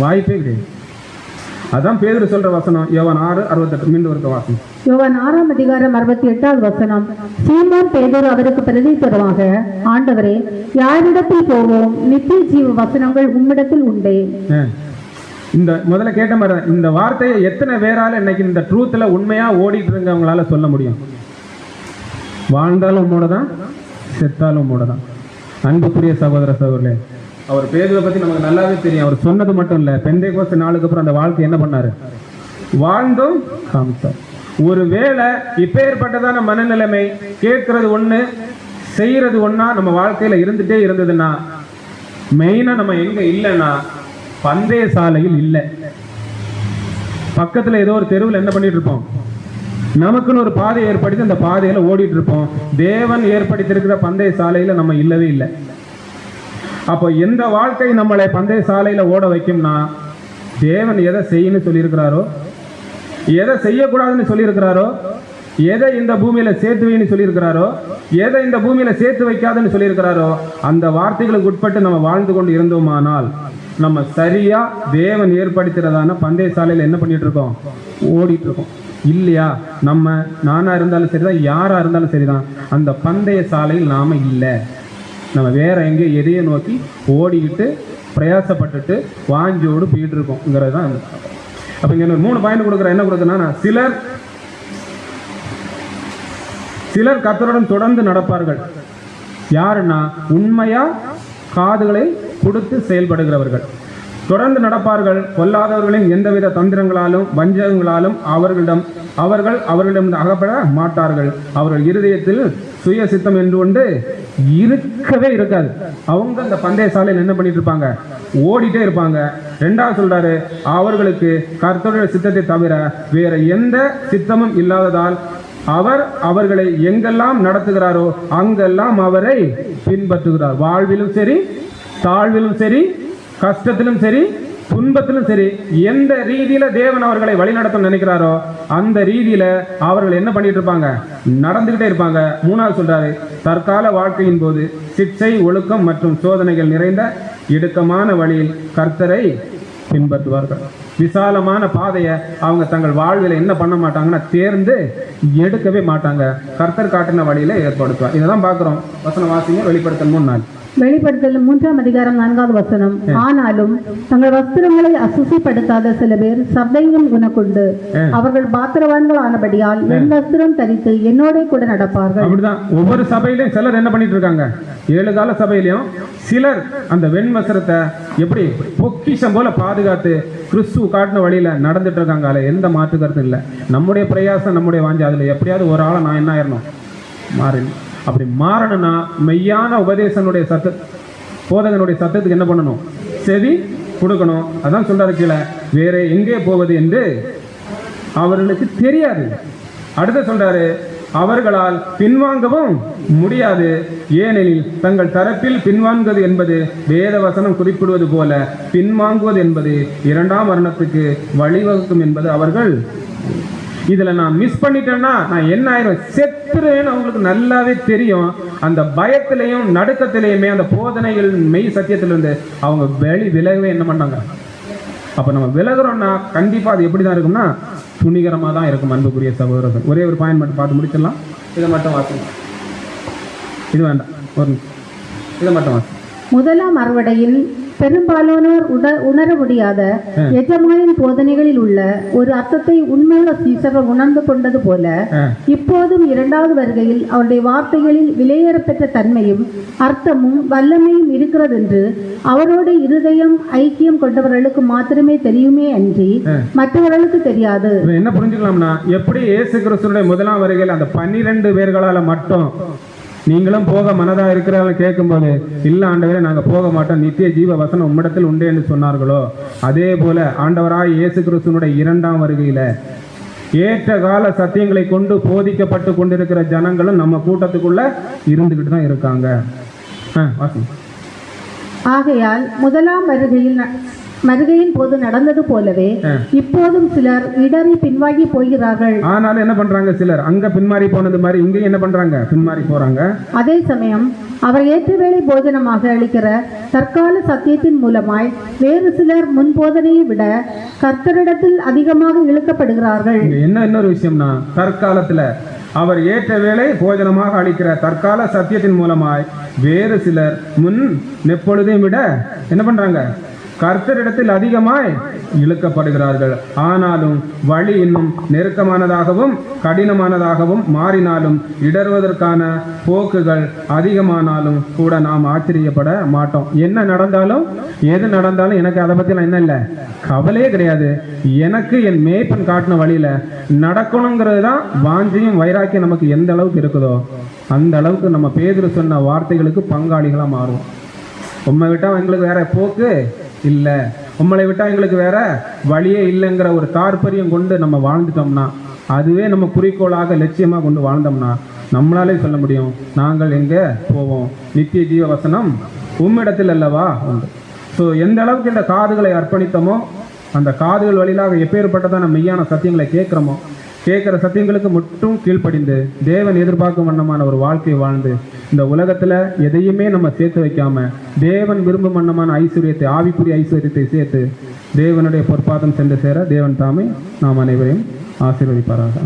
வாய்ப்பே கிடையாது. அதான் பேதுரு சொல்ற வசனம், யோவான் 6:68. மீண்டும் இருக்க வாசனம், யோவான் 6:68. சீமோன் பேதுரு அவருக்கு பிரதியுத்தரமாக, ஆண்டவரே, யாரிடத்தில் போவோம்? நித்திய ஜீவ வசனங்கள் உம்மிடத்தில் உண்டே. இந்த முதல்ல கேட்ட மாதிரி இந்த வார்த்தையை எத்தனை பேரால இன்னைக்கு இந்த ட்ரூத்ல உண்மையா ஓடிட்டு இருக்கவங்களால சொல்ல முடியும்? வாழ்ந்தாலும் உம்மோட தான், செத்தாலும் உம்மோட தான். அன்புக்குரிய சகோதர சகோதரர்களே, அவர் பேதுவை பத்தி நமக்கு நல்லாவே தெரியும். அவர் சொன்னது மட்டும் இல்ல, பெந்தைக்கோஸ்து நாளுக்கு அப்புறம் அந்த வாழ்க்கை என்ன பண்ணாரு, வாழ்ந்தும் காமித்தார். ஒருவேளை இப்பேற்பட்டதான மனநிலைமை, கேட்கறது ஒண்ணு செய்யறது ஒண்ணா நம்ம வாழ்க்கையில இருந்துட்டே இருந்ததுன்னா, மெயினா நம்ம எங்க இல்லைன்னா பந்தய சாலையில் இல்லை, பக்கத்துல ஏதோ ஒரு தெருவில் என்ன பண்ணிட்டு இருப்போம், நமக்குன்னு ஒரு பாதையை ஏற்படுத்தி அந்த பாதையில ஓடிட்டு இருப்போம். தேவன் ஏற்படுத்தியிருக்கிற பந்தய சாலையில நம்ம இல்லவே இல்லை. அப்போ எந்த வாழ்க்கை நம்மளை பந்தய சாலையில ஓட வைக்கும்னா, தேவன் எதை செய்யணும்னு சொல்லியிருக்கிறாரோ, எதை செய்யக்கூடாதுன்னு சொல்லியிருக்கிறாரோ, எதை இந்த பூமியில சேர்த்து வைன்னு சொல்லியிருக்கிறாரோ, எதை இந்த பூமியில சேர்த்து வைக்காதுன்னு சொல்லியிருக்கிறாரோ, அந்த வார்த்தைகளுக்கு உட்பட்டு நம்ம வாழ்ந்து கொண்டு இருந்தோமானால் நம்ம சரியா தேவன் ஏற்படுத்துறதான பந்தய சாலையில் என்ன பண்ணிட்டு இருக்கோம்? ஓடிட்டு இருக்கோம். இல்லையா? நானா இருந்தாலும் சரிதான், யாரா இருந்தாலும் சரிதான், அந்த பந்தய சாலையில் நாம இல்லை. நம்ம வேற எங்கே எதையை நோக்கி ஓடிக்கிட்டு பிரயாசப்பட்டுட்டு வாஞ்சோடு போயிட்டு இருக்கோங்கிறது தான். அப்ப இங்க 3 பாயிண்ட் கொடுக்குற. என்ன கொடுக்குறேன்னா, சிலர் கர்த்தருடன் தொடர்ந்து நடப்பார்கள். யாருன்னா, உண்மையா காதுகளை கொடுத்து செயல்படுகிறவர்கள். தொடர்ந்து நடப்பார்கள். கொல்லாதவர்களின் எந்தவித தந்திரங்களாலும் வஞ்சகங்களாலும் அவர்களிடம் அகப்பட மாட்டார்கள். அவர்கள் இருதயத்தில் சுய சித்தம் என்று ஒன்று இருக்கவே இருக்காது. அவங்க அந்த பந்தய சாலையில் என்ன பண்ணிட்டு இருப்பாங்க? ஓடிட்டே இருப்பாங்க. 2வது சொல்றாரு, அவர்களுக்கு கர்த்தருடைய சித்தத்தை தவிர வேற எந்த சித்தமும் இல்லாததால் அவர்களை எங்கெல்லாம் நடத்துகிறாரோ அங்கெல்லாம் அவரை பின்பற்றுகிறார். வாழ்விலும் சரி, தாழ்விலும் சரி, கஷ்டத்திலும் சரி, துன்பத்திலும் சரி, எந்த ரீதியில தேவன் அவர்களை வழிநடத்த நினைக்கிறாரோ அந்த ரீதியில அவர்கள் என்ன பண்ணிட்டு இருப்பாங்க? நடந்துகிட்டே இருப்பாங்க. 3வது சொல்றாரு, தற்கால வாழ்க்கையின் போது சிக்ஷை, ஒழுக்கம் மற்றும் சோதனைகள் நிறைந்த இடுக்கமான வழியில் கர்த்தரை பின்பற்றுவார்கள். விசாலமான பாதையை அவங்க தங்கள் வாழ்வில் என்ன பண்ண மாட்டாங்கன்னா தேர்ந்து எடுக்கவே மாட்டாங்க. கர்த்தர் காட்டின வழியில ஏற்படுத்துவார். இதைதான் பார்க்கிறோம். வசனம் வாசிங்க. வெளிப்படுத்தல் 3:4. வெளிப்படுத்தல் 3ஆம் அதிகாரம் 4வது வசனம். ஆனாலும் தங்கள் வஸ்திரங்களை அசுசிப்படுத்தாத சில பேர் சர்தையும் குணக்கொண்டு அவர்கள் பாத்திரவான்கள் ஆனபடியால் என் வஸ்திரம் தரித்து என்னோட கூட நடப்பார்கள். அப்படிதான் ஒவ்வொரு சபையிலையும் சிலர் என்ன பண்ணிட்டு இருக்காங்க? 7 கால சபையிலையும் சிலர் அந்த வெண் வஸ்திரத்தை எப்படி பொக்கிஷம் போல பாதுகாத்து கிறிஸ்து காட்டின வழியில நடந்துட்டு இருக்காங்க. அதுல எந்த மாற்று கருத்தும் இல்லை. நம்முடைய பிரயாசம், நம்முடைய வாஞ்சி, அதுல எப்படியாவது ஒரு ஆளை நான் என்ன ஆயிரணும்? மாறணும். அப்படி மாறணும்னா மெய்யான உபதேசனுடைய போதகனுடைய சத்தத்துக்கு என்ன பண்ணணும்? செவி கொடுக்கணும். அதான் சொல்றாரு கீழே, வேற எங்கே போவது என்று அவர்களுக்கு தெரியாது. அடுத்து சொல்றாரு, அவர்களால் பின்வாங்கவும் முடியாது. ஏனெனில் தங்கள் தரப்பில் பின்வாங்குவது என்பது வேத வசனம் குறிப்பிடுவது போல பின்வாங்குவது என்பது 2ஆம் மரணத்துக்கு வழிவகுக்கும் என்பது அவர்கள். இதுல நான் மிஸ் பண்ணிட்டேன்னா நான் என்ன ஆயிரும்? செத்துருவேன்னு அவங்களுக்கு நல்லாவே தெரியும். அந்த பயத்திலையும் நடுக்கத்திலையுமே அந்த போதனைகள் மெய் சத்தியத்திலிருந்து அவங்க விலகவே என்ன பண்ணாங்க? அப்ப நம்ம விலகுறோம்னா கண்டிப்பா அது எப்படிதான் இருக்கும்னா துணிகரமா தான் இருக்கும். அன்புக்குரிய சகோதரர்கள், ஒரே ஒரு பாயிண்ட் மட்டும் பார்த்து முடிச்சிடலாம். இதை மட்டும் வாசிங்க. இது வேண்டாம், இதை மட்டும் வாசி. முதலாம் அறுவடையில் பெரும்பாலானோர் உணர முடியாத எஜமானின் போதனைகளில் உள்ள ஒரு அர்த்தத்தை உண்மையுள்ள சீசர்கள் உணர்ந்து கொண்டது போல இப்போதும் 2வது வருகையில் அவருடைய வார்த்தைகளில் விலையேறப்பெற்ற தன்மையும் அர்த்தமும் வல்லமையும் இருக்கிறது என்று அவரோட இருதயம் ஐக்கியம் கொண்டவர்களுக்கு மாத்திரமே தெரியுமே அன்றி மற்றவர்களுக்கு தெரியாது. என்ன புரிஞ்சுக்கலாம்னா, எப்படி இயேசு கிறிஸ்துவினுடைய முதலாம் வருகையில் அந்த 12 பேர்களால மட்டும் நீங்களும் போக மனதா இருக்கிறவங்க கேட்கும்போது இல்ல ஆண்டவரே நாங்க போக மாட்டோம், நித்திய ஜீவ வசனம் உம்மிடத்தில் உண்டு என்று சொன்னார்களோ, அதே போல ஆண்டவராய் இயேசு கிறிஸ்துவினுடைய 2ஆம் வருகையில ஏற்ற கால சத்தியங்களை கொண்டு போதிக்கப்பட்டு கொண்டிருக்கிற ஜனங்களும் நம்ம கூட்டத்துக்குள்ள இருந்துகிட்டு தான் இருக்காங்க. ஆகையால் முதலாம் வருகையின் போது நடந்தது போலவே இப்போதும் சிலர் இடறி பின்வாங்கி போகிறார்கள். ஆனாலும் என்ன பண்றாங்க? சிலர் அங்க பின்மாறி போனது மாதிரி இங்க என்ன பண்றாங்க? பின்மாறி போறாங்க. அதே சமயம் அவர் ஏற்ற வேளை போஜனமாக அளிக்கிற தற்கால சத்தியத்தின் மூலமாய் வேறு சிலர் முன் போதனையை விட கர்த்தரிடத்தில் அதிகமாக இழுக்கப்படுகிறார்கள். என்ன இன்னொரு விஷயம்னா, தற்காலத்துல அவர் ஏற்ற வேளை போஜனமாக அளிக்கிற தற்கால சத்தியத்தின் மூலமாய் வேறு சிலர் முன் எப்பொழுதையும் விட என்ன பண்றாங்க? கர்த்தரிடத்தில் அதிகமாய் இழுக்கப்படுகிறார்கள். ஆனாலும் வழி இன்னும் நெருக்கமானதாகவும் கடினமானதாகவும் மாறினாலும் இடறுவதற்கான போக்குகள் அதிகமானாலும் கூட நாம் ஆச்சரியப்பட மாட்டோம். என்ன நடந்தாலும் எது நடந்தாலும் எனக்கு அதை பத்திலாம் என்ன இல்லை, கவலையே கிடையாது. எனக்கு என் மேய்ப்பன் காட்டின வழியில நடக்கணுங்கிறது தான் வாஞ்சியும் வைராக்கியம் நமக்கு எந்த அளவுக்கு இருக்குதோ அந்த அளவுக்கு நம்ம பேதுரு சொன்ன வார்த்தைகளுக்கு பங்காளிகளா மாறுவோம். உண்மை விட்டா எங்களுக்கு வேற போக்கு இல்லை, உம்மளை விட்டா எங்களுக்கு வேற வழியே இல்லைங்கிற ஒரு தாற்பயம் கொண்டு நம்ம வாழ்ந்துட்டோம்னா, அதுவே நம்ம குறிக்கோளாக லட்சியமாக கொண்டு வாழ்ந்தோம்னா நம்மளாலே சொல்ல முடியும், நாங்கள் எங்கே போவோம்? நித்திய ஜீவ வசனம் உம்மிடத்தில் அல்லவா உண்டு. ஸோ எந்த அளவுக்கு இந்த காதுகளை அர்ப்பணித்தோமோ அந்த காதுகள் வழியாக எப்பேற்பட்டதான் நம்ம மெய்யான சத்தியங்களை கேட்குறோமோ, கேட்குற சத்தியங்களுக்கு மட்டும் கீழ்ப்படிந்து தேவன் எதிர்பார்க்கும் வண்ணமான ஒரு வாழ்க்கை வாழ்ந்து இந்த உலகத்தில் எதையுமே நம்ம சேர்த்து வைக்காம தேவன் விரும்பும் வண்ணமான ஐஸ்வர்யத்தை, ஆவிக்குரிய ஐஸ்வர்யத்தை சேர்த்து தேவனுடைய பொற்பாதம் சென்று சேர தேவன் தாமே நாம் அனைவரையும் ஆசீர்வதிப்பாராக.